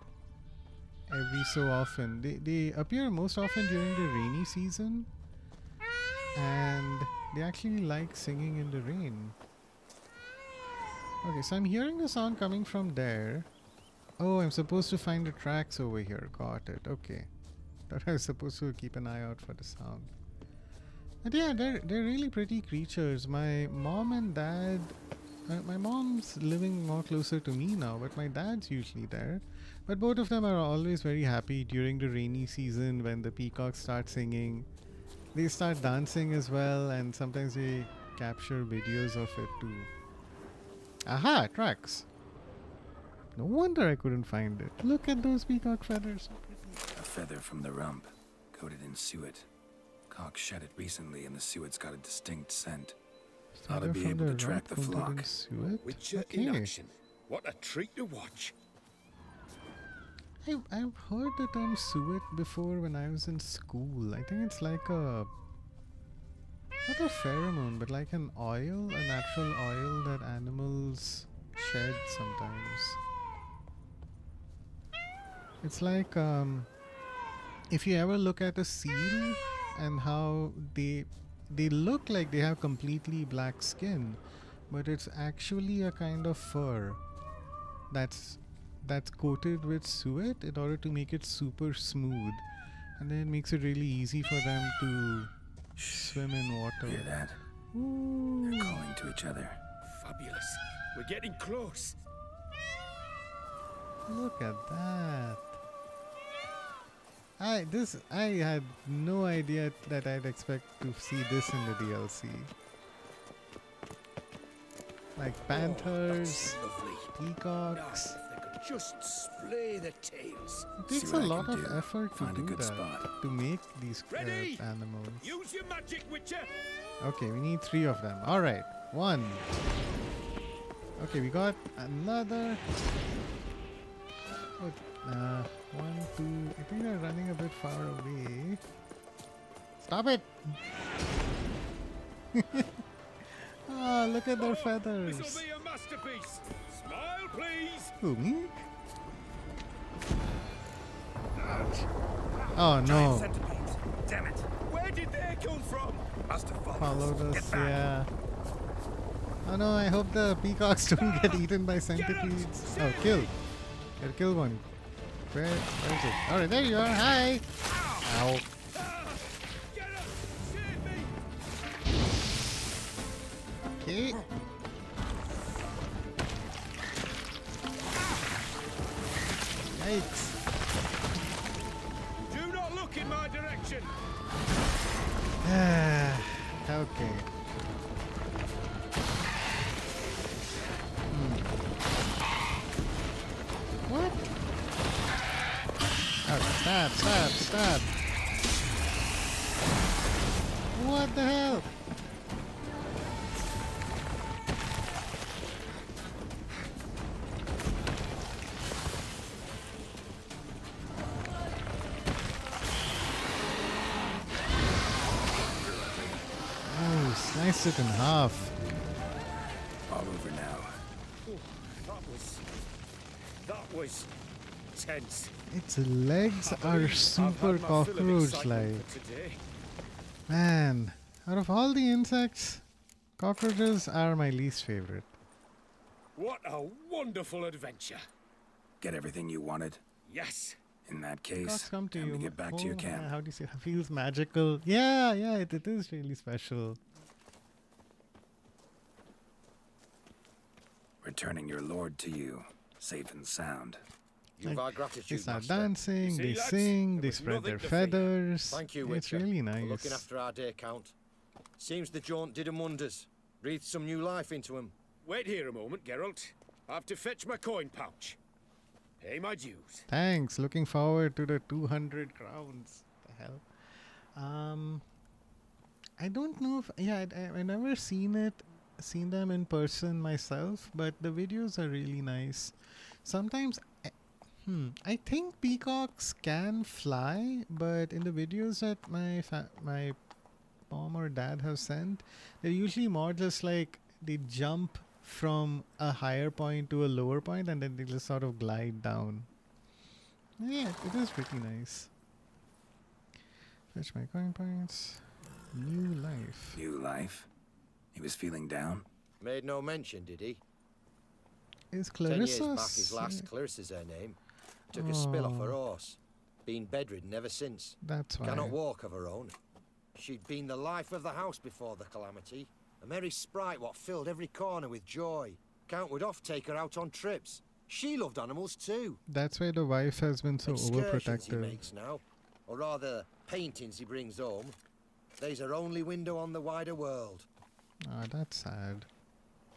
every so often. They appear most often during the rainy season, and they actually like singing in the rain. Okay, so I'm hearing the sound coming from there. Oh, I'm supposed to find the tracks over here. Got it. Okay. Thought I was supposed to keep an eye out for the sound. But yeah, they're really pretty creatures. My mom and dad... my mom's living more closer to me now, but my dad's usually there. But both of them are always very happy during the rainy season when the peacocks start singing. They start dancing as well, and sometimes they capture videos of it too. Aha, tracks. No wonder I couldn't find it. Look at those peacock feathers. So pretty. A feather from the rump, coated in suet. Cock shed it recently, and the suet's got a distinct scent. Ought to Feather be from able to the track the rump coated in flock. suet? Witcher Okay. in action. What a treat to watch. I've heard the term suet before when I was in school. I think it's like a... not a pheromone, but like an oil, a natural oil that animals shed sometimes. It's like, if you ever look at a seal and how they look like they have completely black skin, but it's actually a kind of fur that's coated with suet in order to make it super smooth, and then it makes it really easy for them to swim in water. Hear that? Ooh. They're calling to each other. Fabulous. We're getting close. Look at that. I had no idea that I'd expect to see this in the DLC. Like panthers, Lovely. peacocks. Now, if they could just splay their tails. It takes See a what I lot can of do. effort to Find a do good that, spot. to make these Ready? animals. Use your magic, Witcher. Okay, we need 3 of them. Alright, 1. Okay, we got another. Oh, 1, 2. I think they're running a bit far away. Stop it! Ah, look at their feathers. This'll be a masterpiece. Smile, please. Who, me? Oh no. Damn it. Where did they come from? Must have Followed us, Get back. yeah. Oh no, I hope the peacocks don't get eaten by centipedes. Oh, kill. Gotta kill one. Where is it? Alright, there you are. Hi! Ow. Get up! Save me! Okay. Yikes. Do not look in my direction! Okay. What? Oh, stab. What the hell? Oh, sliced it in half. All over now. Ooh, that was tense. Its legs are super cockroach-like. Man, out of all the insects, cockroaches are my least favorite. What a wonderful adventure. Get everything you wanted? Yes. In that Peacocks case, come to time you. to get back to your Oh, camp. how do you say? Feels magical. Yeah, it is really special. Returning your lord to you, safe and sound. You've our They gratitude, start Master. dancing, You see, they lads, sing, there they was spread nothing their to fear. feathers. Thank you, It's Witcher, really for nice. looking after our day count. Seems the jaunt did 'em wonders. Breathed some new life into 'em. Wait here a moment, Geralt. I have to fetch my coin pouch. Pay my dues. Thanks. Looking forward to the 200 crowns. The hell. I don't know if I never seen them in person myself, but the videos are really nice. Sometimes, I think peacocks can fly, but in the videos that my mom or dad have sent, they're usually more just like they jump from a higher point to a lower point and then they just sort of glide down. Yeah, it is pretty nice. Fetch my coin points. New life. New life? He was feeling down? Made no mention, did he? Is 10 years Clarissa? back, his last, Clarissa's her name, took a spill off her horse. Been bedridden ever since. That's why. Cannot walk of her own. She'd been the life of the house before the calamity. A merry sprite what filled every corner with joy. Count would oft take her out on trips. She loved animals too. That's why the wife has been so Excursions he overprotective. makes now, or rather, paintings he brings home. They's her only window on the wider world. Ah, that's sad.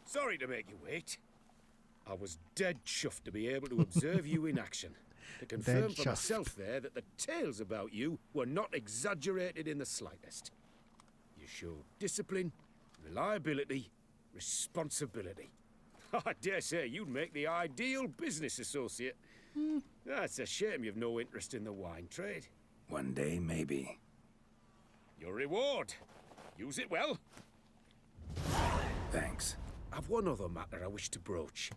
Sorry to make you wait. I was dead chuffed to be able to observe you in action. To confirm Dead for chuffed. myself there that the tales about you were not exaggerated in the slightest. You showed discipline, reliability, responsibility. I dare say you'd make the ideal business associate. That's a shame you've no interest in the wine trade. One day, maybe. Your reward. Use it well. Thanks. I've one other matter I wish to broach.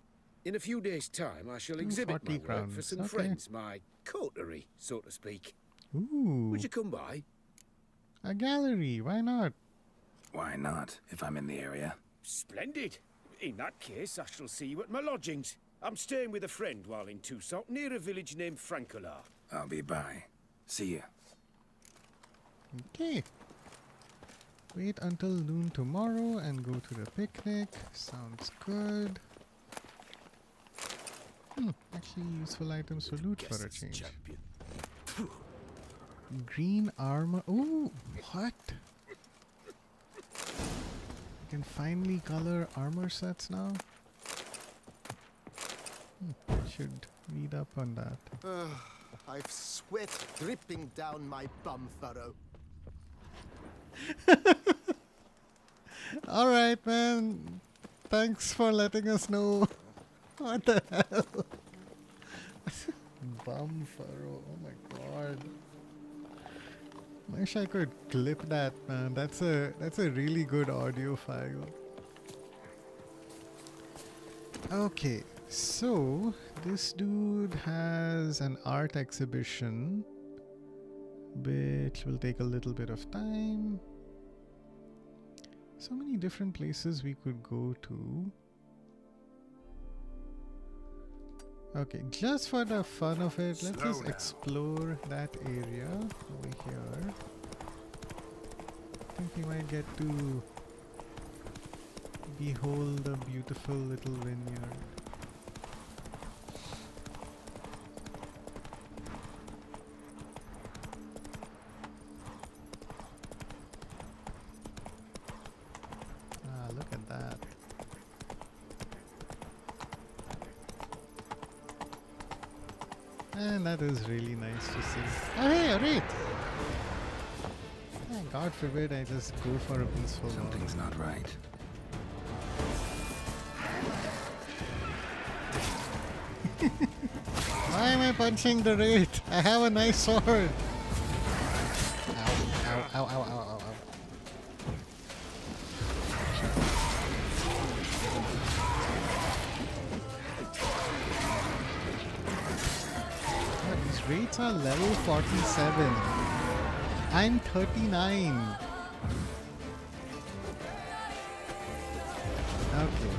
In a few days' time, I shall exhibit 40 my work for crowns, some okay. friends, my coterie, so to speak. Ooh, Would you come by? a gallery. Why not? Why not, if I'm in the area? Splendid. In that case, I shall see you at my lodgings. I'm staying with a friend while in Toussaint, near a village named Francolar. I'll be by. See ya. Okay. Wait until noon tomorrow and go to the picnic. Sounds good. Actually, useful items for loot for a change. Champion. Green armor. Ooh, what? You can finally color armor sets now. I should read up on that. I've sweat dripping down my bum furrow. Alright, man. Thanks for letting us know. What the hell? Bum furrow. Oh my god. Wish I could clip that, man. That's a really good audio file. Okay, so this dude has an art exhibition, which will take a little bit of time. So many different places we could go to. Okay, just for the fun of it, let's just explore that area over here. I think we might get to behold a beautiful little vineyard. Ah, look at that. And that is really nice to see. Oh hey, a wraith! God forbid I just go for a peaceful walk. Something's not right. Why am I punching the wraith? I have a nice sword. Ow, ow, ow, ow, ow, ow, ow. God, these wraiths are level 47. I'm 39. Okay.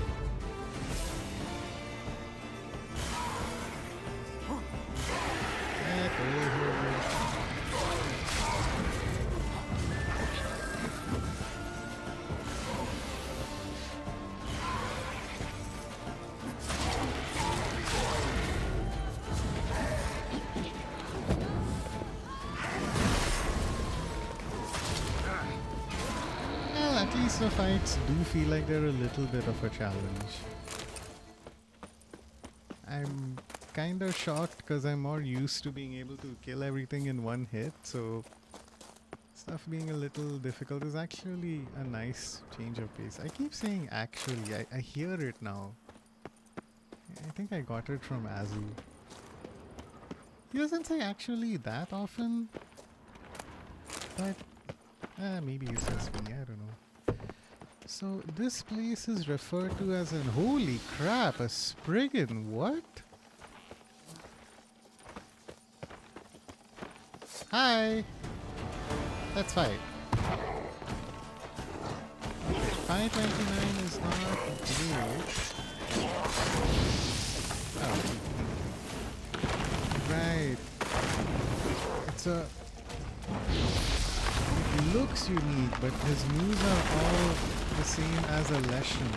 At least the fights do feel like they're a little bit of a challenge. I'm kind of shocked because I'm more used to being able to kill everything in one hit, so stuff being a little difficult is actually a nice change of pace. I keep saying actually, I hear it now. I think I got it from Azu. He doesn't say actually that often, but maybe he says me, I don't know. So this place is referred to as an holy crap, a Spriggan, what? Hi! Let's fight. 529 is not great. Oh. Right. It's a... It looks unique, but his moves are all the same as a Leshen.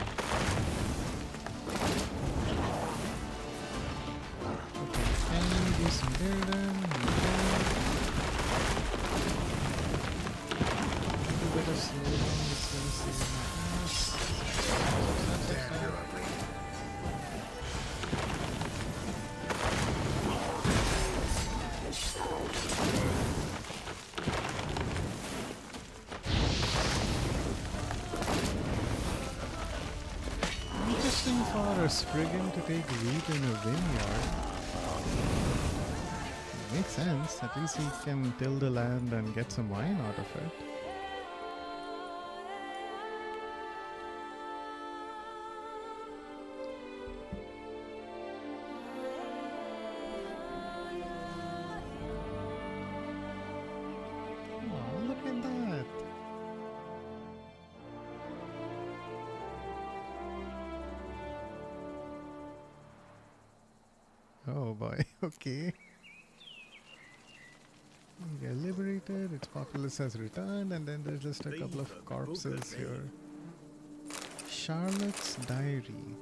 Okay, can we do some Mirrodin? A little bit of slowdown, it's gonna save my ass. Interesting for a Spriggan to take root in a vineyard. Makes sense, at least he can till the land and get some wine out of it. Oh, look at that. Oh boy, okay. We get liberated, its populace has returned, and then there's just a couple of corpses here. Charlotte's diary.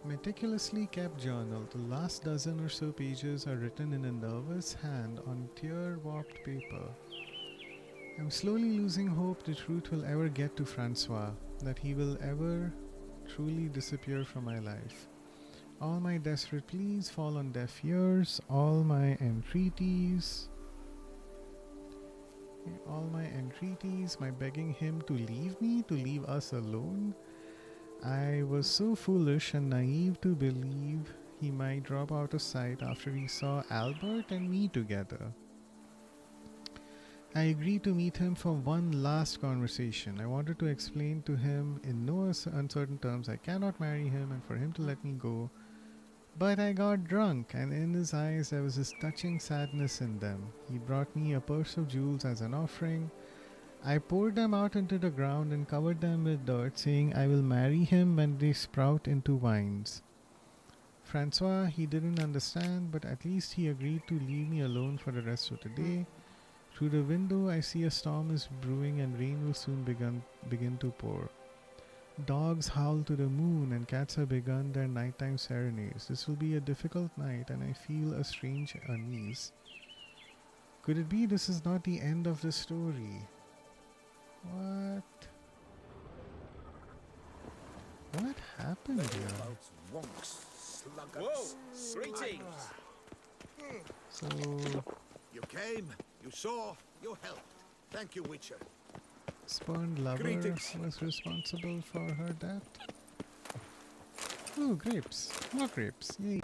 Meticulously kept journal. The last dozen or so pages are written in a nervous hand on tear-warped paper. I'm slowly losing hope the truth will ever get to Francois, that he will ever truly disappear from my life. All my desperate pleas fall on deaf ears, all my entreaties, my begging him to leave me, to leave us alone. I was so foolish and naive to believe he might drop out of sight after he saw Albert and me together. I agreed to meet him for one last conversation. I wanted to explain to him in no uncertain terms I cannot marry him and for him to let me go. But I got drunk, and in his eyes there was this touching sadness in them. He brought me a purse of jewels as an offering. I poured them out into the ground and covered them with dirt, saying, I will marry him when they sprout into vines. Francois, he didn't understand, but at least he agreed to leave me alone for the rest of the day. Through the window, I see a storm is brewing and rain will soon begin to pour. Dogs howl to the moon and cats have begun their nighttime serenades. This will be a difficult night and I feel a strange unease. Could it be this is not the end of the story? What? What happened here? Wonks, Whoa! Greetings! So, You came, you saw, you helped. Thank you, Witcher. spurned lover Greetings. was responsible for her death. Oh, grapes. More grapes. Yay.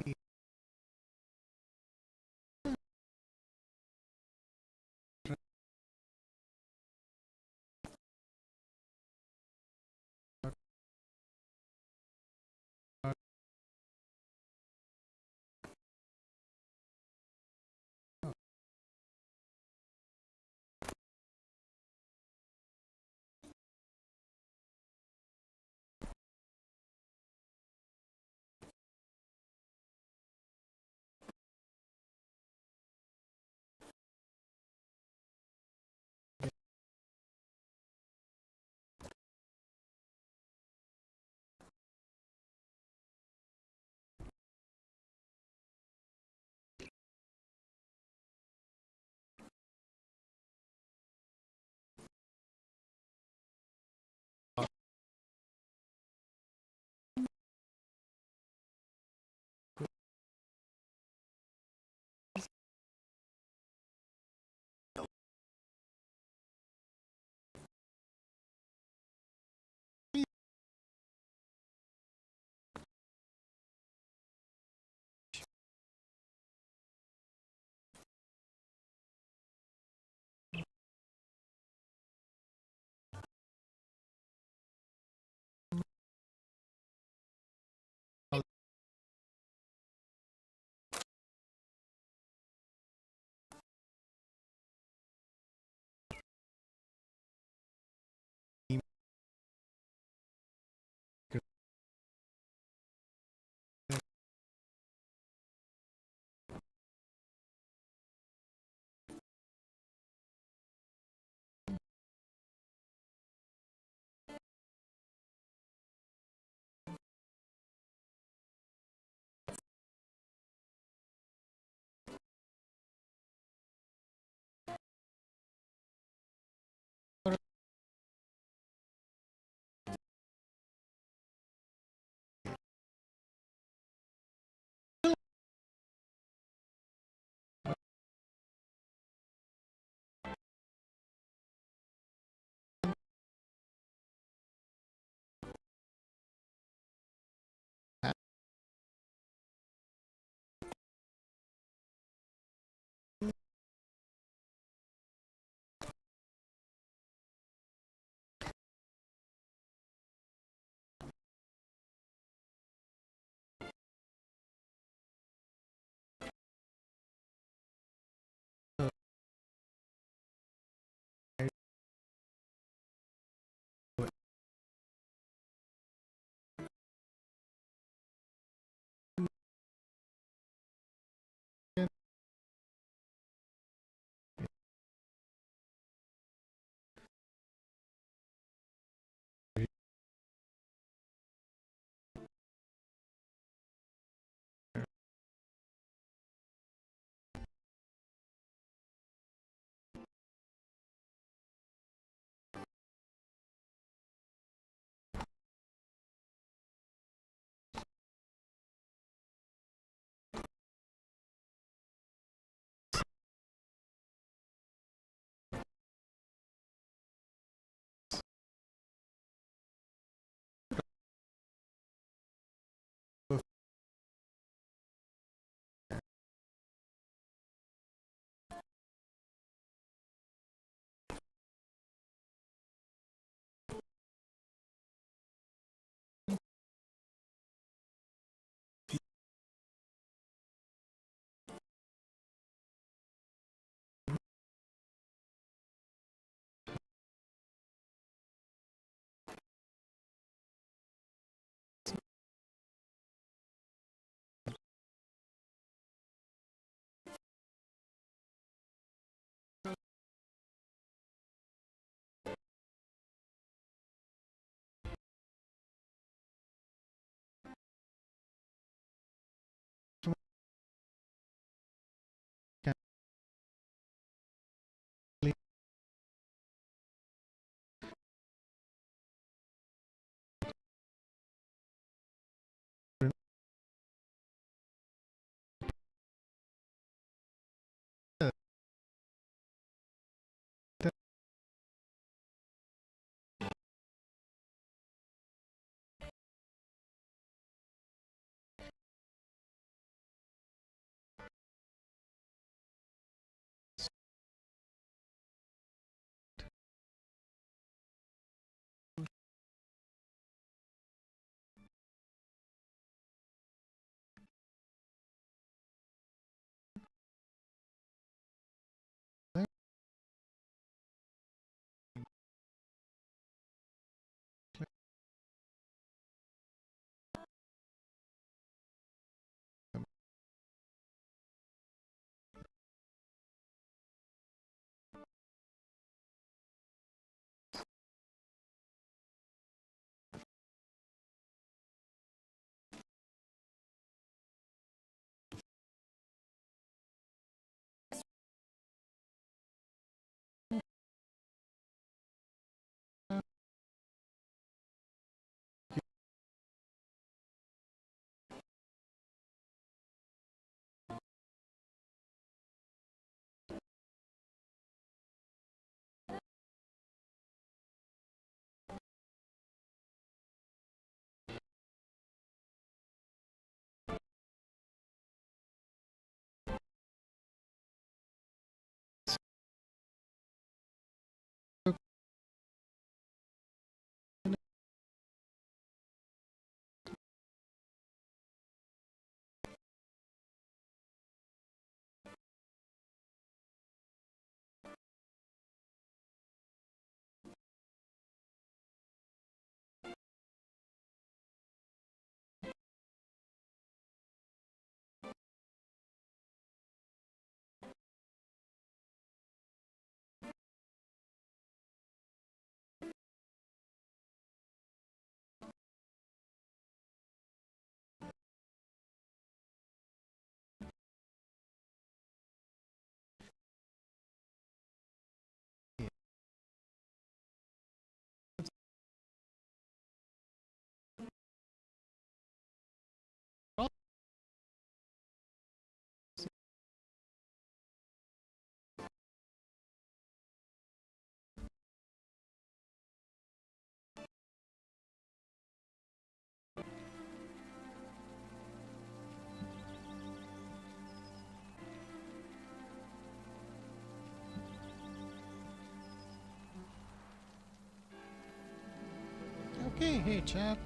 Hey chat.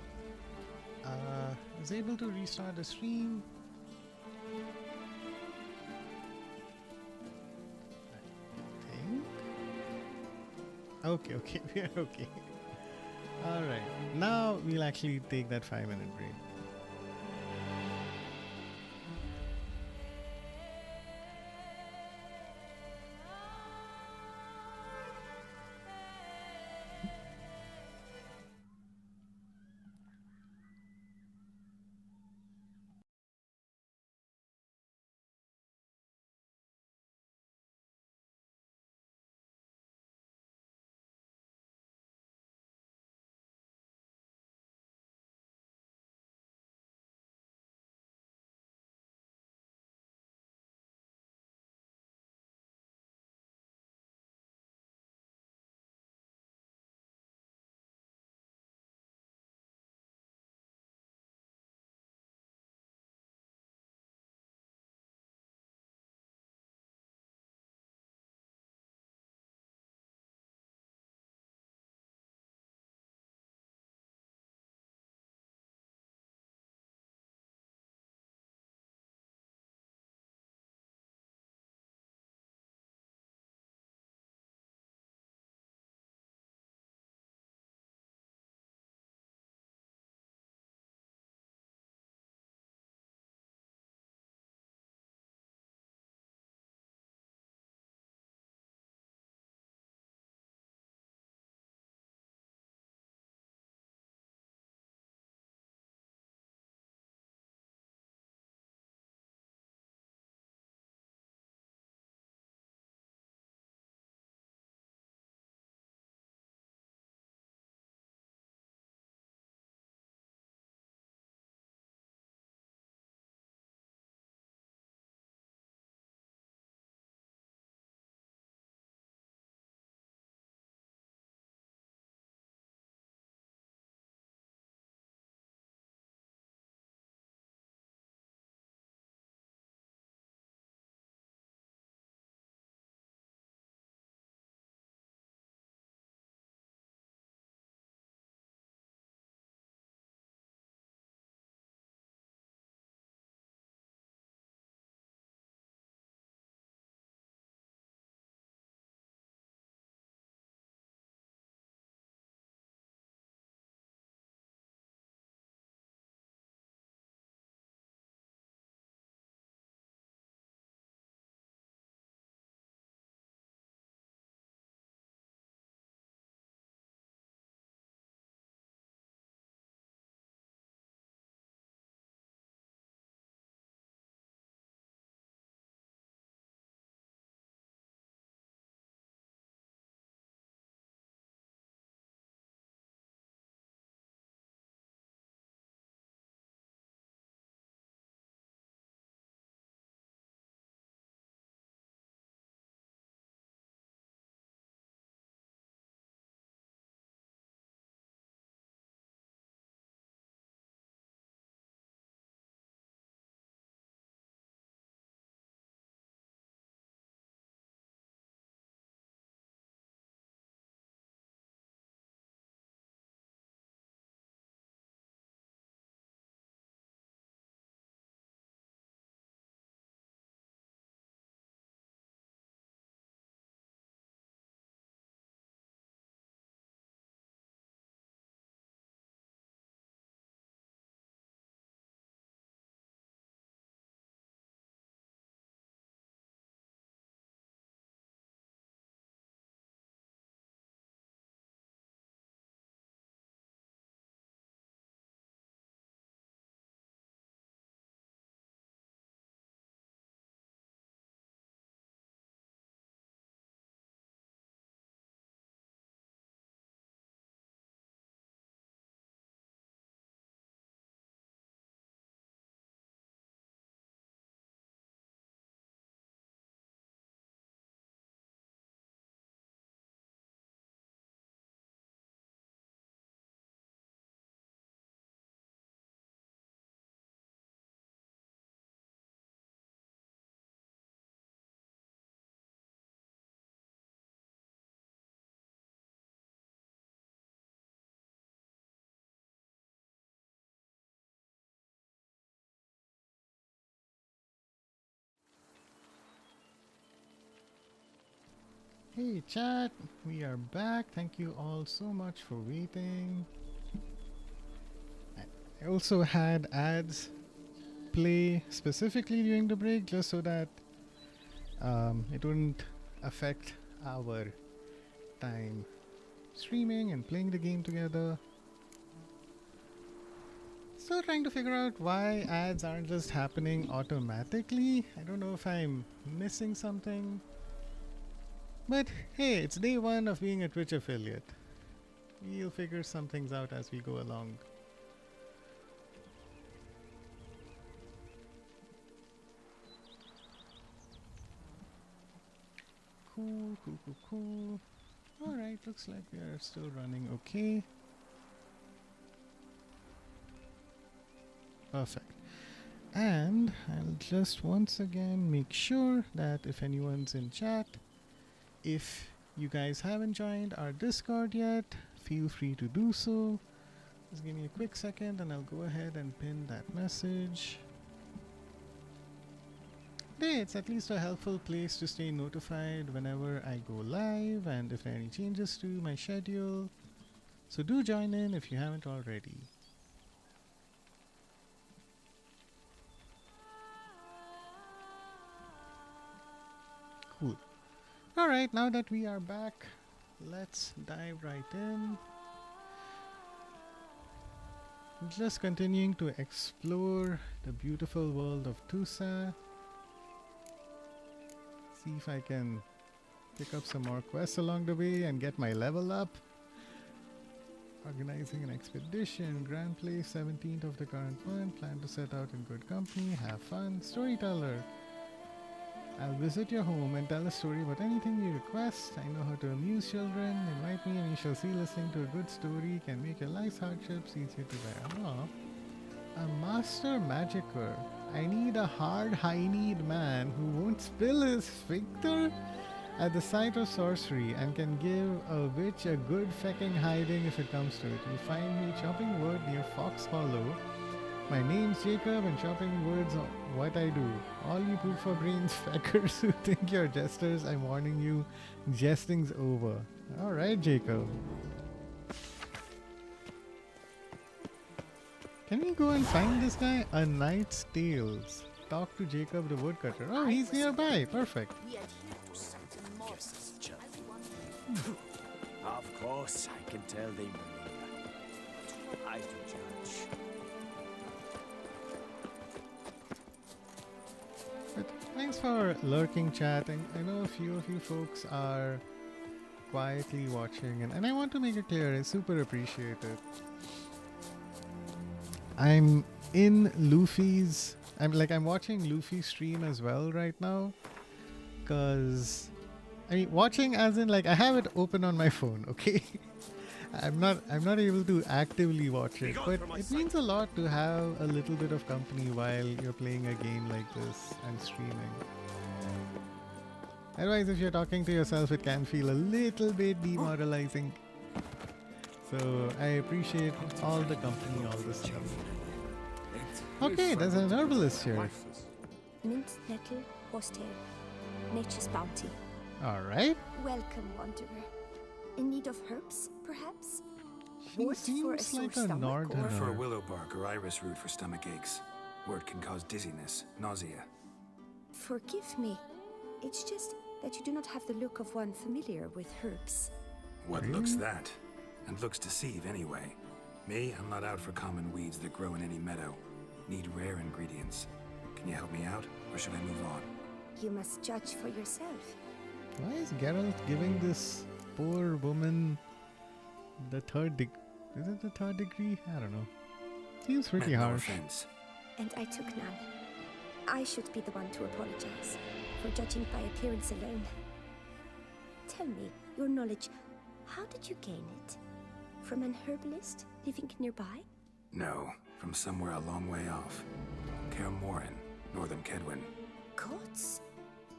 Was able to restart the stream. I think. Okay, we are okay. Alright, now we'll actually take that 5-minute break. Hey chat, we are back. Thank you all so much for waiting. I also had ads play specifically during the break just so that it wouldn't affect our time streaming and playing the game together. Still trying to figure out why ads aren't just happening automatically. I don't know if I'm missing something. But hey, it's day one of being a Twitch affiliate. We'll figure some things out as we go along. Cool. Alright, looks like we are still running okay. Perfect. And I'll just once again make sure that if anyone's in chat, if you guys haven't joined our Discord yet, feel free to do so. Just give me a quick second and I'll go ahead and pin that message. Hey, it's at least a helpful place to stay notified whenever I go live and if there are any changes to my schedule. So do join in if you haven't already. Cool. Alright, now that we are back, let's dive right in. Just continuing to explore the beautiful world of Toussaint. See if I can pick up some more quests along the way and get my level up. Organizing an expedition, Grand Place, 17th of the current month, plan to set out in good company, have fun, storyteller. I'll visit your home and tell a story about anything you request. I know how to amuse children. Invite me and you shall see listening to a good story can make your life's hardships easier to bear. Oh. A master magicker. I need a hard high-kneed man who won't spill his sphincter at the sight of sorcery and can give a witch a good fecking hiding if it comes to it. You'll find me chopping wood near Fox Hollow. My name's Jacob and chopping wood's what I do. All you poop for brains feckers who think you're jesters, I'm warning you, jesting's over. Alright, Jacob. Can we go and find this guy? A Knight's Tales. Talk to Jacob the woodcutter. Oh, he's nearby. Perfect. Of course, I can tell they believe. I to judge. But thanks for lurking, chat. I know a few of you folks are quietly watching, and I want to make it clear, I super appreciate it. I'm in Luffy's. I'm watching Luffy's stream as well right now, cause I mean watching as in like I have it open on my phone. Okay, I'm not able to actively watch it, but it means a lot to have a little bit of company while you're playing a game like this and streaming. Otherwise, if you're talking to yourself, it can feel a little bit demoralizing. So I appreciate all the company all this time. Okay, there's an herbalist here. Mint, nettle, horsetail. Nature's bounty. Alright. Welcome, wanderer. In need of herbs, perhaps? She Wort for a seems sore like a stomach, northerner. For willow bark or iris root for stomach aches. Wort can cause dizziness, nausea. Forgive me. It's just that you do not have the look of one familiar with herbs. What looks that? And looks deceive anyway. Me, I'm not out for common weeds that grow in any meadow. Need rare ingredients. Can you help me out, or should I move on? You must judge for yourself. Why is Geralt giving this poor woman the third degree? Is it the third degree? I don't know. Seems pretty No harsh. offense. And I took none. I should be the one to apologize for judging by appearance alone. Tell me, your knowledge, how did you gain it? From an herbalist living nearby? No, from somewhere a long way off. Kaer Morhen, northern Kedwin. Gods?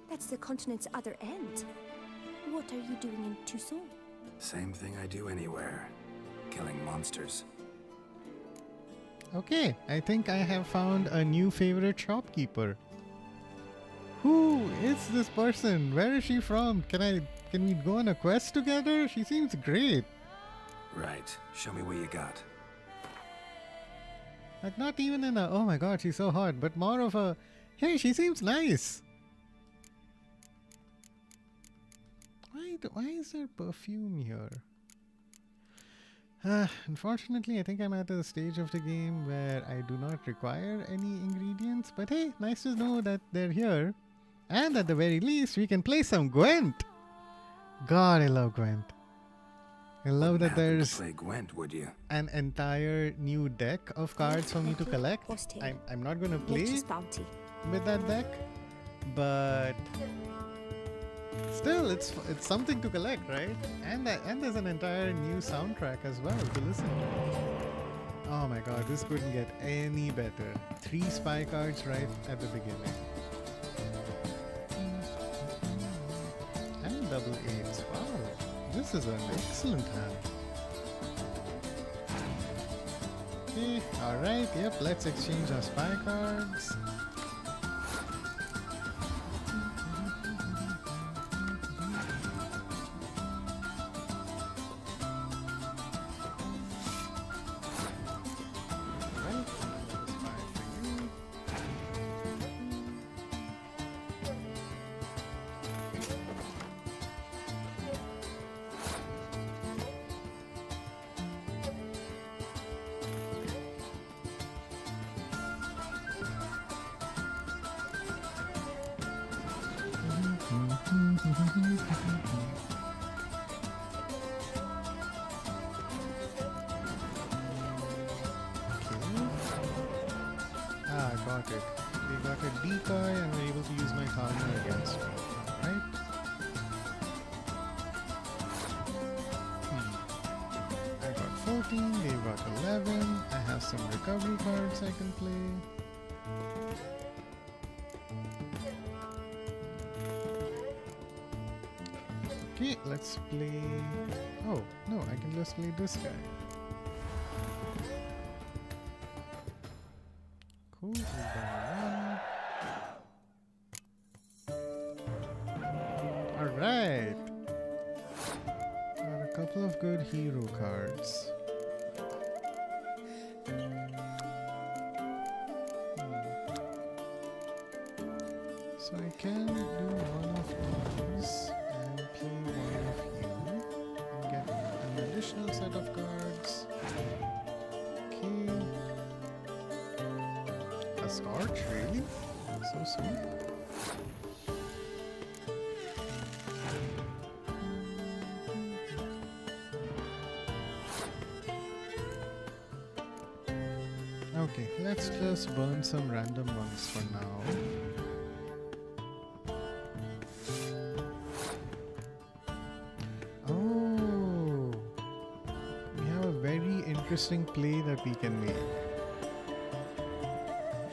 That's the continent's other end. What are you doing in Toussaint? Same thing I do anywhere. Killing monsters. Okay, I think I have found a new favorite shopkeeper. Who is this person? Where is she from? Can I Can we go on a quest together? She seems great. Right. Show me what you got. Like, not even in a, oh my god, she's so hot, but more of a, hey, she seems nice. Why is there perfume here? Unfortunately, I think I'm at a stage of the game where I do not require any ingredients. But hey, nice to know that they're here. And at the very least, we can play some Gwent. God, I love Gwent. I love that there's play Gwent, would you? an entire new deck of cards for me to collect. I'm not going to play with that deck, but still, it's something to collect, right? And there's an entire new soundtrack as well to listen to. Oh my god, this couldn't get any better. 3 spy cards right at the beginning. And double 8s. Wow, this is an excellent hand. Okay, alright, yep, let's exchange our spy cards. Got it. They got a decoy and we're able to use my counter against me. Right? I got 14, they've got 11. I have some recovery cards I can play. Okay, let's play... Oh, no, I can just play this guy. Cool, we got one. Alright! Got a couple of good hero cards. So I can do one of these and play one of you and get an additional set of cards. Okay. A Scorch, really? So sweet. Okay, let's just burn some random ones for now. Oh, we have a very interesting play that we can make.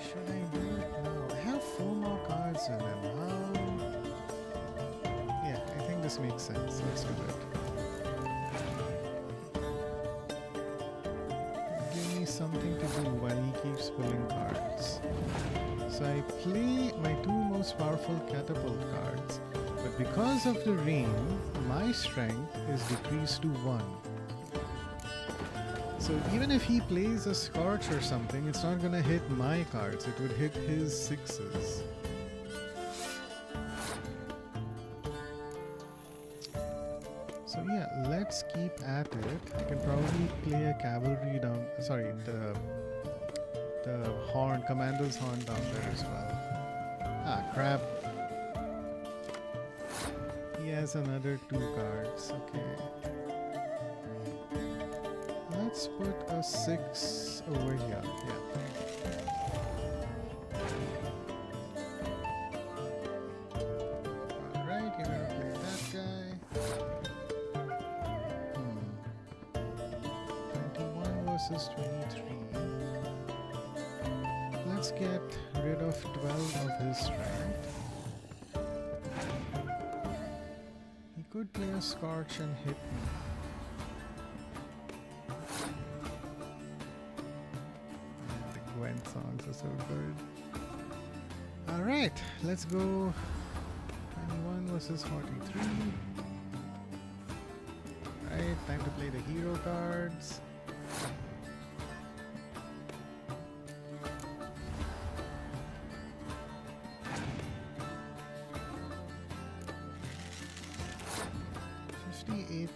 Should I do it now? I have 4 more cards in them. Yeah, I think this makes sense. Let's do it. Give me something to do while he keeps pulling cards. So I play my 2 most powerful catapult cards, but because of the rain, my strength is decreased to 1. So even if he plays a Scorch or something, it's not gonna hit my cards, it would hit his 6s. So yeah, let's keep at it. I can probably play a cavalry down, sorry, the horn, commander's horn down there as well. Ah, crap. He has another 2 cards, okay. Let's put a 6 over here, yeah. Alright, you're gonna play that guy. 21 versus 23. Let's get rid of 12 of his strength. He could play a Scorch and hit me. The Gwent songs are so good. Alright, let's go 21 versus 43. Alright, time to play the hero cards.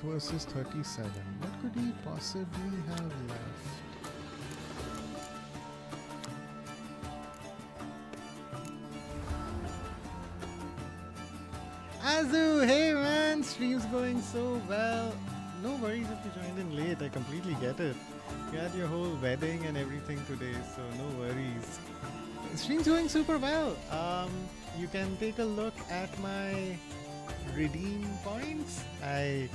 Versus 37. What could he possibly have left? Azu, hey man, stream's going so well. No worries if you joined in late, I completely get it. You had your whole wedding and everything today, so no worries. Stream's going super well. You can take a look at my redeem points. I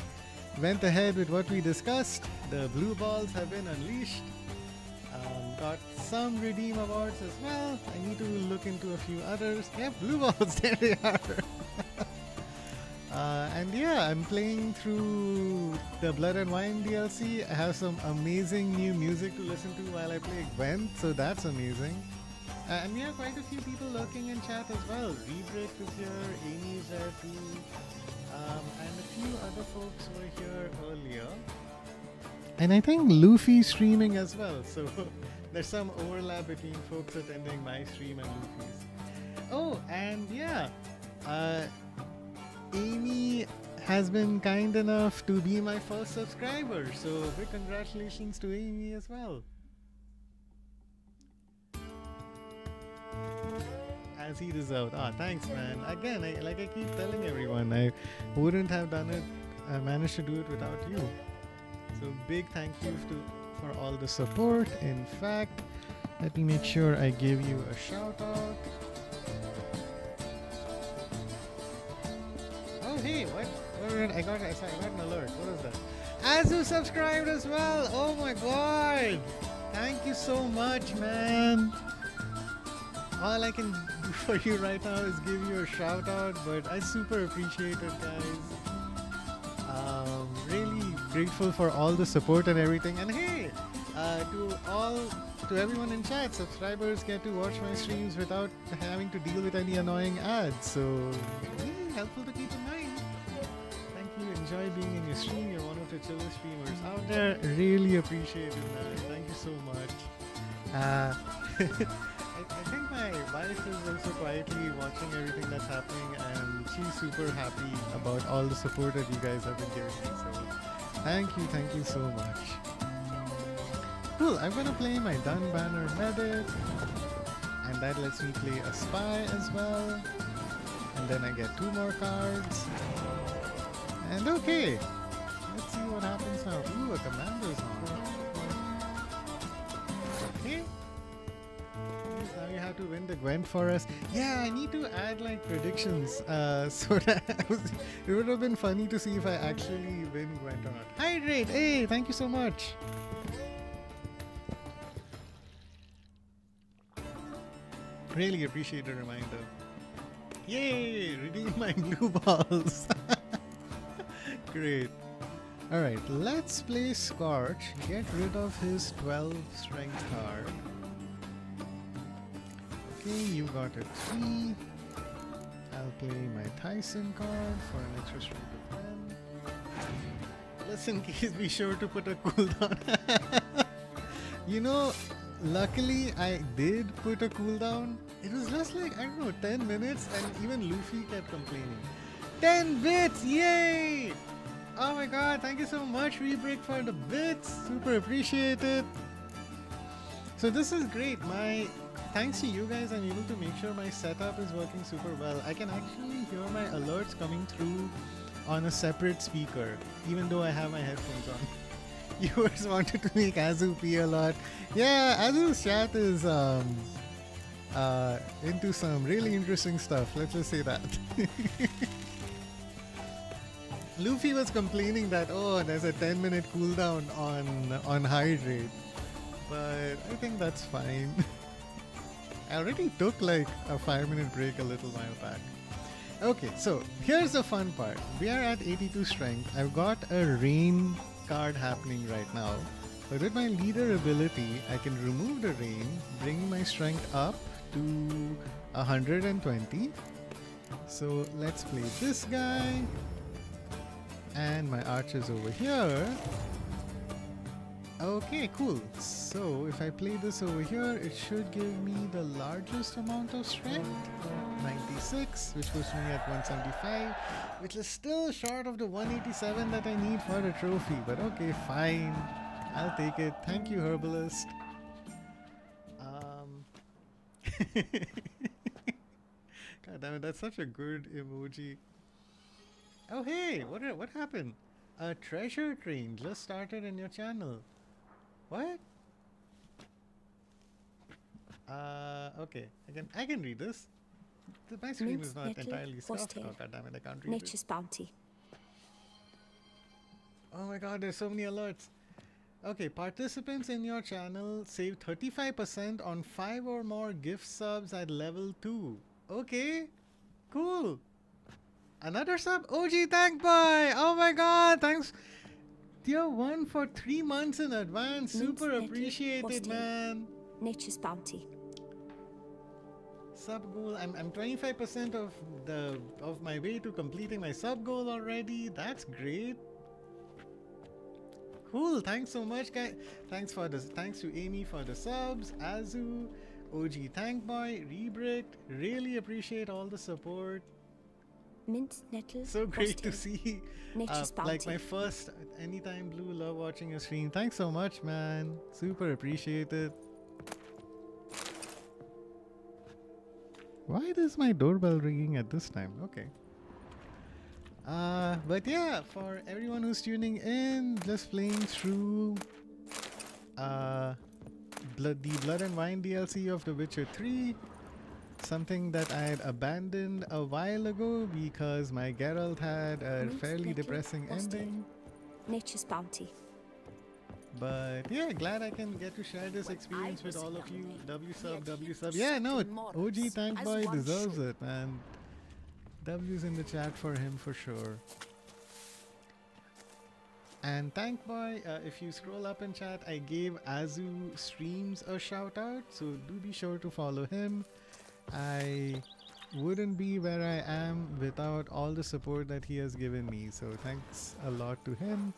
went ahead with what we discussed. The blue balls have been unleashed. Got some redeem awards as well. I need to look into a few others. Yeah, blue balls, there they are. And yeah, I'm playing through the Blood and Wine DLC. I have some amazing new music to listen to while I play Gwent, so that's amazing. And we have quite a few people lurking in chat as well. Rebreak is here, Amy is there too. And a few other folks were here earlier. And I think Luffy's streaming as well, so there's some overlap between folks attending my stream and Luffy's. Oh, and yeah, Amy has been kind enough to be my first subscriber, so big congratulations to Amy as well. As he deserved. Ah, thanks, man. Again, like I keep telling everyone, I wouldn't have done it, I managed to do it without you. So big thank you for all the support. In fact, let me make sure I give you a shout out. Oh, hey, what? I got an alert. What is that? Azu subscribed as well. Oh my god. Thank you so much, man. All I can do for you right now is give you a shout out, but I super appreciate it, guys. Really grateful for all the support and everything. And hey, to everyone in chat, subscribers get to watch my streams without having to deal with any annoying ads. So really helpful to keep in mind. Thank you. Enjoy being in your stream. You're one of the chillest streamers out there. Really appreciate it, man. Thank you so much. I think my wife is also quietly watching everything that's happening, and she's super happy about all the support that you guys have been giving me. So thank you so much. Cool, I'm gonna play my Dun Banner Medic, and that lets me play a Spy as well. And then I get 2 more cards. And okay, let's see what happens now. Ooh, a Commander's on. Okay. Now you have to win the Gwent for us. Yeah, I need to add like predictions so that it would have been funny to see if I actually win Gwent or not. Hydrate! Hey, thank you so much. Really appreciate the reminder. Yay! Redeem my blue balls. Great. Alright, let's play Scorch. Get rid of his 12 strength card. Okay, you got a 3. I'll play my Tyson card for an extra strength of 10. Just in case, be sure to put a cooldown. You know, luckily I did put a cooldown. It was just like, I don't know, 10 minutes, and even Luffy kept complaining. 10 bits! Yay! Oh my god, thank you so much, Rebreak, for the bits. Super appreciate it. So this is great. Thanks to you guys, I'm able to make sure my setup is working super well. I can actually hear my alerts coming through on a separate speaker, even though I have my headphones on. Viewers wanted to make Azu pee a lot. Yeah, Azu's chat is into some really interesting stuff. Let's just say that. Luffy was complaining that, oh, there's a 10-minute cooldown on Hydrate. But I think that's fine. I already took like a 5-minute break a little while back. Okay, so here's the fun part. We are at 82 strength. I've got a rain card happening right now. But with my leader ability, I can remove the rain, bring my strength up to 120. So let's play this guy. And my archers over here. Okay, cool. So if I play this over here, it should give me the largest amount of strength. 96, which puts me at 175, which is still short of the 187 that I need for the trophy. But okay, fine. I'll take it. Thank you, Herbalist. God damn it, that's such a good emoji. Oh hey, what happened? A treasure train just started in your channel. What? Okay, I can read this. My screen is not entirely soft. Oh god damn it, I can't read Nature's it. bounty. Oh my god, there's so many alerts. Okay, participants in your channel save 35% on 5 or more gift subs at level 2. Okay, cool. Another sub? OG Tank Boy! Oh my god, thanks. Tier 1 for 3 months in advance. Super appreciated, man. Nature's bounty. Sub goal. I'm 25% of my way to completing my sub goal already. That's great. Cool. Thanks so much, guys. Thanks to Amy for the subs. Azu, OG Tank Boy, Rebricked. Really appreciate all the support. Mint nettle. So great to see. Nature's bounty. Like my first Anytime Blue, love watching your stream. Thanks so much, man. Super appreciate it. Why is my doorbell ringing at this time? Okay. But yeah, for everyone who's tuning in, just playing through the Blood and Wine DLC of The Witcher 3. Something that I had abandoned a while ago because my Geralt had a fairly depressing ending. Nature's bounty. But yeah, glad I can get to share this experience with all of you. W sub. Yeah, no, OG Tank Boy deserves it, man. W's in the chat for him for sure. And Tank Boy, if you scroll up in chat, I gave Azu Streams a shout out, so do be sure to follow him. I wouldn't be where I am without all the support that he has given me, so thanks a lot to him.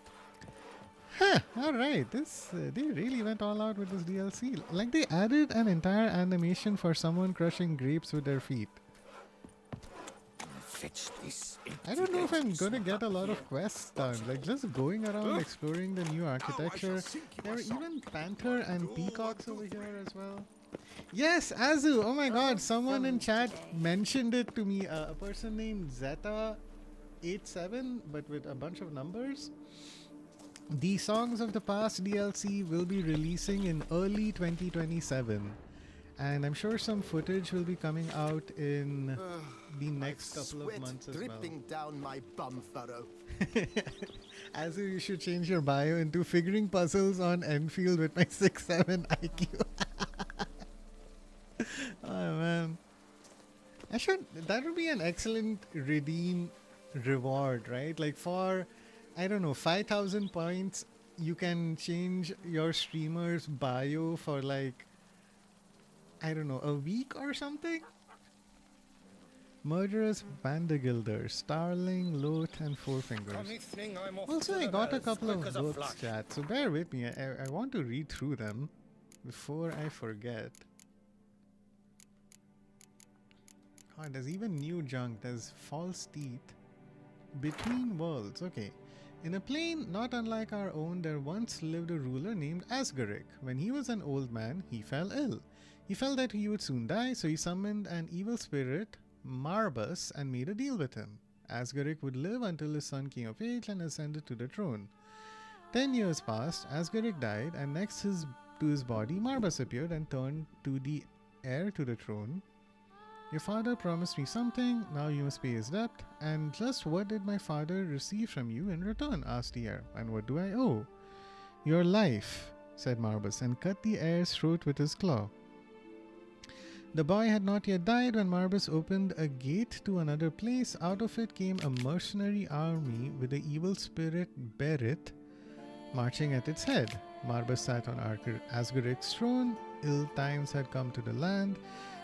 Huh, alright, they really went all out with this DLC. Like, they added an entire animation for someone crushing grapes with their feet. Fetch this. I don't know if I'm gonna get a lot of quests done. Like, just going around exploring the new architecture. There are even panther and peacocks over here as well. Yes, Azu! Oh my god, someone in chat mentioned it to me. A person named Zeta87, but with a bunch of numbers. The Songs of the Past DLC will be releasing in early 2027. And I'm sure some footage will be coming out in the next couple of months as well. Dripping down my bum furrow. Azu, you should change your bio into figuring puzzles on Enfield with my 6'7" IQ. Oh man. That would be an excellent redeem reward, right? Like for, I don't know, 5,000 points, you can change your streamer's bio for like, I don't know, a week or something? Murderous Vandergilder, Starling, Loth, and Four Fingers. Also, I got a couple of books, chat, so bear with me. I want to read through them before I forget. God, there's even new junk. There's False Teeth. Between Worlds. Okay. In a plane not unlike our own, there once lived a ruler named Asgaric. When he was an old man, he fell ill. He felt that he would soon die, so he summoned an evil spirit, Marbus, and made a deal with him. Asgaric would live until his son came of age and ascended to the throne. 10 years passed, Asgaric died, and next to his body, Marbus appeared and turned to the heir to the throne. Your father promised me something, now you must pay his debt. And just what did my father receive from you in return? Asked the heir. And what do I owe? Your life, said Marbus, and cut the heir's throat with his claw. The boy had not yet died when Marbus opened a gate to another place. Out of it came a mercenary army with the evil spirit Berit marching at its head. Marbus sat on Asgaric's throne. Ill times had come to the land.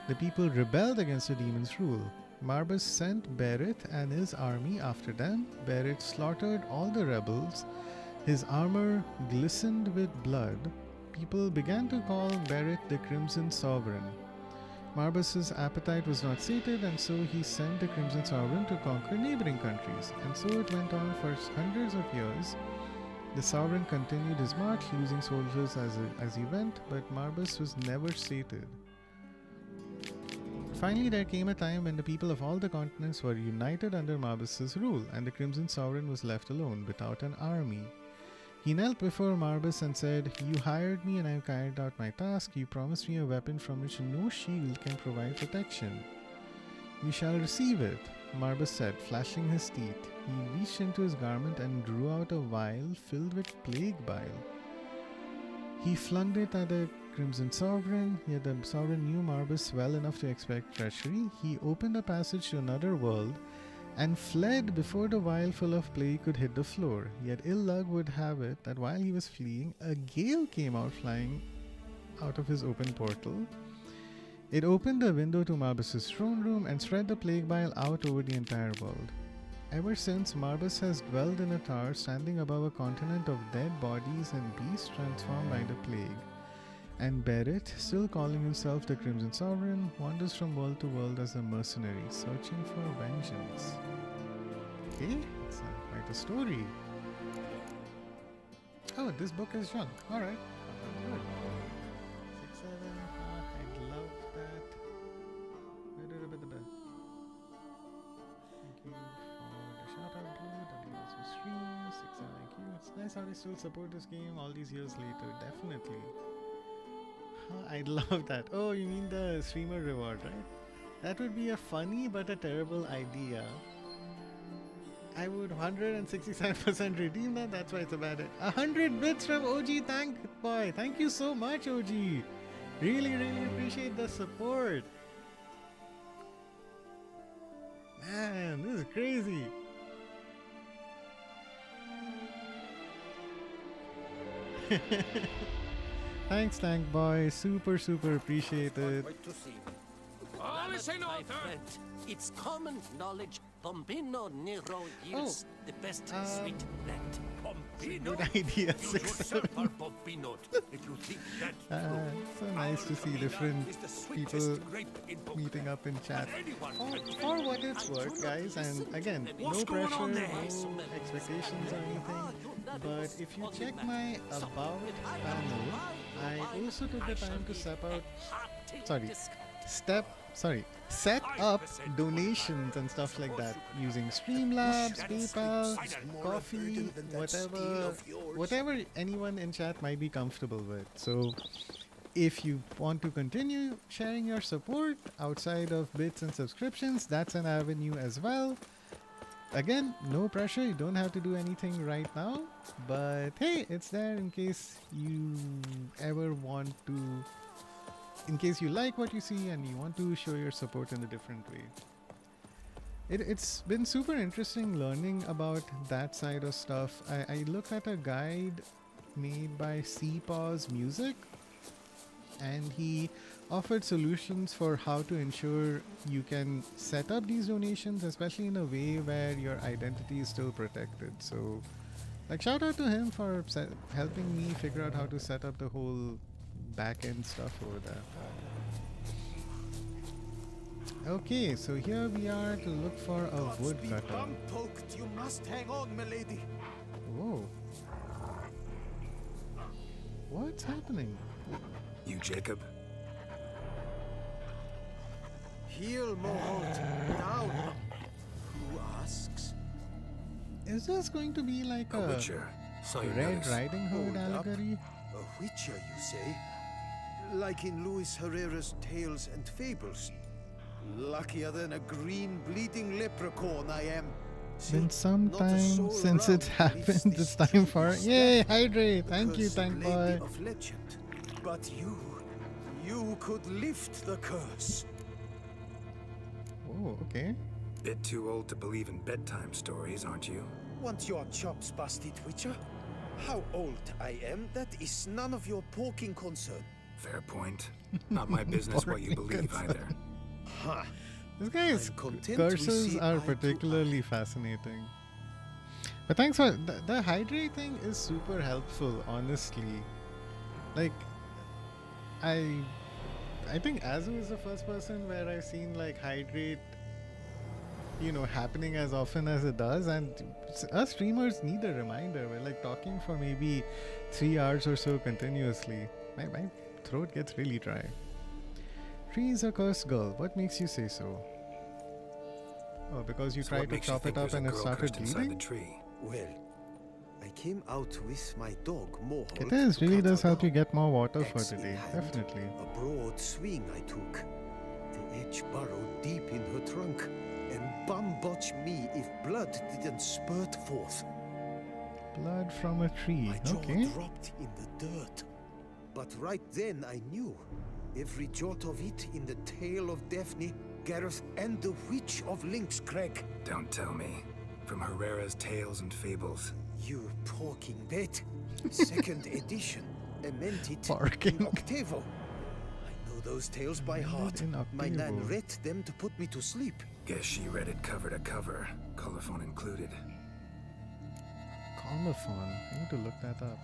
The people rebelled against the demon's rule. Marbus sent Beret and his army after them. Beret slaughtered all the rebels. His armor glistened with blood. People began to call Beret the Crimson Sovereign. Marbus's appetite was not sated, and so he sent the Crimson Sovereign to conquer neighboring countries. And so it went on for hundreds of years. The Sovereign continued his march, losing soldiers as he went, but Marbus was never sated. Finally, there came a time when the people of all the continents were united under Marbus's rule, and the Crimson Sovereign was left alone, without an army. He knelt before Marbus and said, "You hired me and I carried out my task. You promised me a weapon from which no shield can provide protection. You shall receive it," Marbus said, flashing his teeth. He reached into his garment and drew out a vial filled with plague bile. He flung it at the Crimson Sovereign, yet the Sovereign knew Marbus well enough to expect treachery. He opened a passage to another world and fled before the vial full of plague could hit the floor. Yet ill luck would have it that while he was fleeing, a gale came out flying out of his open portal. It opened a window to Marbus's throne room and spread the plague bile out over the entire world. Ever since, Marbus has dwelled in a tower standing above a continent of dead bodies and beasts transformed by the plague. And Beret, still calling himself the Crimson Sovereign, wanders from world to world as a mercenary, searching for vengeance. Okay, it's quite a story. Oh, this book is junk. Alright. Good. 6, 7. I love that. Thank you for the shout out, Blue. W also stream. 6, 7 IQ. It's nice how they still support this game all these years later. Definitely. I love that. Oh, you mean the streamer reward, right? That would be a funny but a terrible idea. I would 167% redeem that. That's why it's a bad idea. 100 bits from OG Tank Boy. Thank you so much, OG. Really, really appreciate the support. Man, this is crazy. Thanks, Tank Boy. Super, super appreciate it. My friend, it's common knowledge Pompino Nero yields the best sweet bread. Pompino? Good idea. You yourself are Pompino, if you think that So nice to see different people meeting up in chat. For what it's worth, guys, and again, no pressure, no expectations or anything, but if you check my About panel, I also took the time to set up donations and stuff like that using Streamlabs, PayPal, Coffee, whatever anyone in chat might be comfortable with. So if you want to continue sharing your support outside of bits and subscriptions, that's an avenue as well. Again, no pressure, you don't have to do anything right now, but hey, it's there in case you ever want to, in case you like what you see and you want to show your support in a different way. It's been super interesting learning about that side of stuff. I looked at a guide made by CPAW's Music, and he offered solutions for how to ensure you can set up these donations, especially in a way where your identity is still protected. So, like, shout out to him for helping me figure out how to set up the whole back-end stuff over there. Okay, so here we are to look for a woodcutter. You must hang on, milady. Whoa. What's happening? You, Jacob? Heel, Moholt. Down. Who asks? Is this going to be like a Witcher. Saw your Red notice. Riding Hood allegory? A Witcher, you say? Like in Luis Herrera's Tales and Fables. Luckier than a green bleeding leprechaun I am. Been some time since it happened. It's time for yay, hydrate. Thank you, Tank Boy. Of legend. But you could lift the curse. Oh, okay. Bit too old to believe in bedtime stories, aren't you? Want your chops busted, Witcher? How old I am, that is none of your poking concern. Fair point. Not my business what you believe either. Ha! This guy's I'm content we curses see are eye to particularly fascinating. But thanks for the hydrate thing is super helpful, honestly. Like, I think Azu is the first person where I've seen like hydrate, happening as often as it does, and us streamers need a reminder. We're like talking for maybe 3 hours or so continuously. My throat gets really dry. Tree is a cursed girl. What makes you say so? Oh, because you tried to chop it up and it started bleeding? Well, I came out with my dog, Mohawk. It is, really does help you get more water for today. Definitely. A broad swing I took. The edge burrowed deep in her trunk, and butch me if blood didn't spurt forth. Blood from a tree. My jaw Okay. dropped in the dirt. But right then I knew. Every jot of it in the tale of Daphne, Gareth, and the Witch of Lynx Crag. Don't tell me. From Herrera's Tales and Fables. You porking bet. Second edition. Emmented Porking. in octavo. I know those tales by heart. My nan read them to put me to sleep. Guess she read it cover to cover, colophon included. Colophon. I need to look that up.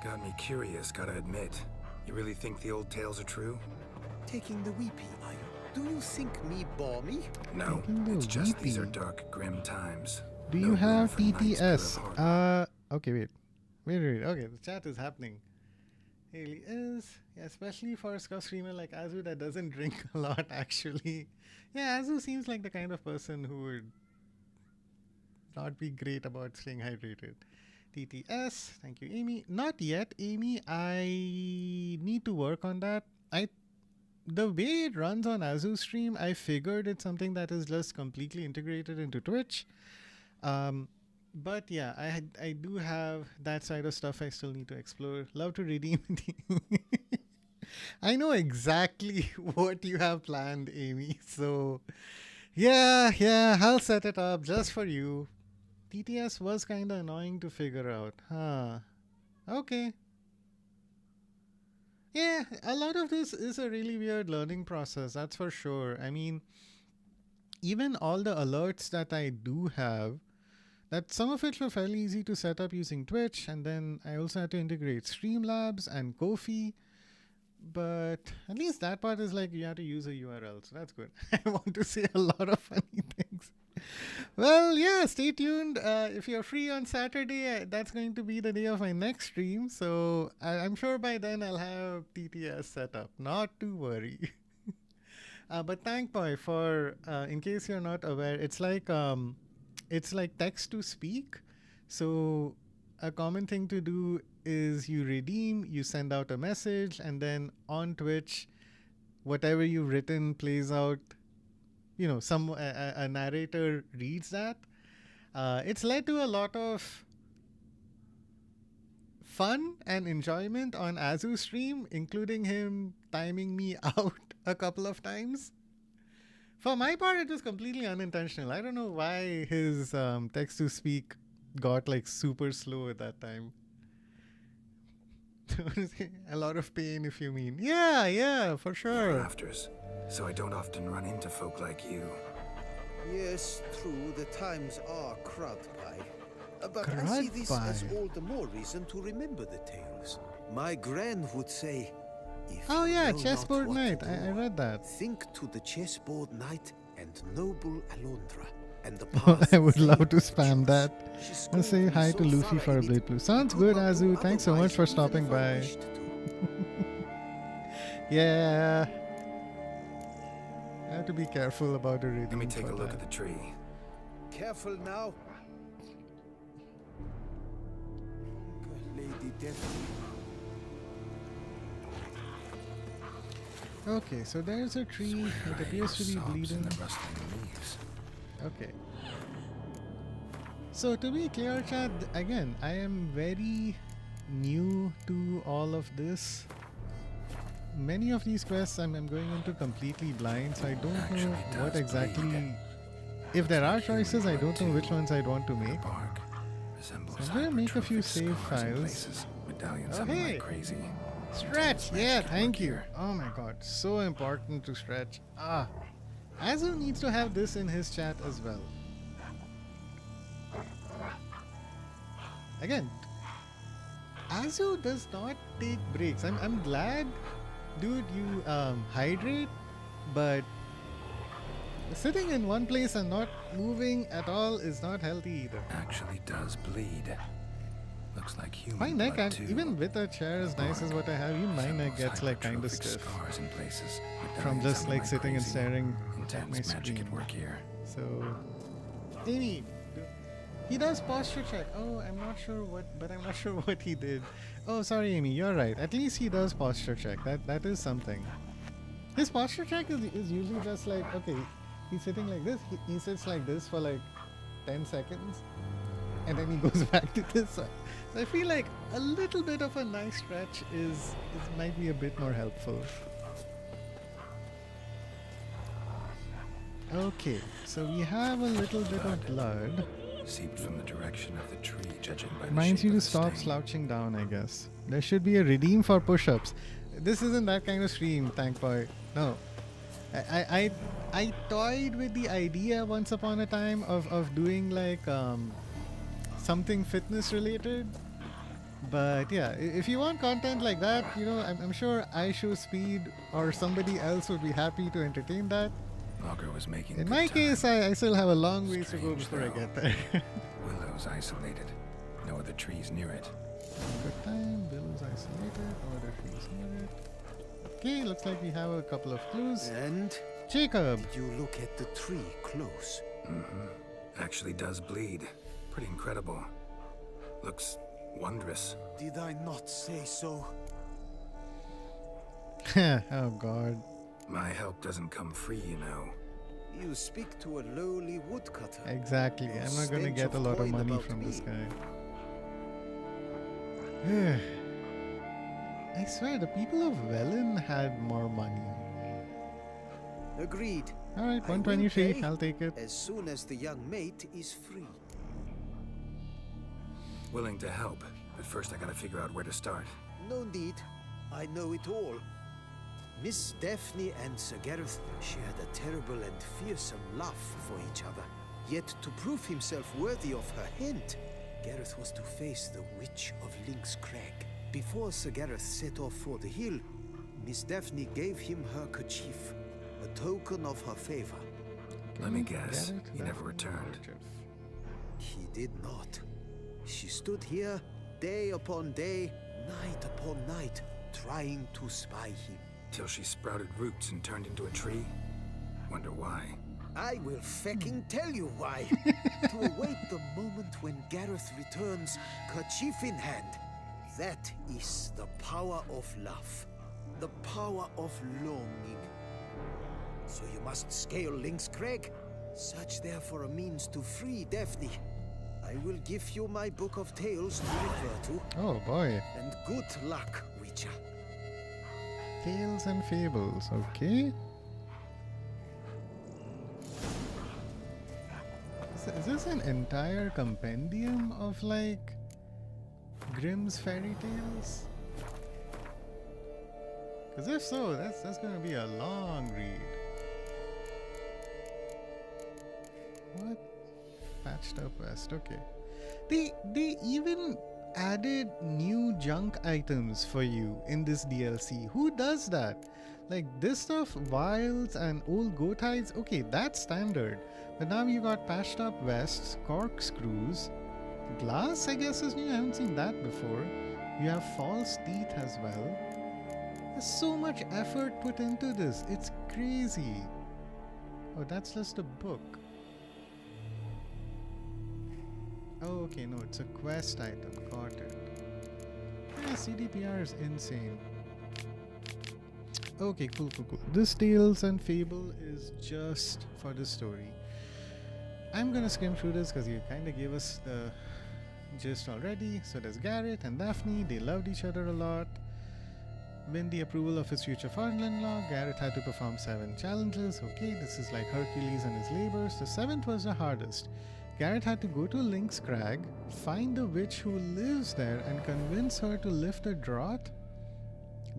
Got me curious, gotta admit. You really think the old tales are true? Taking the weepy, are you? Do you think me balmy? No, it's just these are dark, grim times. Do No you room have for knights TTS? but of heart. Okay, wait. Okay, the chat is happening. Really is. Yeah, especially for a scuff streamer like Azu that doesn't drink a lot, actually. Yeah, Azu seems like the kind of person who would not be great about staying hydrated. TTS. Thank you, Amy. Not yet, Amy. I need to work on that. The way it runs on Azu stream, I figured it's something that is just completely integrated into Twitch. But yeah, I do have that side of stuff I still need to explore. Love to redeem. I know exactly what you have planned, Amy. So yeah, I'll set it up just for you. TTS was kind of annoying to figure out. Huh. Okay. Yeah, a lot of this is a really weird learning process, that's for sure. I mean, even all the alerts that I do have, that some of it were fairly easy to set up using Twitch, and then I also had to integrate Streamlabs and Ko-fi. But at least that part is like you have to use a URL, so that's good. I want to say a lot of funny things. Well, yeah, stay tuned. If you're free on Saturday, that's going to be the day of my next stream. So I'm sure by then I'll have TTS set up. Not to worry. But thank boy for, in case you're not aware, it's like text to speak. So a common thing to do is you redeem, you send out a message, and then on Twitch, whatever you've written plays out. A narrator reads that. It's led to a lot of fun and enjoyment on Azu's stream, including him timing me out a couple of times. For my part, it was completely unintentional. I don't know why his text-to-speak got like super slow at that time. A lot of pain, if you mean. Yeah, for sure. Rafters, so I don't often run into folk like you. Yes, true, the times are crud pie. But I see this as all the more reason to remember the tales. My gran would say, if oh yeah, know chessboard not what night. to I do, read that. think to the chessboard knight and noble Alondra. And the I would love to spam that. And say hi to Luffy for a Blade Blue. Sounds good, Azu. Thanks so much for stopping by. Yeah. I have to be careful about the reading. Let me take a look at the tree. Careful now. Lady Daphne. Okay, so there's a tree. It appears to be bleeding. Okay. So to be clear, chat, again, I am very new to all of this. Many of these quests I'm going into completely blind, so I don't know what exactly... If there are choices, I don't know which ones I'd want to make. So I'm going to make a few save files. Oh hey! Stretch! Yeah, thank you. Oh my god, so important to stretch. Azu needs to have this in his chat as well. Again, Azu does not take breaks. I'm glad, dude, you hydrate, but sitting in one place and not moving at all is not healthy either. Actually does bleed. Looks like human My neck, blood too. even with a chair as nice as what I have, even my neck gets like kind of Hypertrophic stiff scars in places. from just like sitting and staring at my Intense magic screen. at work here. So, Amy, he does posture check. Oh, I'm not sure what he did. Oh, sorry, Amy, you're right. At least he does posture check. That is something. His posture check is usually just like, okay, he's sitting like this. He sits like this for like 10 seconds, and then he goes back to this side. So I feel like a little bit of a nice stretch might be a bit more helpful. Okay, so we have a little bit of blood. Seeped from the direction of the tree, judging by the Reminds shape you to of the stop stain. slouching down, I guess. There should be a redeem for push-ups. This isn't that kind of stream, thank boy. No. I toyed with the idea once upon a time of doing like something fitness related. But yeah, if you want content like that, you know, I'm sure I Show Speed or somebody else would be happy to entertain that. Logger was making In good my time. case, I still have a long ways to go Strange, before I though. get there. Willow's isolated. No other trees near it. Good time, Bill's isolated, no other trees near it. Okay, looks like we have a couple of clues. And Jacob! did you look at the tree close? Actually does bleed. Pretty incredible. Looks wondrous. Did I not say so? Oh god. My help doesn't come free, you know. You speak to a lowly woodcutter. Exactly. No I'm not gonna stench get a of lot of coin money about from me. this guy. I swear, the people of Velen had more money. Agreed. Alright, I will 123. pay I'll take it. as soon as the young mate is free. Willing to help, but first I gotta figure out where to start. No need. I know it all. Miss Daphne and Sir Gareth shared a terrible and fearsome love for each other. Yet to prove himself worthy of her hint, Gareth was to face the Witch of Lynx Crag. Before Sir Gareth set off for the hill, Miss Daphne gave him her kerchief, a token of her favor. Let me guess, Gareth he left never returned. He did not. She stood here day upon day, night upon night, trying to spy him. Till she sprouted roots and turned into a tree? Wonder why. I will fecking tell you why. To await the moment when Gareth returns, kerchief in hand. That is the power of love. The power of longing. So you must scale Lynx Crag. Search there for a means to free Daphne. I will give you my book of tales to refer to. Oh boy. And good luck, Witcher. Tales and fables, okay. Is this an entire compendium of like Grimm's fairy tales? Because if so, that's gonna be a long read. What? Patched up west, okay. They even added new junk items for you in this DLC. Who does that? Like this stuff, vials and old goat hides, okay, that's standard. But now you got patched up vests, corkscrews, glass I guess is new, I haven't seen that before. You have false teeth as well. There's so much effort put into this, it's crazy. Oh, that's just a book. Oh, okay, no, it's a quest item. Got it. Yeah, CDPR is insane. Okay, cool. This Tales and Fable is just for the story. I'm gonna skim through this because you kind of gave us the gist already. So there's Gareth and Daphne. They loved each other a lot. Win the approval of his future father-in-law. Gareth had to perform 7 challenges. Okay, this is like Hercules and his labors. The 7th was the hardest. Gareth had to go to Lynx Crag, find the witch who lives there and convince her to lift a draught.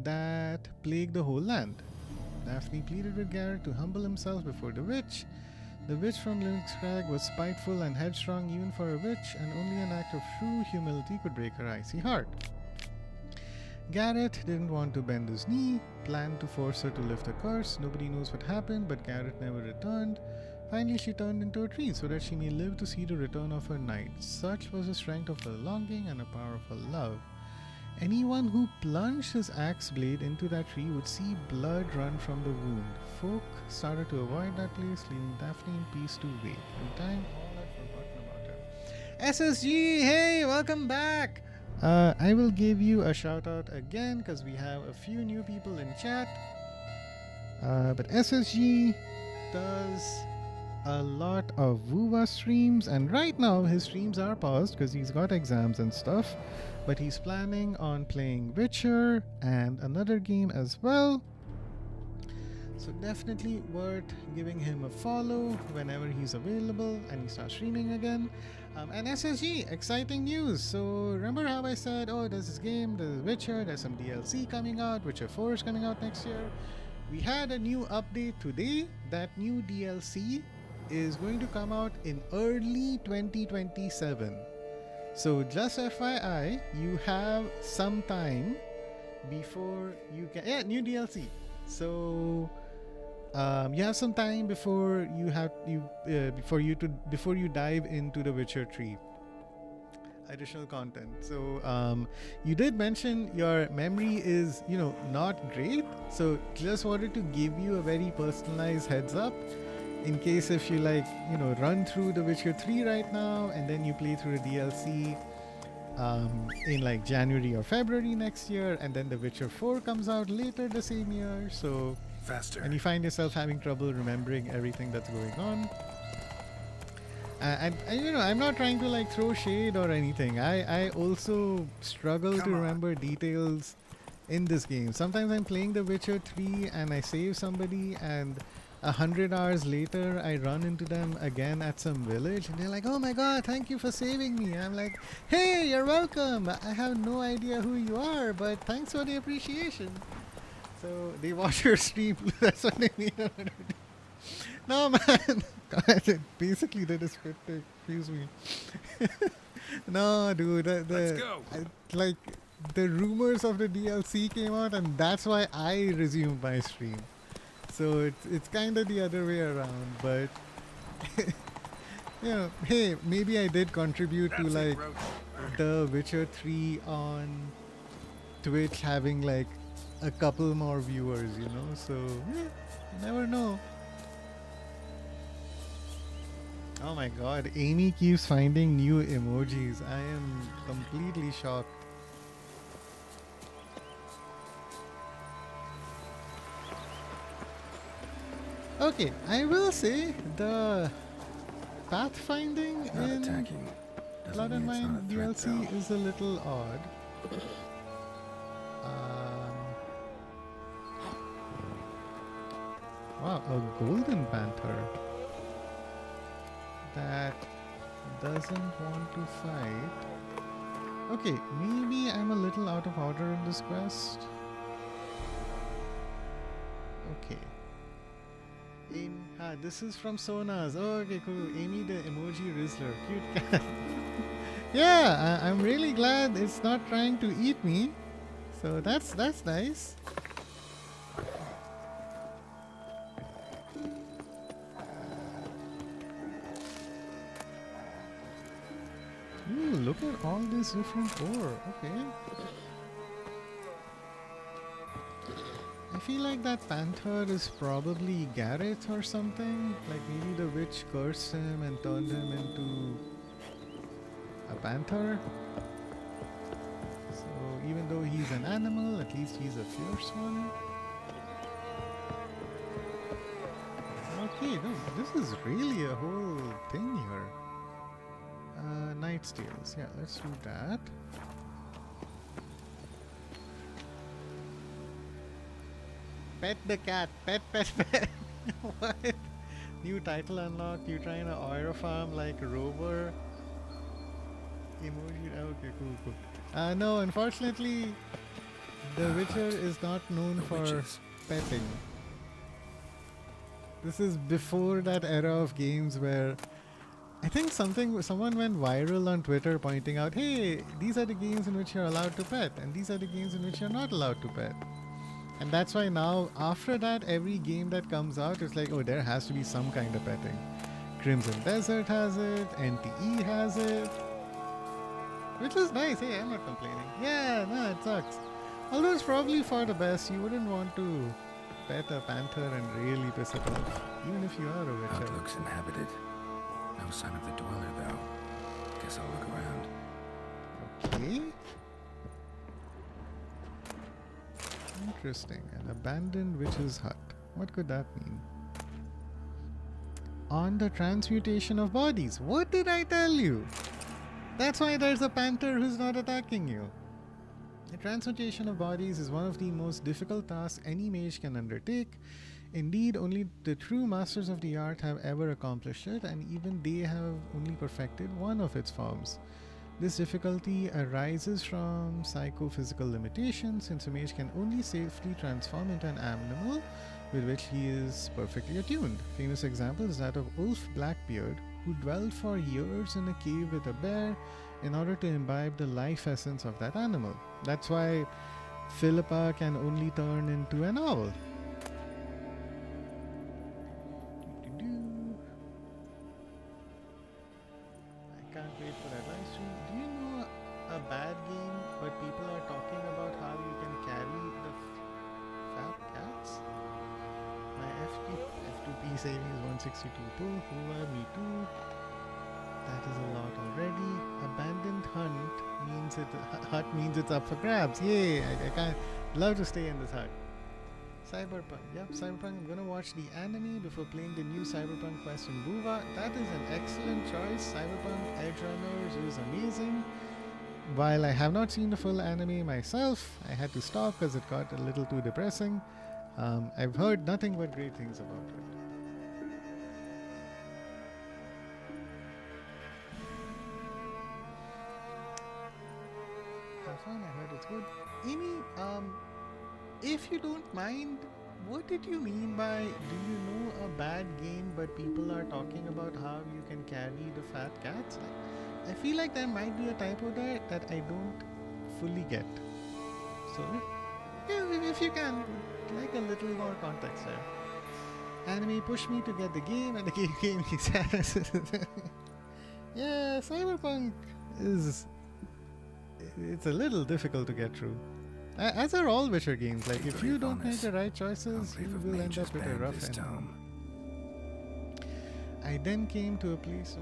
that plagued the whole land. Daphne pleaded with Garrett to humble himself before the witch. The witch from Linux Crag was spiteful and headstrong even for a witch, and only an act of true humility could break her icy heart. Garrett didn't want to bend his knee, planned to force her to lift the curse. Nobody knows what happened, but Garrett never returned. Finally, she turned into a tree so that she may live to see the return of her knight. Such was the strength of her longing and the power of her love. Anyone who plunged his axe blade into that tree would see blood run from the wound. Folk started to avoid that place, leaving Daphne in peace to wait. In time, all had forgotten about her. SSG, hey, welcome back! I will give you a shout out again because we have a few new people in chat. But SSG does a lot of WUWA streams, and right now his streams are paused because he's got exams and stuff, but he's planning on playing Witcher and another game as well, so definitely worth giving him a follow whenever he's available and he starts streaming again. And SSG, exciting news. So remember how I said, oh, there's this game, there's Witcher, there's some DLC coming out, Witcher 4 is coming out next year. We had a new update today. That new DLC is going to come out in early 2027. So just FYI, you have some time before you can... Yeah, new DLC. So you have some time before you dive into the Witcher 3 additional content. So you did mention your memory is, not great. So just wanted to give you a very personalized heads up in case if you run through the Witcher 3 right now and then you play through the DLC in January or February next year, and then the Witcher 4 comes out later the same year. So faster. And you find yourself having trouble remembering everything that's going on. And I'm not trying to throw shade or anything. I also struggle to remember details in this game. Sometimes I'm playing The Witcher 3 and I save somebody, and 100 hours later I run into them again at some village and they're like, oh my god, thank you for saving me. I'm like, hey, you're welcome. I have no idea who you are, but thanks for the appreciation. So they watch your stream. That's what they mean. No, man. Basically, they just confuse me. No, dude. Let's go. The rumors of the DLC came out, and that's why I resumed my stream. So it's kind of the other way around, but hey, maybe I did contribute to the Witcher 3 on Twitch having a couple more viewers, so yeah, you never know. Oh my god, Amy keeps finding new emojis. I am completely shocked. Okay, I will say the pathfinding in Blood and Wine DLC is a little odd. Wow, a golden panther that doesn't want to fight. Okay, maybe I'm a little out of order in this quest. Okay. This is from Sonas. Oh, okay, cool. Amy the emoji Rizzler. Cute cat. Yeah, I'm really glad it's not trying to eat me. So that's nice. Ooh, look at all this different ore. Okay. I feel like that panther is probably Gareth or something. Like maybe the witch cursed him and turned him into a panther. So even though he's an animal, at least he's a fierce one. Okay, no, this is really a whole thing here. Knight's Tales. Yeah, let's do that. Pet the cat. Pet. What? New title unlocked. You trying to oil farm like Rover? Emoji. Okay, cool. No, unfortunately, The Witcher is not known for witches. petting. This is before that era of games where I think someone went viral on Twitter pointing out, hey, these are the games in which you're allowed to pet, and these are the games in which you're not allowed to pet. And that's why now, after that, every game that comes out is like, oh, there has to be some kind of petting. Crimson Desert has it, NTE has it, which is nice. Hey, I'm not complaining. Yeah, no, it sucks. Although it's probably for the best. You wouldn't want to pet a panther and really piss it off, even if you are a witcher. It looks inhabited. No sign of the dweller, though. Guess I'll look around. Okay. Interesting. An abandoned witch's hut. What could that mean? On the transmutation of bodies. What did I tell you? That's why there's a panther who's not attacking you. The transmutation of bodies is one of the most difficult tasks any mage can undertake. Indeed, only the true masters of the art have ever accomplished it, and even they have only perfected one of its forms. This difficulty arises from psychophysical limitations, since a mage can only safely transform into an animal with which he is perfectly attuned. Famous example is that of Ulf Blackbeard, who dwelled for years in a cave with a bear in order to imbibe the life essence of that animal. That's why Philippa can only turn into an owl. I can't wait for that live stream. Do you know a bad game but people are talking about how you can carry the fat cats? My F2P saving is 162 too. Me too. That is a lot already. Abandoned hut means it's up for grabs. Yay! I can't love to stay in this hut. Cyberpunk. Yep, Cyberpunk. I'm gonna watch the anime before playing the new Cyberpunk quest in Buva. That is an excellent choice. Cyberpunk Edge Runners is amazing. While I have not seen the full anime myself, I had to stop because it got a little too depressing. I've heard nothing but great things about it. I heard it's good. Amy, if you don't mind, what did you mean by, do you know a bad game but people are talking about how you can carry the fat cats? I feel like there might be a typo there that I don't fully get. So, if you can, like a little more context there. Anime pushed me to get the game and the game gave me sadness. Yeah, Cyberpunk is... It's a little difficult to get through. As are all Witcher games, like if you don't make the right choices, you will end up with a rough end. I then came to a place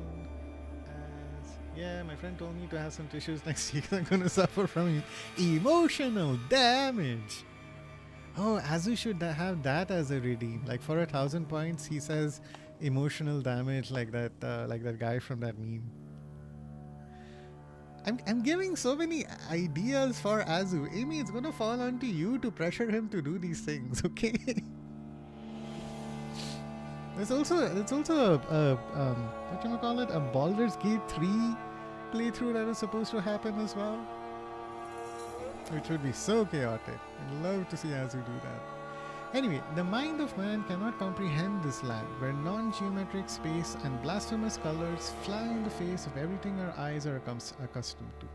yeah, my friend told me to have some tissues next week. I'm gonna suffer from emotional damage. Oh, Azu should have that as a redeem. Like for 1,000 points, he says emotional damage, like that guy from that meme. I'm giving so many ideas for Azu. Amy, it's gonna fall onto you to pressure him to do these things, okay? It's also a a Baldur's Gate 3 playthrough that is supposed to happen as well, which would be so chaotic. I'd love to see Azu do that. Anyway, the mind of man cannot comprehend this land, where non-geometric space and blasphemous colors fly in the face of everything our eyes are accustomed to.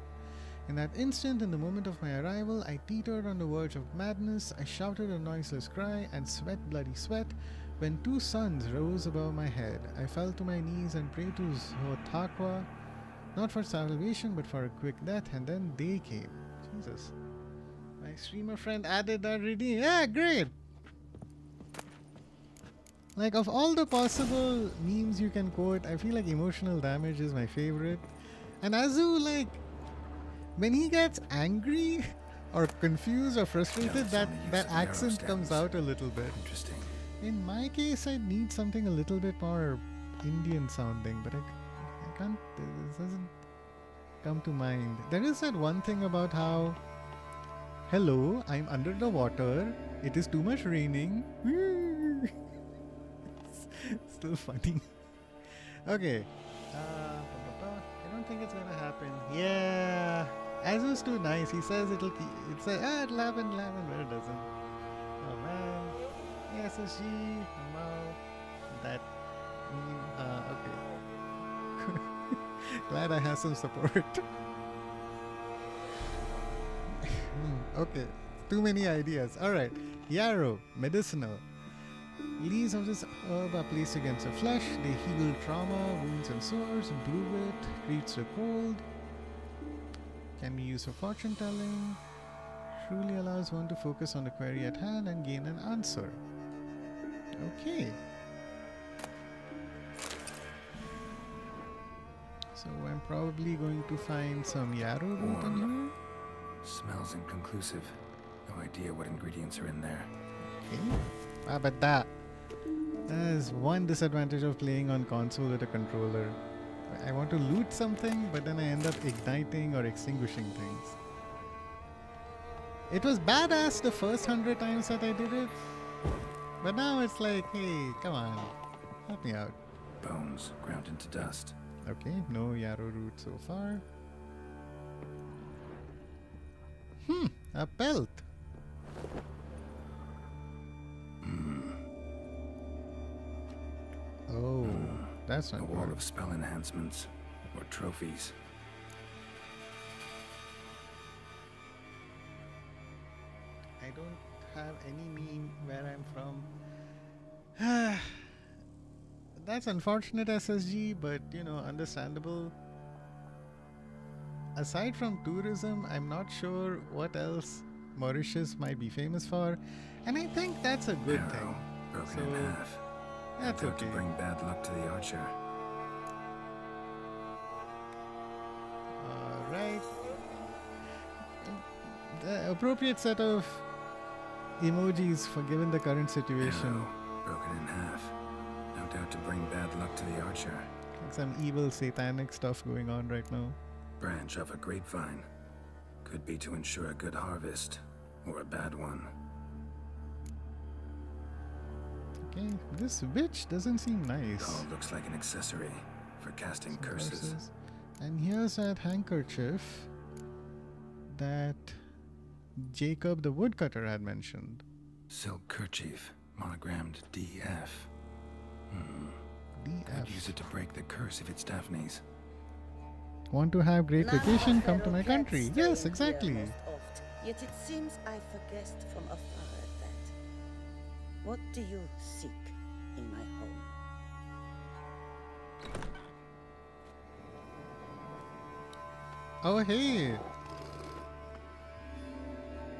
In that instant, in the moment of my arrival, I teetered on the verge of madness. I shouted a noiseless cry and sweat bloody sweat when two suns rose above my head. I fell to my knees and prayed to Zotakwa, not for salvation but for a quick death, and then they came. Jesus. My streamer friend added that redeem. Yeah, great! Like, of all the possible memes you can quote, I feel like emotional damage is my favorite. And Azu, like, when he gets angry or confused or frustrated, that accent comes out a little bit. Interesting. In my case, I need something a little bit more Indian sounding, but I can't, this doesn't come to mind. There is that one thing about how, hello, I'm under the water, it is too much raining. Still funny. Okay. I don't think it's gonna happen. Yeah. Azu's too nice. He says it'll keep. It's like, it'll happen, but it doesn't. Oh man. Yes, SSG. Wow. That. Okay. Glad I have some support. Okay. Too many ideas. Alright. Yarrow. Medicinal. Leaves of this herb are placed against the flesh. They heal trauma, wounds and sores. Brew it. Treats the cold. Can be used for fortune telling. Truly allows one to focus on the query at hand and gain an answer. Okay. So I'm probably going to find some yarrow root in here. Smells inconclusive. No idea what ingredients are in there. Okay. But that is one disadvantage of playing on console with a controller. I want to loot something, but then I end up igniting or extinguishing things. It was badass the first 100 times that I did it, but now it's like, hey, come on, help me out. Bones ground into dust. Okay, no yarrow root so far. A pelt. Oh, that's not a wall good. of spell enhancements or trophies. I don't have any meme where I'm from. That's unfortunate, SSG, but you know, understandable. Aside from tourism, I'm not sure what else Mauritius might be famous for, and I think that's a good thing. Broken in half. That's okay. okay. To bring bad luck to the archer. Alright. The appropriate set of emojis for given the current situation. Arrow, broken in half. No doubt to bring bad luck to the archer. Like some evil satanic stuff going on right now. Branch of a grapevine. Could be to ensure a good harvest, or a bad one. Okay, this witch doesn't seem nice. Oh, looks like an accessory for casting curses. And here's that handkerchief that Jacob the woodcutter had mentioned. Silk kerchief, monogrammed DF. DF. Could use it to break the curse if it's Daphne's. Want to have great vacation? Come to my country. Yes, exactly. Yet it seems I forguessed from afar at that. What do you seek in my home? Oh, hey.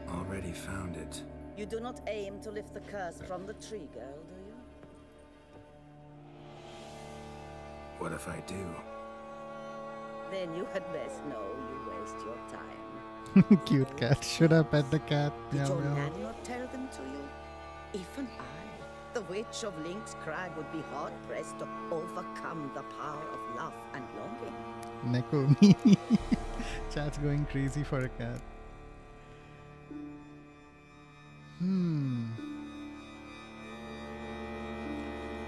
Already found it. You do not aim to lift the curse from the tree, girl, do you? What if I do? Then you had best know you waste your time. Cute cat. Should have pet the cat. Did your meow. nan not tell them to you? Even I, the witch of Lynx Crag, would be hard-pressed to overcome the power of love and longing. Neko. Chat's going crazy for a cat.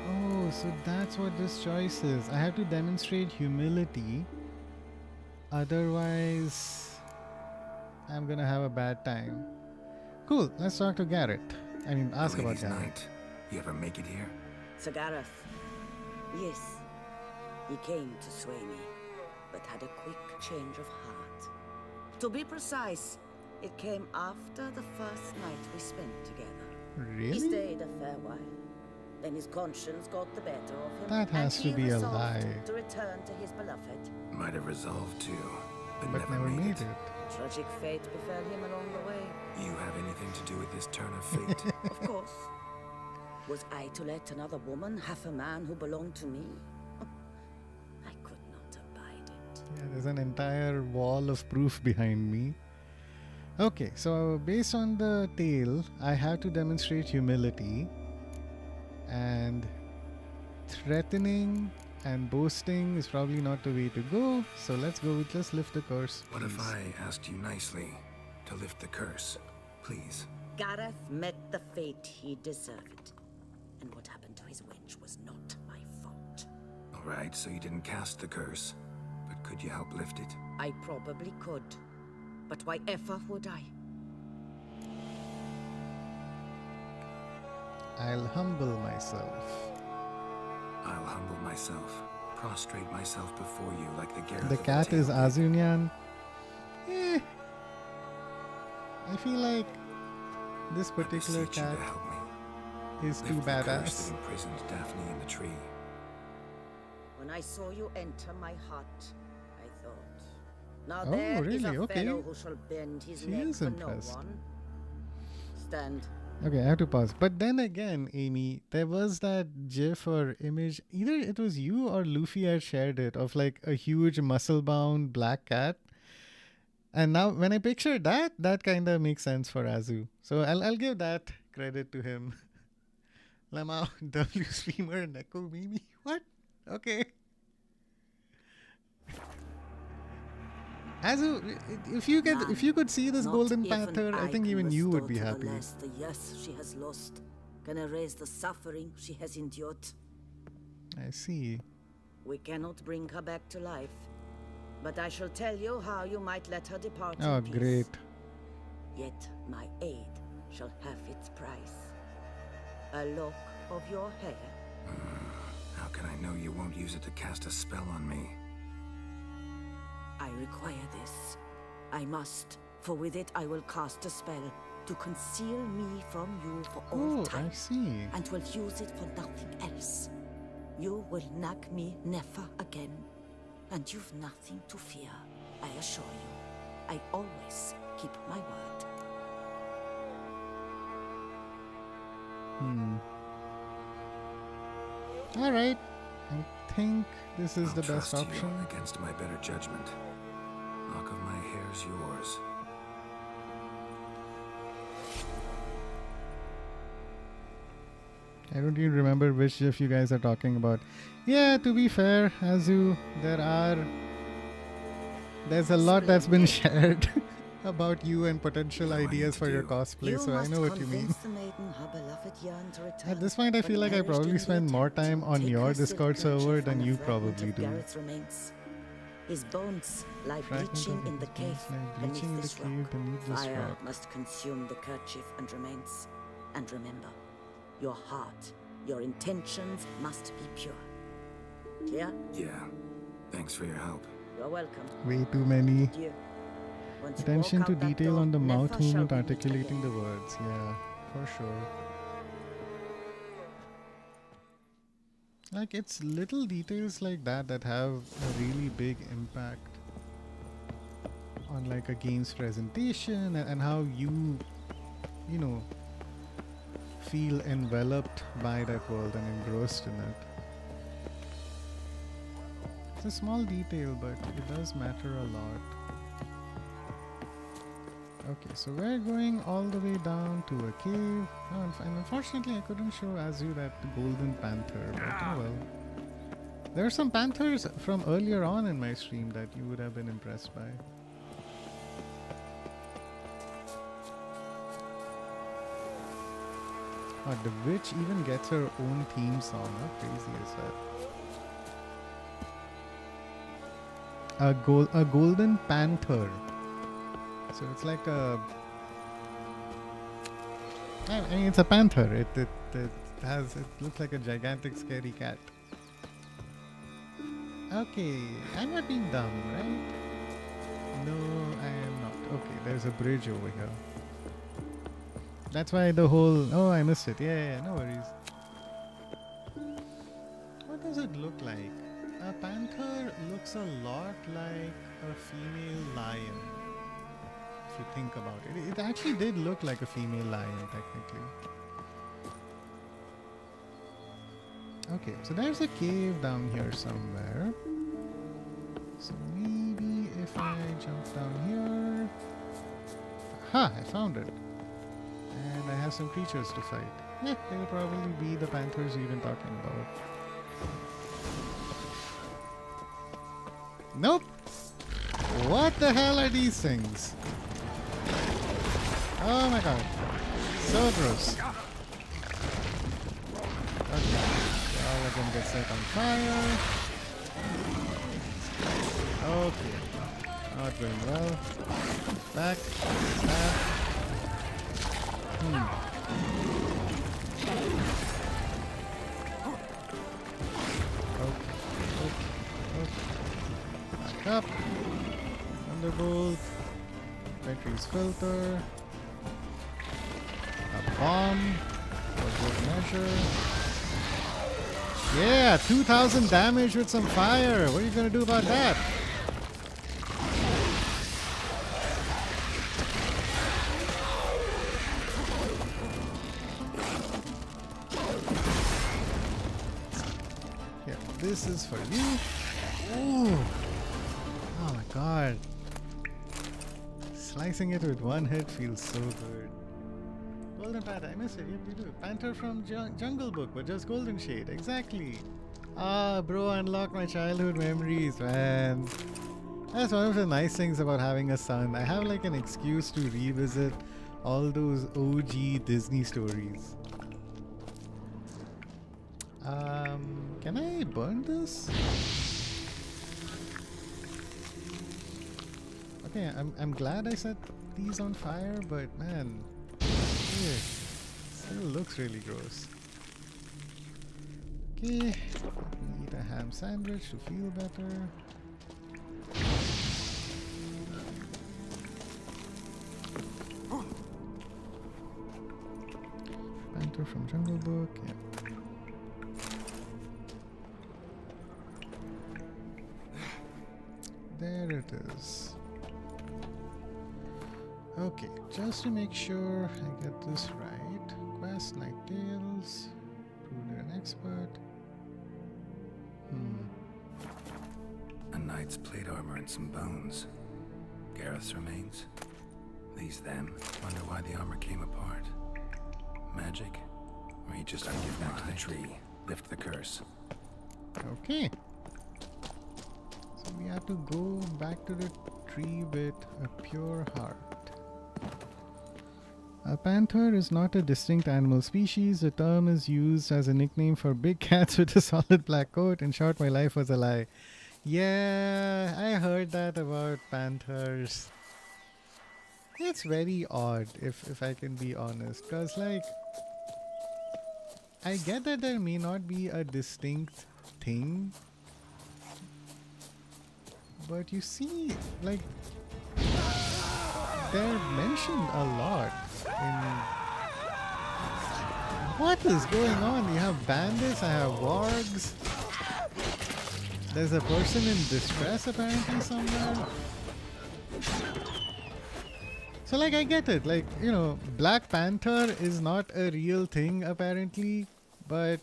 Oh, so that's what this choice is. I have to demonstrate humility. Otherwise, I'm gonna have a bad time. Cool, let's talk to Garrett. I mean, ask about Lady's Garrett. Night. You ever make it here? Sir Gareth. Yes. He came to sway me, but had a quick change of heart. To be precise, it came after the first night we spent together. Really? He stayed a fair while. Then his conscience got the better of him. That has and to he be a resolved lie. to return to his beloved. Might have resolved to, but, But never made it. Tragic fate befell him along the way. You have anything to do with this turn of fate? Of course. Was I to let another woman have a man who belonged to me? I could not abide it. Yeah, there's an entire wall of proof behind me. Okay, so based on the tale, I have to demonstrate humility, and threatening and boasting is probably not the way to go. So let's go with just lift the curse. What if please. I asked you nicely to lift the curse? Please. Gareth met the fate he deserved. And what happened to his wench was not my fault. Alright, so you didn't cast the curse, but could you help lift it? I probably could. But why ever would I? I'll humble myself. I'll humble myself. Prostrate myself before you like the Gareth The of cat tale is did. Azunian. I feel like this particular beseech you cat to help me. is too Lift the curse badass. that imprisoned Daphne in the tree. When I saw you enter my heart, I thought, now Oh, there is really? a Okay. fellow who shall bend his She neck is for impressed. no one. Stand. Okay, I have to pause. But then again, Amy, there was that GIF or image, either it was you or Luffy had shared it, of like a huge muscle-bound black cat. And now when I picture that, that kind of makes sense for Azu. So I'll give that credit to him. Lama W streamer Neko Mimi. What? Okay. Azu, if you could see this Not golden even panther, I think can even you would restore be to happy. The last the years she has lost can erase the suffering she has endured. I see. We cannot bring her back to life, but I shall tell you how you might let her depart Oh, in peace. great. Yet my aid shall have its price. A lock of your hair. How can I know you won't use it to cast a spell on me? I require this. I must, for with it I will cast a spell to conceal me from you for all Oh, time. I see. And will use it for nothing else. You will nag me never again. And you've nothing to fear, I assure you. I always keep my word. All right. I think this is I'll the best trust you option. against my better judgment. Lock of my hair's yours. I don't even remember which GIF you guys are talking about. Yeah, to be fair, Azu, there's a lot that's been shared about you and potential ideas for your cosplay, so I know what you mean. At this point, I feel like I probably spend more time on your Discord server than you probably do. His bones lie Fragment bleaching of in the his cave bones lie bleaching in the beneath this cave rock. beneath this Fire rock. must consume the kerchief and remains. And remember, your heart, your intentions must be pure. Clear? Yeah. Thanks for your help. You're welcome. Way too many. Adieu. Once you Attention walk to out that detail door, on the never mouth shall movement we meet articulating again. the words. Yeah, for sure. Like, it's little details like that that have a really big impact on like a game's presentation and how you know, feel enveloped by that world and engrossed in it. It's a small detail, but it does matter a lot. Okay, so we're going all the way down to a cave. Oh, and unfortunately, I couldn't show Azu that golden panther, but oh well. There are some panthers from earlier on in my stream that you would have been impressed by. Oh, the witch even gets her own theme song. How crazy is that? A golden panther. So it's like a... I mean, it's a panther. It looks like a gigantic scary cat. Okay, I'm not being dumb, right? No, I am not. Okay, there's a bridge over here. That's why the whole... Oh, I missed it. Yeah, no worries. What does it look like? A panther looks a lot like a female lion. If you think about it. It actually did look like a female lion, technically. Okay, so there's a cave down here somewhere. So maybe if I jump down here... Ha! I found it. And I have some creatures to fight. Yeah, they'll probably be the panthers you've been talking about. Nope! What the hell are these things? Oh my god. So gross. Okay. All of them get set on fire. Okay. Not going well. Back. Back. Back up. Thunderbolt. Batteries filter. A bomb. For good measure. Yeah, 2,000 damage with some fire. What are you gonna do about that? Yeah, this is for you. Ooh. Oh my god. Slicing it with one hit feels so good. Golden Panther, I missed it. Yep, you do. Panther from Jungle Book, but just Golden Shade. Exactly. Ah, bro, unlock my childhood memories, man. That's one of the nice things about having a son. I have like an excuse to revisit all those OG Disney stories. Can I burn this? Okay, I'm glad I set these on fire, but man, it still looks really gross. Okay, let me eat a ham sandwich to feel better. Panther from Jungle Book, yeah. There it is. Okay, just to make sure I get this right. Quest, Night Tales, prove an expert. A knight's plate armor and some bones. Gareth's remains. These them. Wonder why the armor came apart. Magic? Or he just give them to the tree. Lift the curse. Okay. So we have to go back to the tree with a pure heart. A panther is not a distinct animal species. The term is used as a nickname for big cats with a solid black coat. In short, my life was a lie. Yeah, I heard that about panthers. It's very odd, if I can be honest. Because, like, I get that there may not be a distinct thing. But you see, like, they're mentioned a lot. What is going on? You have bandits, I have wargs. There's a person in distress apparently somewhere. So like I get it, like, you know, Black Panther is not a real thing apparently, but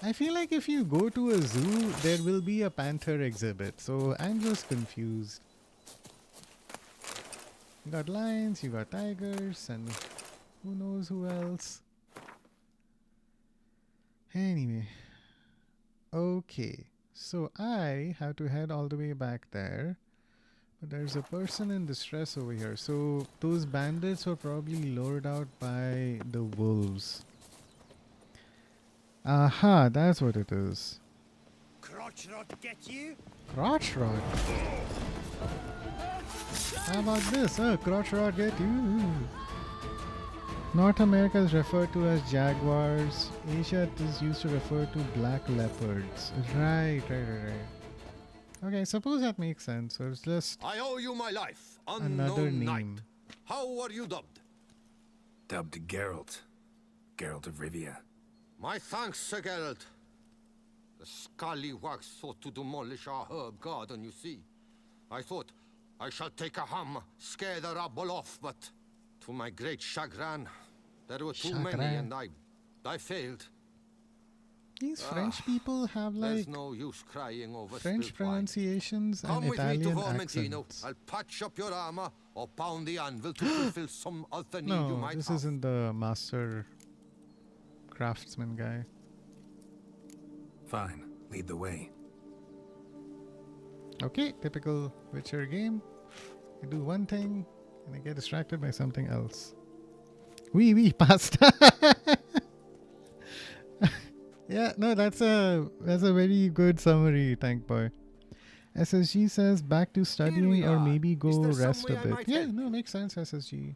I feel like if you go to a zoo, there will be a panther exhibit. So I'm just confused. You got lions, you got tigers, and who knows who else. Anyway. Okay. So I have to head all the way back there. But there's a person in distress over here. So those bandits were probably lured out by the wolves. Aha, that's what it is. Crotch rot get you? Crotch rot? How about this? Oh, crotch rot get you. North America is referred to as jaguars. Asia is used to refer to black leopards. Right. Okay, suppose that makes sense. So it's just I owe you my life. another name. Knight. How are you dubbed? Dubbed Geralt. Geralt of Rivia. My thanks, Sir Geralt. The scallywags sought to demolish our herb garden, you see. I thought, I shall take a hammer, scare the rabble off, but to my great chagrin, there were too many and I failed. These French people have like There's no use crying over French spilt wine. pronunciations and Come with me to Italian Vermentino. accents. I'll patch up your armor or pound the anvil to fulfill some other need you No, might this have. isn't the master craftsman guy. Fine. Lead the way. Okay, typical Witcher game. I do one thing and I get distracted by something else. Oui, pasta. Yeah, no, that's a very good summary, Tank Boy. SSG says back to studying or maybe go there some rest way a I bit. might Yeah, help? no, makes sense, SSG.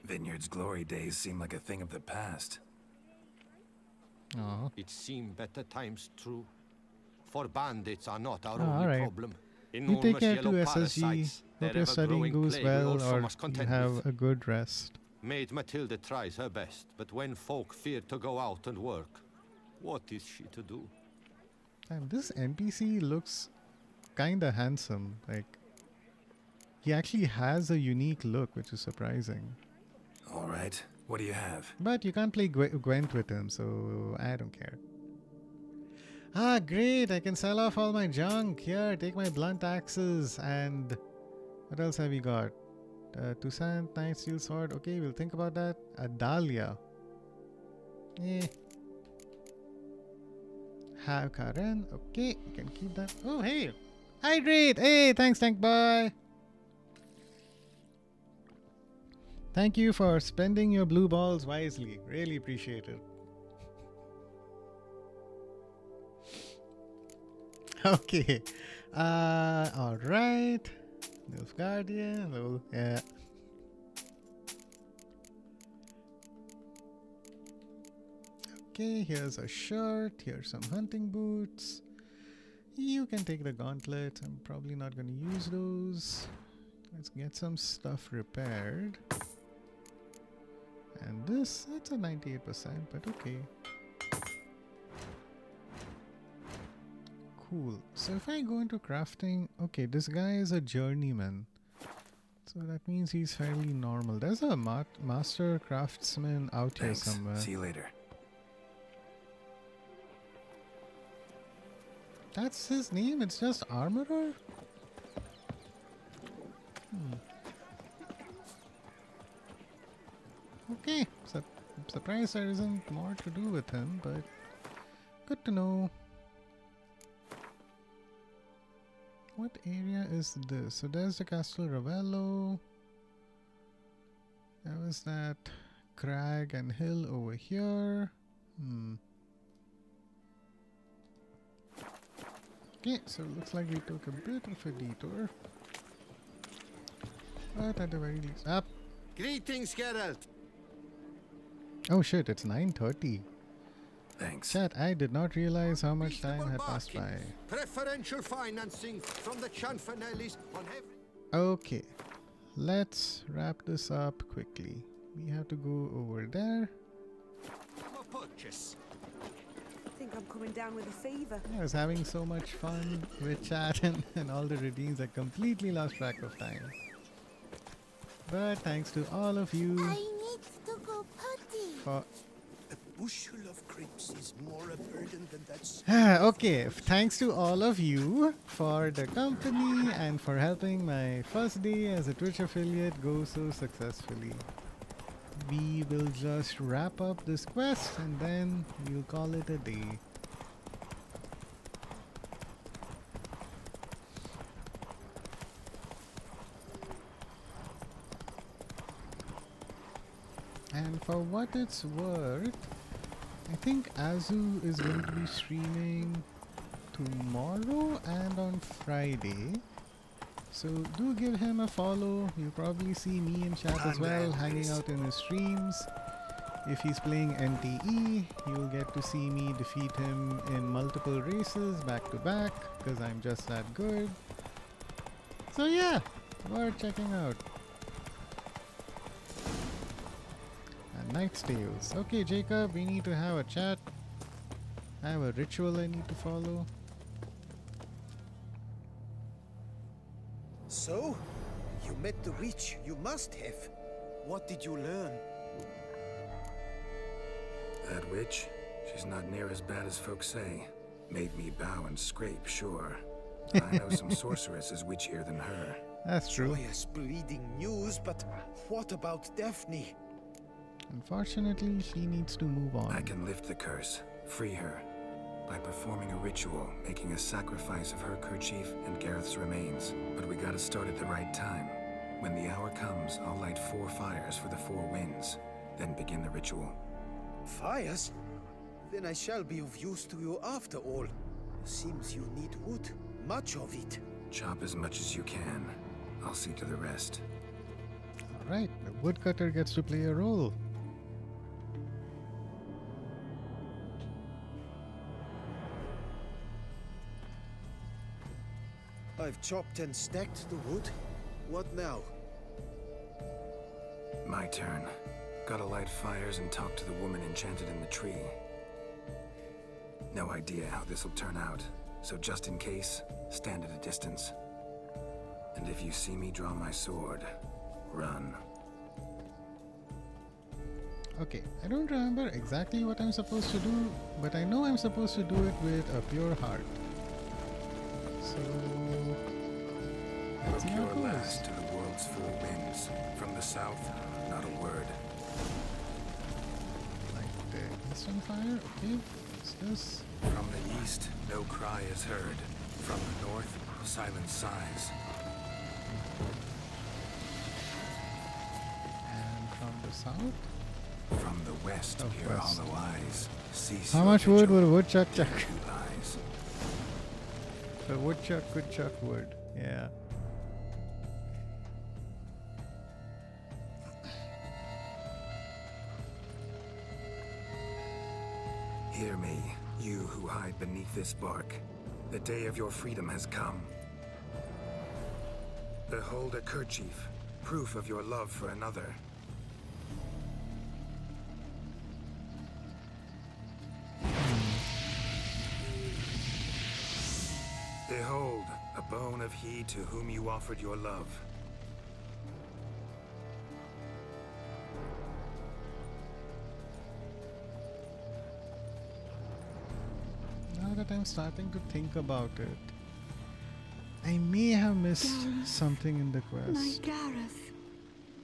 Vineyard's glory days seem like a thing of the past. Aw. It seemed better times true. For bandits are not our Oh, only alright. problem. You take care Enormous too, yellow SSG. parasites, Hope their your studying ever-growing goes plague we well also or must you contend have with. a good rest. Maid Matilda tries her best, but when folk fear to go out and work, what is she to do? And this NPC looks kinda handsome. Like, he actually has a unique look, which is surprising. All right, what do you have? But you can't play Gwent with him, so I don't care. Ah, great! I can sell off all my junk. Here, take my blunt axes. And what else have we got? Toussaint, Knight, Steel Sword. Okay, we'll think about that. A Dahlia. Have Karen. Okay, you can keep that. Oh, hey! Hydrate! Hey, thanks, Tank Boy! Thank you for spending your blue balls wisely. Really appreciate it. Okay. Alright. Wolf Guardian. Hello. Yeah. Okay, here's a shirt. Here's some hunting boots. You can take the gauntlets. I'm probably not going to use those. Let's get some stuff repaired. And this, it's a 98%, but okay. Cool. So if I go into crafting, okay, this guy is a journeyman. So that means he's fairly normal. There's a master craftsman out here somewhere. See you later. That's his name? It's just Armorer? Okay. I'm surprised there isn't more to do with him, but good to know. What area is this? So there's the Castle Ravello. There was that crag and hill over here. Okay, so it looks like we took a bit of a detour. But at the very least... Up! Greetings, Geralt. Oh shit, it's 9:30. Thanks. Chat, I did not realize how much time had passed by. Preferential financing from the Chanfanellis on every... Okay, let's wrap this up quickly. We have to go over there. Purchase. I think I'm coming down with a fever. I was having so much fun with chat and all the redeems. I completely lost track of time. But thanks to all of you I need to go potty. for... A bushel of grapes is more a burden than that. Okay, thanks to all of you for the company and for helping my first day as a Twitch affiliate go so successfully. We will just wrap up this quest and then we'll call it a day. And for what it's worth, I think Azu is going to be streaming tomorrow and on Friday. So do give him a follow. You'll probably see me in chat as well, hanging out in his streams. If he's playing NTE, you'll get to see me defeat him in multiple races back to back, because I'm just that good. So yeah, worth checking out. And Knight's Tales. Okay, Jacob, we need to have a chat. I have a ritual I need to follow. So, you met the witch. You must have. What did you learn? That witch? She's not near as bad as folks say. Made me bow and scrape, sure. I know some sorceresses witchier than her. That's true. Joyous bleeding news, but what about Daphne? Unfortunately, she needs to move on. I can lift the curse, free her, by performing a ritual, making a sacrifice of her kerchief and Gareth's remains. But we gotta start at the right time. When the hour comes, I'll light 4 fires for the 4 winds, then begin the ritual. Fires? Then I shall be of use to you after all. Seems you need wood. Much of it. Chop as much as you can. I'll see to the rest. Alright, the woodcutter gets to play a role. I've chopped and stacked the wood. What now? My turn. Gotta light fires and talk to the woman enchanted in the tree. No idea how this'll turn out, so just in case, stand at a distance. And if you see me draw my sword, run. Okay, I don't remember exactly what I'm supposed to do, but I know I'm supposed to do it with a pure heart. So let's see how it Your goes. last to the world's four winds. From the south, not a word. Like the eastern fire, okay. What's this? From the east, no cry is heard. From the north, silent sighs. And from the south? From the west, hear west. hollow eyes. Cease How your much wood vigil. would a woodchuck chuck? Two lies. A woodchuck could chuck wood. Yeah. Hear me, you who hide beneath this bark. The day of your freedom has come. Behold a kerchief, proof of your love for another. Behold, a bone of he to whom you offered your love. Now that I'm starting to think about it, I may have missed Gareth, something in the My quest. Gareth.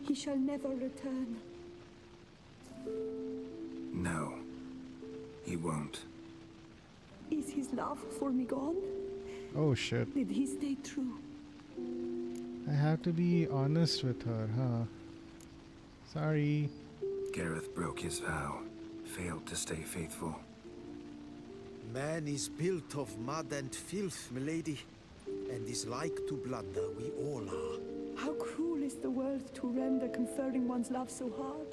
He shall never return. No, he won't. Is his love for me gone? Oh shit. Did he stay true? I have to be honest with her, huh? Sorry. Gareth broke his vow, failed to stay faithful. Man is built of mud and filth, milady, and is like to blunder. We all are. How cruel is the world to render conferring one's love so hard?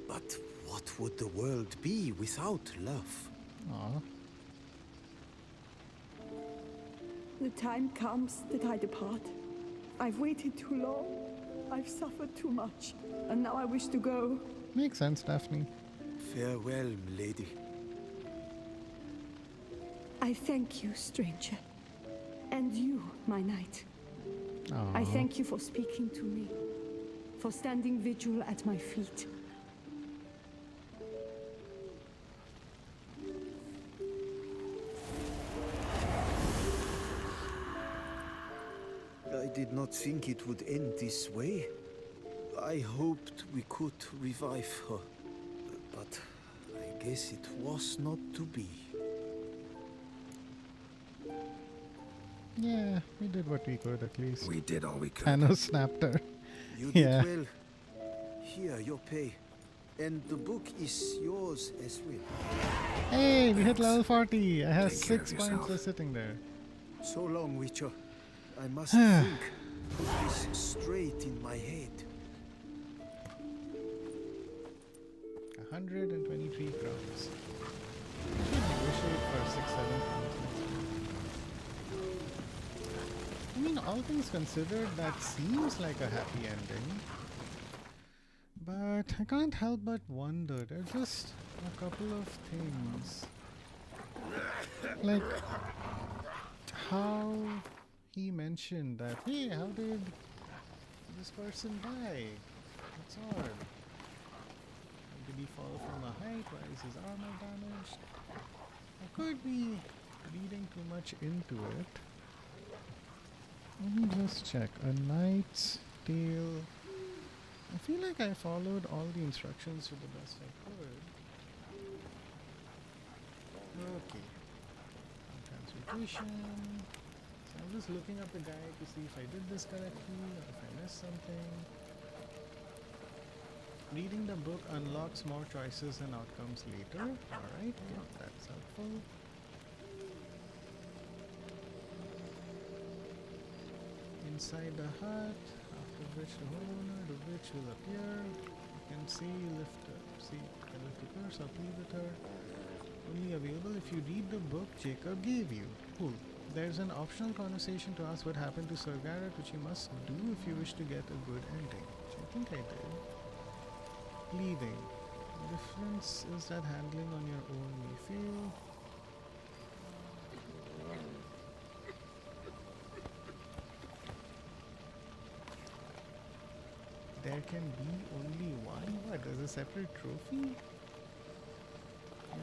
But what would the world be without love? Aw. The time comes that I depart. I've waited too long. I've suffered too much. And now I wish to go. Makes sense, Daphne. Farewell, milady. I thank you, stranger. And you, my knight. I Aw. thank you for speaking to me. For standing vigil at my feet. I did not think it would end this way. I hoped we could revive her. But I guess it was not to be. Yeah, we did what we could at least. We did all we could. Thanos snapped her. You Yeah. did well. Here, your pay. And the book is yours as well. Hey, we hit level 40. I have Take care of 6 points yourself. just sitting there. So long, Witcher. I must think. Put this straight in my head. 123 crowns. Should negotiate for 6-7 points. I mean, all things considered, that seems like a happy ending. But I can't help but wonder. There are just a couple of things. Like how he mentioned that, hey, how did this person die? That's odd. Did he fall from a height? Why is his armor damaged? I could be reading too much into it. Let me just check. A knight's tale. I feel like I followed all the instructions to the best I could. Okay. Transmutation. So I'm just looking up the guide to see if I did this correctly or if I missed something. Reading the book unlocks more choices and outcomes later. Alright, yeah, that's helpful. Inside the hut, after which the homeowner, the witch will appear. You can see the lift appears, I'll play with her. Only available if you read the book Jacob gave you. Cool. There's an optional conversation to ask what happened to Sir Garrett, which you must do if you wish to get a good ending. Which I think I did. Leaving. The difference is that handling on your own may fail. There can be only one? What? There's a separate trophy?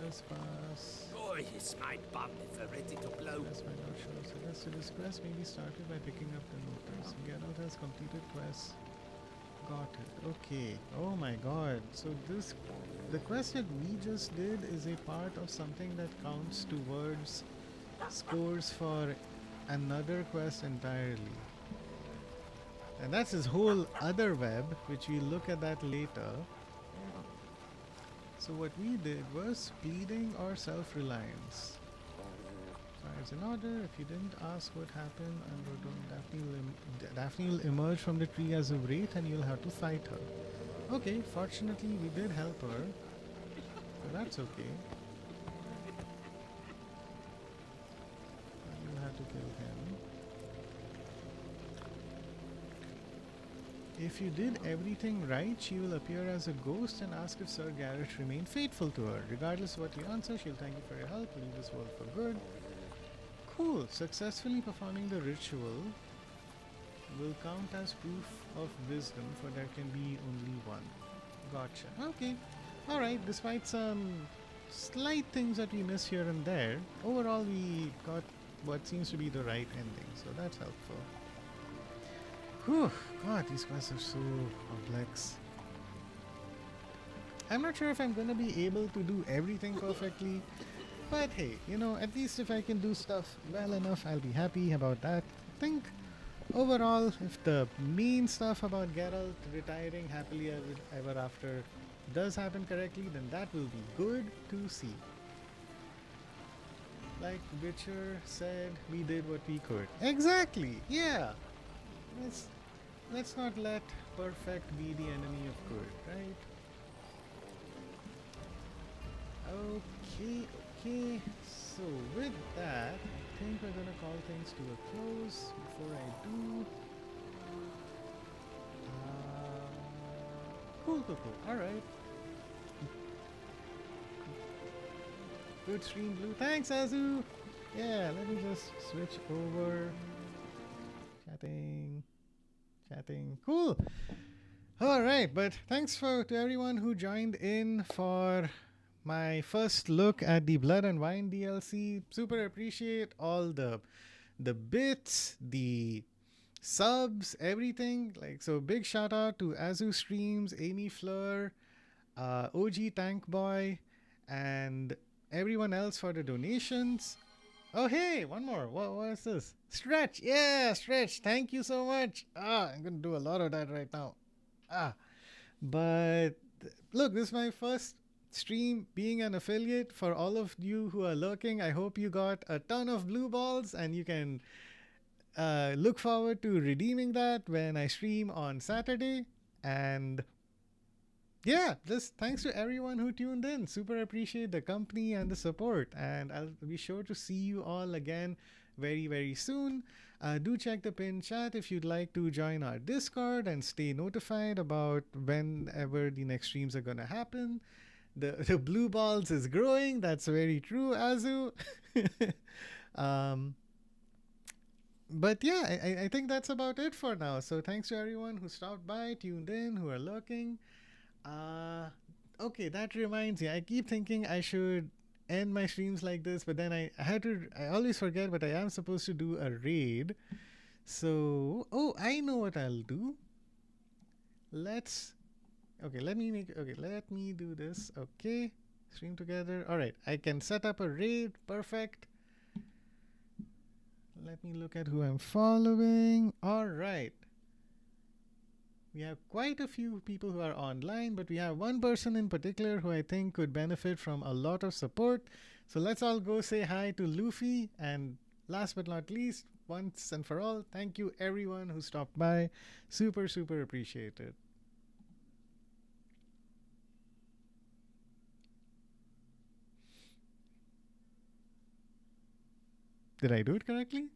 Yes, pass. Boy, is my bum ever ready to blow. Yes, my lord shows. The rest of this quest may be started by picking up the notice. Geralt has completed quest. Got it. Okay. Oh my god. So the quest that we just did is a part of something that counts towards scores for another quest entirely. And that's his whole other web, which we'll look at that later. So what we did was pleading or self-reliance. It's in order. If you didn't ask what happened, Daphne will emerge from the tree as a wraith and you'll have to fight her. Okay, fortunately we did help her. So that's okay. You'll have to kill him. If you did everything right, she will appear as a ghost and ask if Sir Garrett remained faithful to her. Regardless of what you answer, she'll thank you for your help, leave this world for good. Cool. Successfully performing the ritual will count as proof of wisdom, for there can be only one. Gotcha. Okay. Alright, despite some slight things that we missed here and there, overall we got what seems to be the right ending, so that's helpful. Whew, god, these quests are so complex. I'm not sure if I'm gonna be able to do everything perfectly, but hey, you know, at least if I can do stuff well enough, I'll be happy about that. I think overall, if the main stuff about Geralt retiring happily ever after does happen correctly, then that will be good to see. Like Witcher said, we did what we could. Exactly, yeah. Let's not let perfect be the enemy of good, right? Okay. So with that, I think we're gonna call things to a close. Before I do, cool. All right. Good stream, Blue. Thanks, Azu. Yeah, let me just switch over. Chatting. Cool. All right, but thanks to everyone who joined in for my first look at the Blood and Wine DLC. Super appreciate all the bits, the subs, everything. Like, so big shout out to Azu Streams, Amy Fleur, OG Tank Boy, and everyone else for the donations. Oh, hey, one more. What is this? Stretch. Yeah, Stretch. Thank you so much. I'm going to do a lot of that right now. But look, this is my first stream being an affiliate. For all of you who are lurking, I hope you got a ton of blue balls and you can look forward to redeeming that when I stream on Saturday. And yeah, just thanks to everyone who tuned in. Super appreciate the company and the support. And I'll be sure to see you all again very, very soon. Do check the pinned chat if you'd like to join our Discord and stay notified about whenever the next streams are going to happen. The blue balls is growing. That's very true, Azu. But yeah, I think that's about it for now. So thanks to everyone who stopped by, tuned in, who are lurking. Okay, that reminds me. I keep thinking I should end my streams like this, but then I always forget, but I am supposed to do a raid. So, I know what I'll do. Let me do this. Okay, stream together. All right, I can set up a raid. Perfect. Let me look at who I'm following. All right. We have quite a few people who are online, but we have one person in particular who I think could benefit from a lot of support. So let's all go say hi to Luffy. And last but not least, once and for all, thank you everyone who stopped by. Super, super appreciated. Did I do it correctly?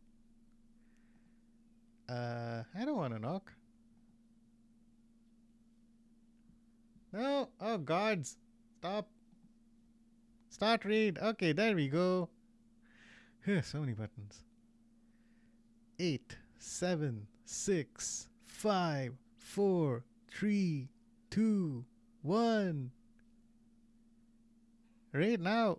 I don't want to knock. No. Oh, gods. Stop. Start raid. Okay, there we go. So many buttons. 8, 7, 6, 5, 4, 3, 2, 1. Raid now.